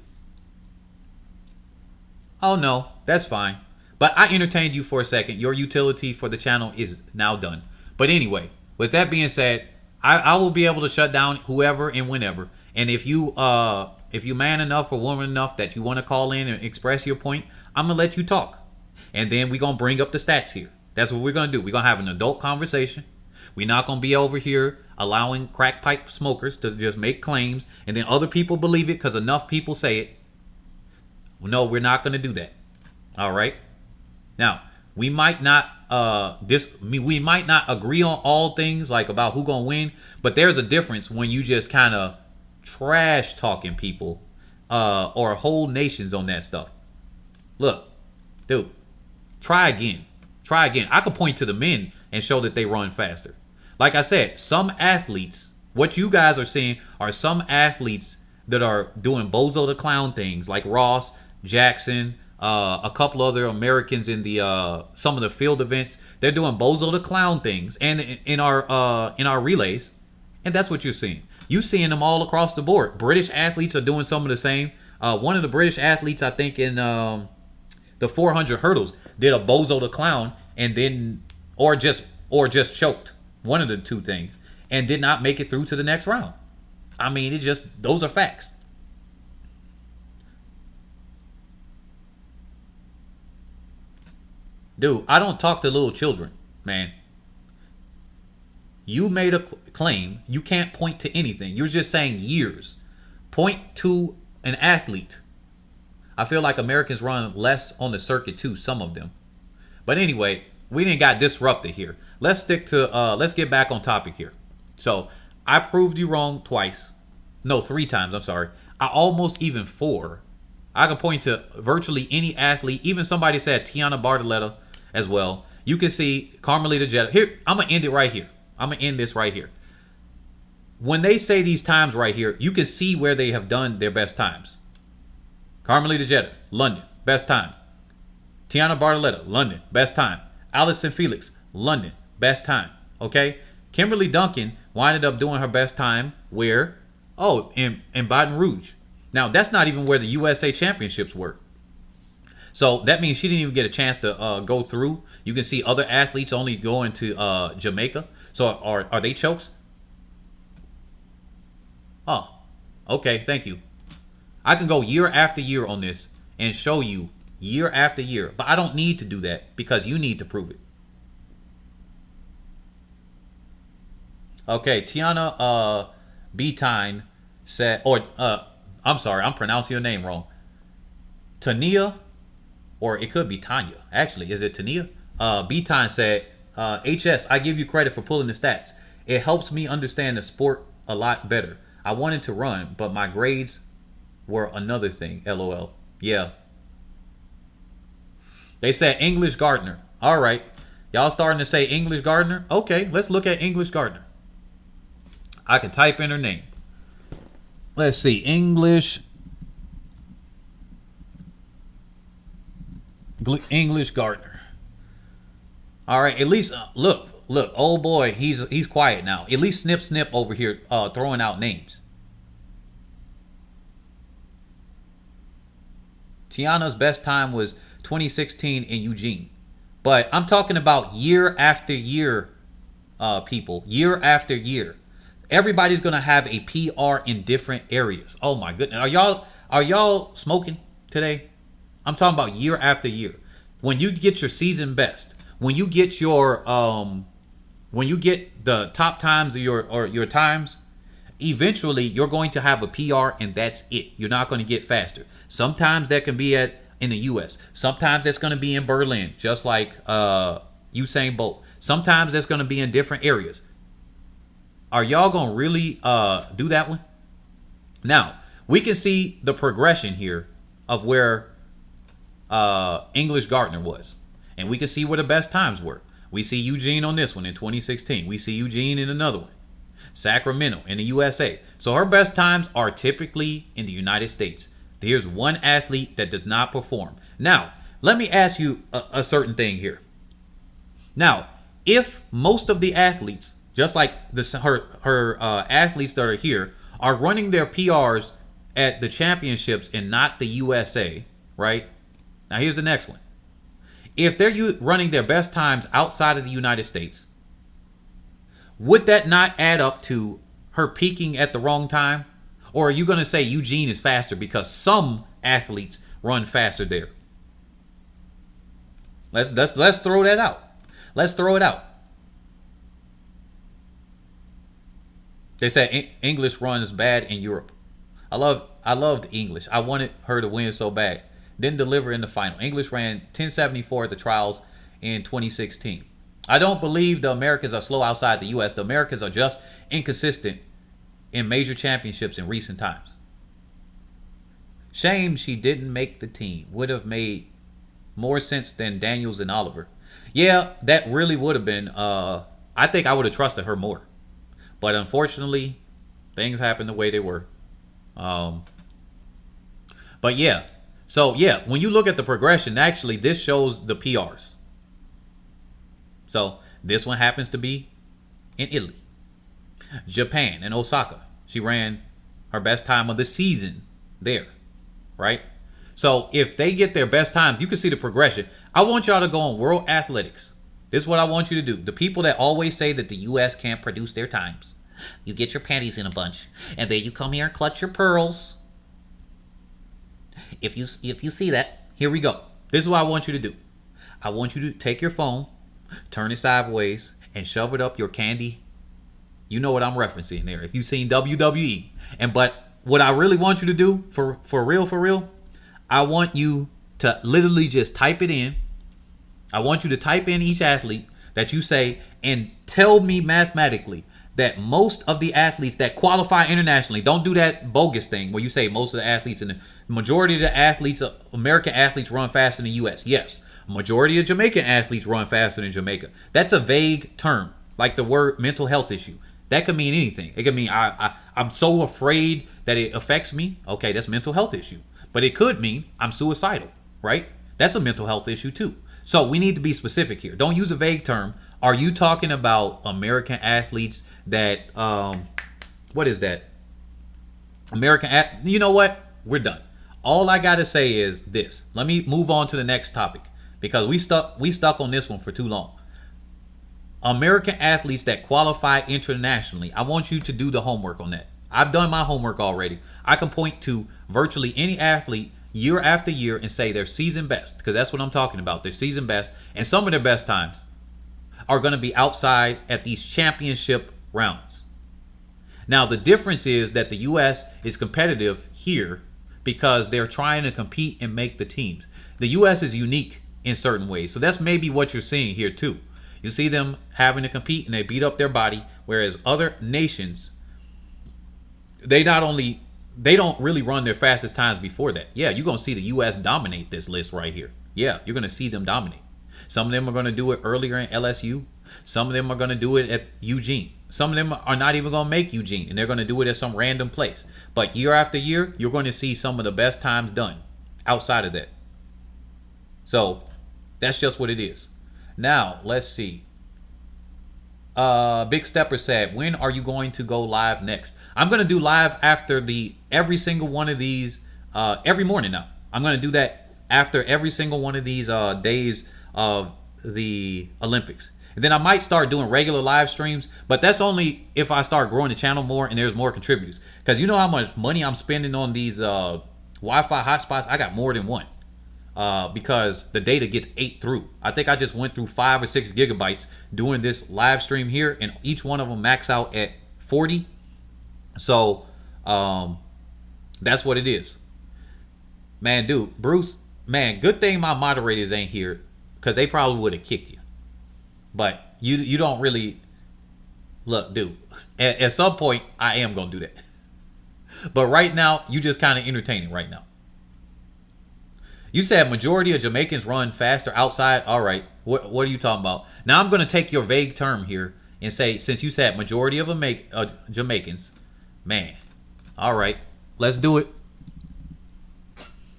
Oh no, that's fine. But I entertained you for a second. Your utility for the channel is now done. But anyway, with that being said, I will be able to shut down whoever and whenever. And if you man enough or woman enough that you want to call in and express your point, I'm going to let you talk. And then we're going to bring up the stats here. That's what we're going to do. We're going to have an adult conversation. We're not going to be over here allowing crack pipe smokers to just make claims and then other people believe it because enough people say it. No, we're not going to do that. All right. Now, we might not we might not agree on all things like about who going to win, but there's a difference when you just kind of trash talking people or whole nations on that stuff. Look, dude, try again. Try again. I could point to the men and show that they run faster. Like I said, some athletes, what you guys are seeing are some athletes that are doing bozo the clown things like Ross, Jackson, a couple other Americans in the some of the field events. They're doing bozo the clown things and in our relays, and that's what you're seeing. You seeing them all across the board. British athletes are doing some of the same. One of the British athletes, I think in the 400 hurdles, did a bozo the clown and then or just choked, one of the two things, and did not make it through to the next round. I mean, it's just, those are facts. Dude, I don't talk to little children, man. You made a claim. You can't point to anything. You're just saying years. Point to an athlete. I feel like Americans run less on the circuit too, some of them. But anyway, we didn't got disrupted here. Let's stick to, let's get back on topic here. So, I proved you wrong twice. No, 3 times, I'm sorry. I almost even 4. I can point to virtually any athlete, even somebody said Tiana Bartoletta as well. You can see Carmelita Jetta. Here, I'm going to end it right here. I'm going to end this right here. When they say these times right here, you can see where they have done their best times. Carmelita Jetta, London, best time. Tiana Bartoletta, London, best time. Allison Felix, London, best time. Okay? Kimberly Duncan winded up doing her best time where? Oh, in Baton Rouge. Now, that's not even where the USA Championships were. So that means she didn't even get a chance to go through. You can see other athletes only going to Jamaica. So are they chokes? Oh, okay, thank you. I can go year after year on this and show you year after year. But I don't need to do that because you need to prove it. Okay, Tiana Betine said, or I'm sorry, I'm pronouncing your name wrong. Tania, or it could be Tanya. Actually, is it Tania? Betine said, HS, I give you credit for pulling the stats. It helps me understand the sport a lot better. I wanted to run, but my grades were another thing. LOL. Yeah. They said English Gardner. All right. Y'all starting to say English Gardner? Okay, let's look at English Gardner. I can type in her name. Let's see. English Gardner. All right. At least look. Oh boy, he's quiet now. At least snip over here throwing out names. Tiana's best time was 2016 in Eugene. But I'm talking about year after year, people. Year after year. Everybody's gonna have a PR in different areas. Oh my goodness. Are y'all smoking today? I'm talking about year after year. When you get your season best, when you get your when you get the top times of your times, eventually you're going to have a PR and that's it. You're not going to get faster. Sometimes that can be in the US. Sometimes that's going to be in Berlin, just like Usain Bolt. Sometimes that's going to be in different areas. Are y'all going to really do that one? Now, we can see the progression here of where English Gardner was. And we can see where the best times were. We see Eugene on this one in 2016. We see Eugene in another one. Sacramento in the USA. So her best times are typically in the United States. Here's one athlete that does not perform. Now, let me ask you a certain thing here. Now, if most of the athletes, just like her athletes that are here, are running their PRs at the championships and not the USA, right? Now here's the next one. If they're running their best times outside of the United States, would that not add up to her peaking at the wrong time? Or are you going to say Eugene is faster because some athletes run faster there? Let's throw that out. Let's throw it out. They said English runs bad in Europe. I loved English. I wanted her to win so bad. Didn't deliver in the final. English ran 10.74 at the trials in 2016. I don't believe the Americans are slow outside the U.S. The Americans are just inconsistent in major championships in recent times. Shame she didn't make the team. Would have made more sense than Daniels and Oliver. Yeah, that really would have been. I think I would have trusted her more. But unfortunately, things happened the way they were. But yeah. So yeah, when you look at the progression, actually this shows the PRs. So this one happens to be in Italy. Japan and Osaka. She ran her best time of the season there. Right? So if they get their best times, you can see the progression. I want y'all to go on World Athletics. This is what I want you to do. The people that always say that the U.S. can't produce their times. You get your panties in a bunch. And then you come here and clutch your pearls. If you see that, here we go. This is what I want you to do. I want you to take your phone, turn it sideways, and shove it up your candy. You know what I'm referencing there. If you've seen WWE. But what I really want you to do, for real, I want you to literally just type it in. I want you to type in each athlete that you say and tell me mathematically that most of the athletes that qualify internationally, don't do that bogus thing where you say most of the athletes and the majority of the athletes, American athletes run faster than the U.S. Yes, majority of Jamaican athletes run faster than Jamaica. That's a vague term, like the word mental health issue. That could mean anything. It could mean I'm so afraid that it affects me. Okay, that's a mental health issue. But it could mean I'm suicidal, right? That's a mental health issue too. So we need to be specific here. Don't use a vague term. Are you talking about American athletes that, what is that? You know what? We're done. All I got to say is this. Let me move on to the next topic because we stuck on this one for too long. American athletes that qualify internationally. I want you to do the homework on that. I've done my homework already. I can point to virtually any athlete year after year and say their season best, because that's what I'm talking about. Their season best, and some of their best times are going to be outside at these championship rounds. Now, the difference is that the U.S. is competitive here because they're trying to compete and make the teams. The U.S. is unique in certain ways. So that's maybe what you're seeing here too. You see them having to compete and they beat up their body, whereas other nations, they don't really run their fastest times before that. Yeah, you're going to see the U.S. dominate this list right here. Yeah, you're going to see them dominate. Some of them are going to do it earlier in LSU. Some of them are going to do it at Eugene. Some of them are not even going to make Eugene, and they're going to do it at some random place. But year after year, you're going to see some of the best times done outside of that. So that's just what it is. Now, let's see. Big Stepper said, when are you going to go live next? I'm going to do live after every single one of these, every morning now. I'm going to do that after every single one of these days of the Olympics. And then I might start doing regular live streams, but that's only if I start growing the channel more and there's more contributors. Because you know how much money I'm spending on these Wi-Fi hotspots? I got more than one. Because the data gets ate through. I think I just went through 5 or 6 gigabytes doing this live stream here, and each one of them max out at 40. So that's what it is. Man, dude, Bruce, man, good thing my moderators ain't here, because they probably would have kicked you. But you don't really look, dude. At some point, I am gonna do that. But right now, you just kind of entertaining right now. You said majority of Jamaicans run faster outside. All right. What are you talking about? Now I'm going to take your vague term here and say, since you said majority of Jamaicans, man. All right. Let's do it.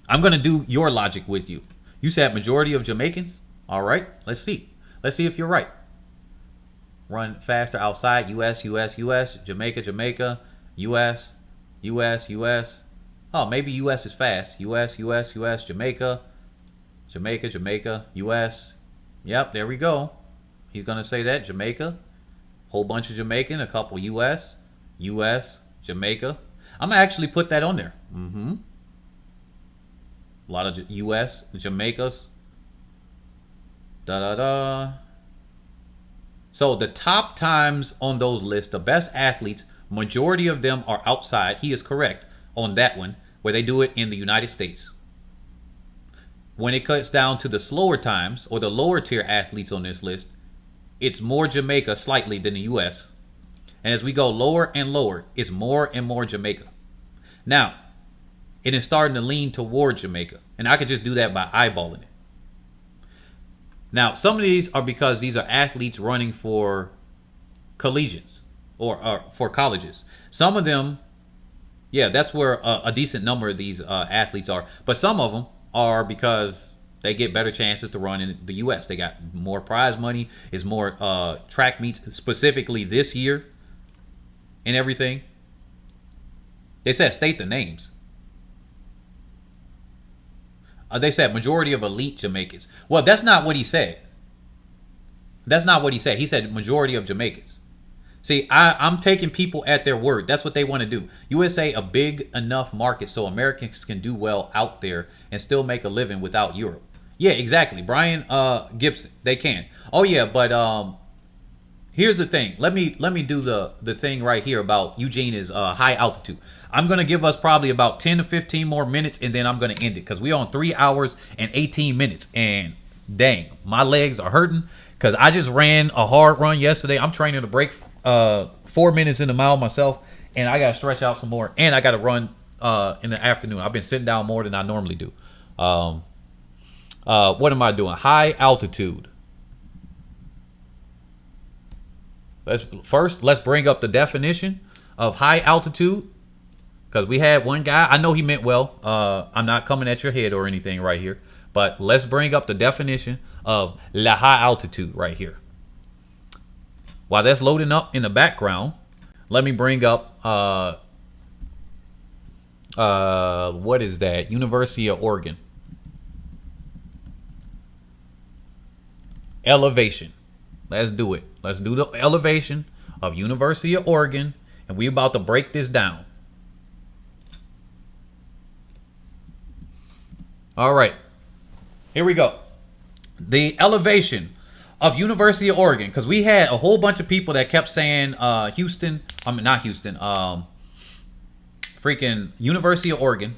I'm going to do your logic with you. You said majority of Jamaicans? All right, let's see. Let's see if you're right. Run faster outside. U.S., U.S., U.S. Jamaica, Jamaica. U.S., U.S., U.S. Oh, maybe U.S. is fast. U.S., U.S., U.S. Jamaica. Jamaica, Jamaica. U.S. Yep, there we go. He's going to say that. Jamaica. Whole bunch of Jamaican. A couple U.S. U.S. Jamaica. I'm going to actually put that on there. Mm-hmm. A lot of U.S. Jamaicas. Da-da-da. So the top times on those lists, the best athletes, majority of them are outside. He is correct on that one, where they do it in the United States. When it cuts down to the slower times or the lower tier athletes on this list, it's more Jamaica slightly than the U.S. And as we go lower and lower, it's more and more Jamaica. Now, it is starting to lean toward Jamaica. And I could just do that by eyeballing it. Now, some of these are because these are athletes running for collegiates or for colleges. Some of them, yeah, that's where a decent number of these athletes are. But some of them are because they get better chances to run in the U.S. They got more prize money. It's more track meets specifically this year and everything. They said state the names. They said majority of elite Jamaicans. Well, that's not what he said. That's not what he said. He said majority of Jamaicans. See, I'm taking people at their word. That's what they want to do. USA, a big enough market so Americans can do well out there and still make a living without Europe. Yeah, exactly. Brian Gibson, they can. Oh yeah, but here's the thing. Let me do the thing right here about Eugene is high altitude. I'm going to give us probably about 10 to 15 more minutes, and then I'm going to end it because we're on 3 hours and 18 minutes. And dang, my legs are hurting because I just ran a hard run yesterday. I'm training to break 4 minutes in the mile myself, and I got to stretch out some more, and I got to run in the afternoon. I've been sitting down more than I normally do. What am I doing? High altitude. Let's bring up the definition of high altitude. Because we had one guy, I know he meant well. I'm not coming at your head or anything right here. But let's bring up the definition of la high altitude right here. While that's loading up in the background, let me bring up, what is that? University of Oregon. Elevation. Let's do it. Let's do the elevation of University of Oregon. And we about to break this down. All right, here we go. The elevation of University of Oregon, because we had a whole bunch of people that kept saying Houston. I mean, not Houston. Freaking University of Oregon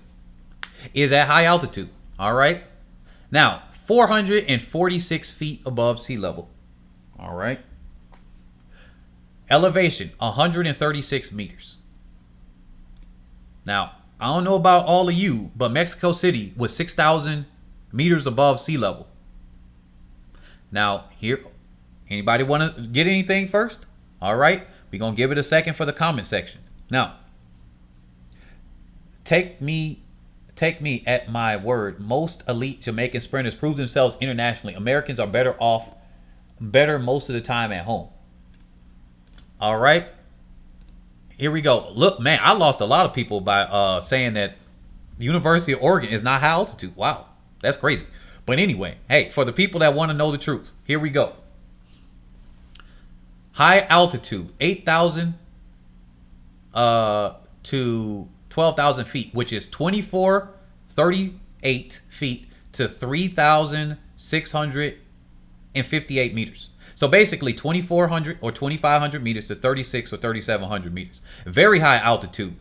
is at high altitude. All right. Now, 446 feet above sea level. All right. Elevation, 136 meters. Now, I don't know about all of you, but Mexico City was 6,000 meters above sea level. Now, here, anybody want to get anything first? All right, we're going to give it a second for the comment section. Now, take me at my word. Most elite Jamaican sprinters prove themselves internationally. Americans are better most of the time at home. All right. Here we go. Look, man, I lost a lot of people by saying that the University of Oregon is not high altitude. Wow, that's crazy. But anyway, hey, for the people that want to know the truth, here we go. High altitude, 8,000 to 12,000 feet, which is 2,438 feet to 3,658 meters. So basically 2,400 or 2,500 meters to 36 or 3,700 meters. Very high altitude.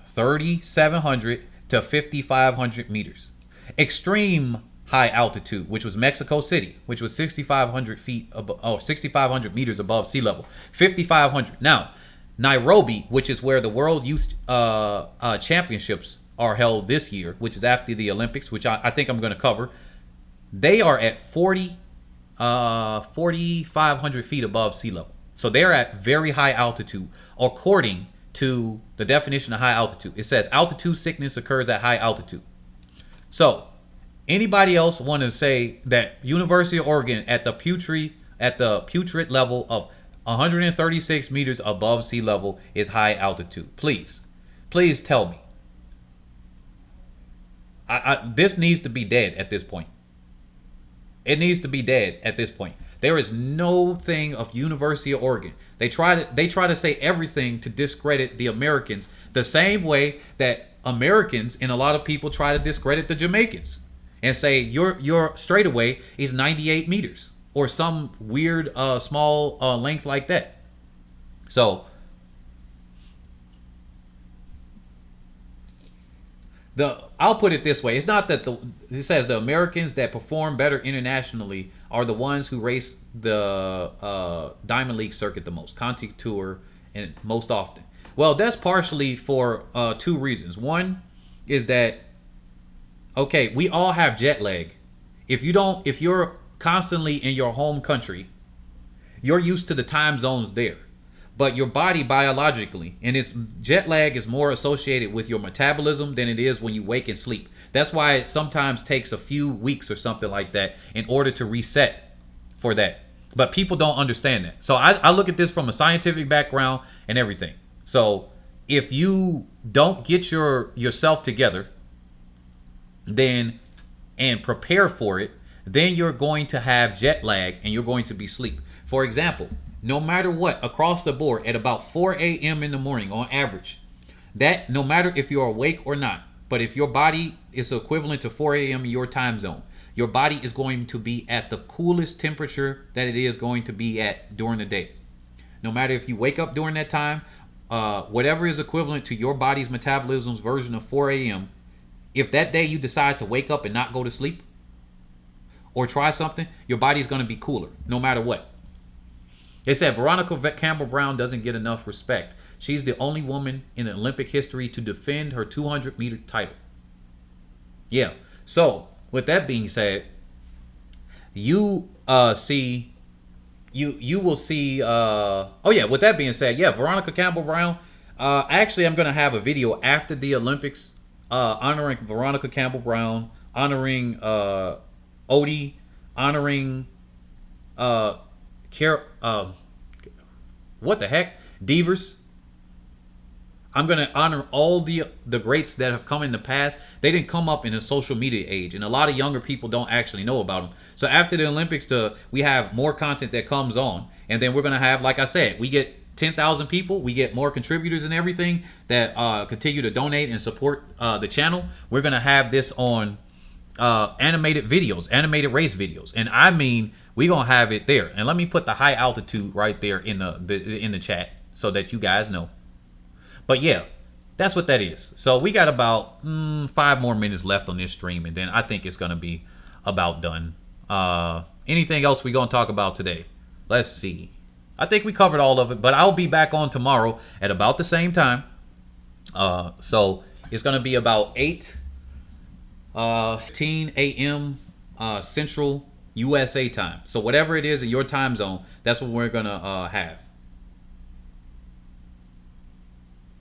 3,700 to 5,500 meters. Extreme high altitude, which was Mexico City, which was 6,500 feet above, 6,500 meters above sea level. 5,500. Now, Nairobi, which is where the World Youth Championships are held this year, which is after the Olympics, which I think I'm going to cover. They are at 4,500 feet above sea level. So they're at very high altitude, according to the definition of high altitude. It says altitude sickness occurs at high altitude. So Anybody else want to say that University of Oregon at the putrid level of 136 meters above sea level is high altitude? Please tell me. This needs to be dead at this point. It needs to be dead at this point. There is no thing of University of Oregon. They try to say everything to discredit the Americans, the same way that Americans and a lot of people try to discredit the Jamaicans and say your straightaway is 98 meters or some weird small length like that. So I'll put it this way. It's not that it says the Americans that perform better internationally are the ones who race the Diamond League circuit the most, Conti Tour, and most often. Well, that's partially for two reasons. One is that, okay, we all have jet lag. If you're constantly in your home country, you're used to the time zones there. But your body biologically, and its jet lag is more associated with your metabolism than it is when you wake and sleep. That's why it sometimes takes a few weeks or something like that in order to reset for that. But people don't understand that. So I look at this from a scientific background and everything. So if you don't get yourself together, then and prepare for it, then you're going to have jet lag and you're going to be asleep. For example, no matter what, across the board, at about 4 a.m. in the morning on average, that no matter if you're awake or not, but if your body is equivalent to 4 a.m. in your time zone, your body is going to be at the coolest temperature that it is going to be at during the day. No matter if you wake up during that time, whatever is equivalent to your body's metabolism's version of 4 a.m., if that day you decide to wake up and not go to sleep or try something, your body's going to be cooler no matter what. They said Veronica Campbell-Brown doesn't get enough respect. She's the only woman in Olympic history to defend her 200-meter title. Yeah. So, with that being said, you will see. With that being said, yeah, Veronica Campbell-Brown. Actually, I'm gonna have a video after the Olympics, honoring Veronica Campbell-Brown, honoring Odie, honoring what the heck? Devers. I'm gonna honor all the greats that have come in the past. They didn't come up in a social media age, and a lot of younger people don't actually know about them. So after the Olympics, we have more content that comes on, and then we're gonna have, like I said, we get 10,000 people, we get more contributors and everything that continue to donate and support the channel. We're gonna have this on animated videos, animated race videos, and I mean, we're gonna have it there. And let me put the high altitude right there in the chat so that you guys know. But yeah, that's what that is. So we got about 5 more minutes left on this stream, and then I think it's gonna be about done. Anything else we gonna talk about today? Let's see. I think we covered all of it, but I'll be back on tomorrow at about the same time. So it's gonna be about 8:10 a.m. Central USA time. So whatever it is in your time zone, that's what we're gonna have.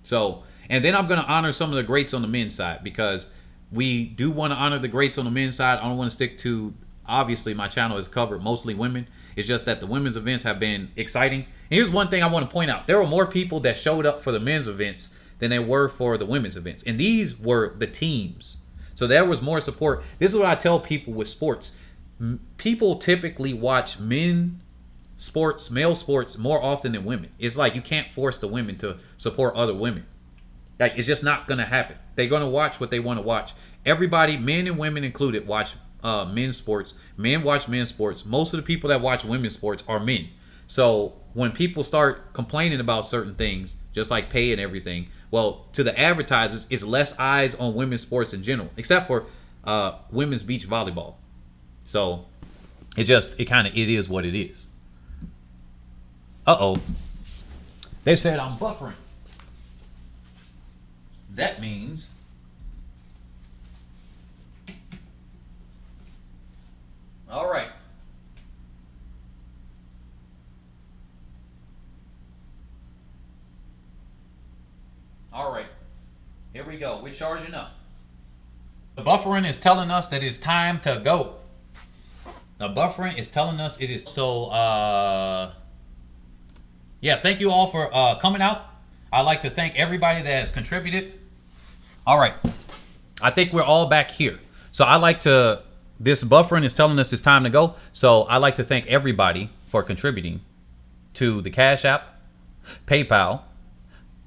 So, and then I'm gonna honor some of the greats on the men's side, because we do want to honor the greats on the men's side. I don't want to stick to, obviously my channel is covered mostly women. It's just that the women's events have been exciting. And here's one thing I want to point out. There were more people that showed up for the men's events than there were for the women's events. And these were the teams. So there was more support. This is what I tell people with sports. People typically watch male sports more often than women. It's like you can't force the women to support other women. Like, it's just not going to happen. They're going to watch what they want to watch. Everybody, men and women included, watch men's sports. Men watch men's sports. Most of the people that watch women's sports are men. So when people start complaining about certain things, just like pay and everything, well, to the advertisers, it's less eyes on women's sports in general, except for women's beach volleyball. So it is what it is. Uh-oh. They said I'm buffering. That means all right. All right. Here we go. We're charging up. The buffering is telling us that it's time to go. The buffering is telling us it is. So, yeah, thank you all for coming out. I'd like to thank everybody that has contributed. All right. I think we're all back here. So I like to, this buffering is telling us it's time to go. So I like to thank everybody for contributing to the Cash App, PayPal,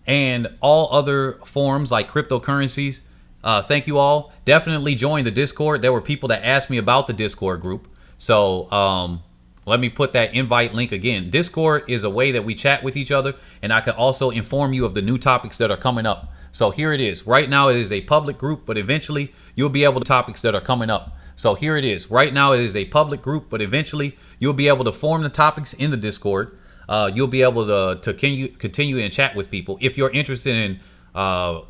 and all other forms like cryptocurrencies. Thank you all. Definitely join the Discord. There were people that asked me about the Discord group. So let me put that invite link again. Discord is a way that we chat with each other, and I can also inform you of the new topics that are coming up. So here it is. Right now it is a public group, but eventually you'll be able to topics that are coming up. So here it is. Right now it is a public group, but eventually you'll be able to form the topics in the Discord. You'll be able to continue and chat with people. If you're interested in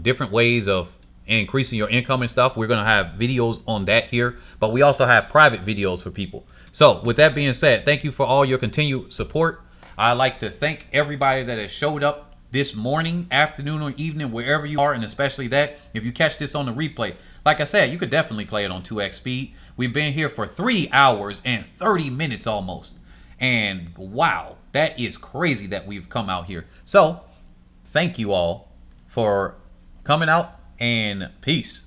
different ways of increasing your income and stuff, we're going to have videos on that here, but we also have private videos for people. So with that being said, thank you for all your continued support. I'd like to thank everybody that has showed up this morning, afternoon, or evening, wherever you are, and especially that if you catch this on the replay. Like I said, you could definitely play it on 2x speed. We've been here for 3 hours and 30 minutes almost, and wow, that is crazy that we've come out here. So thank you all for coming out, and peace.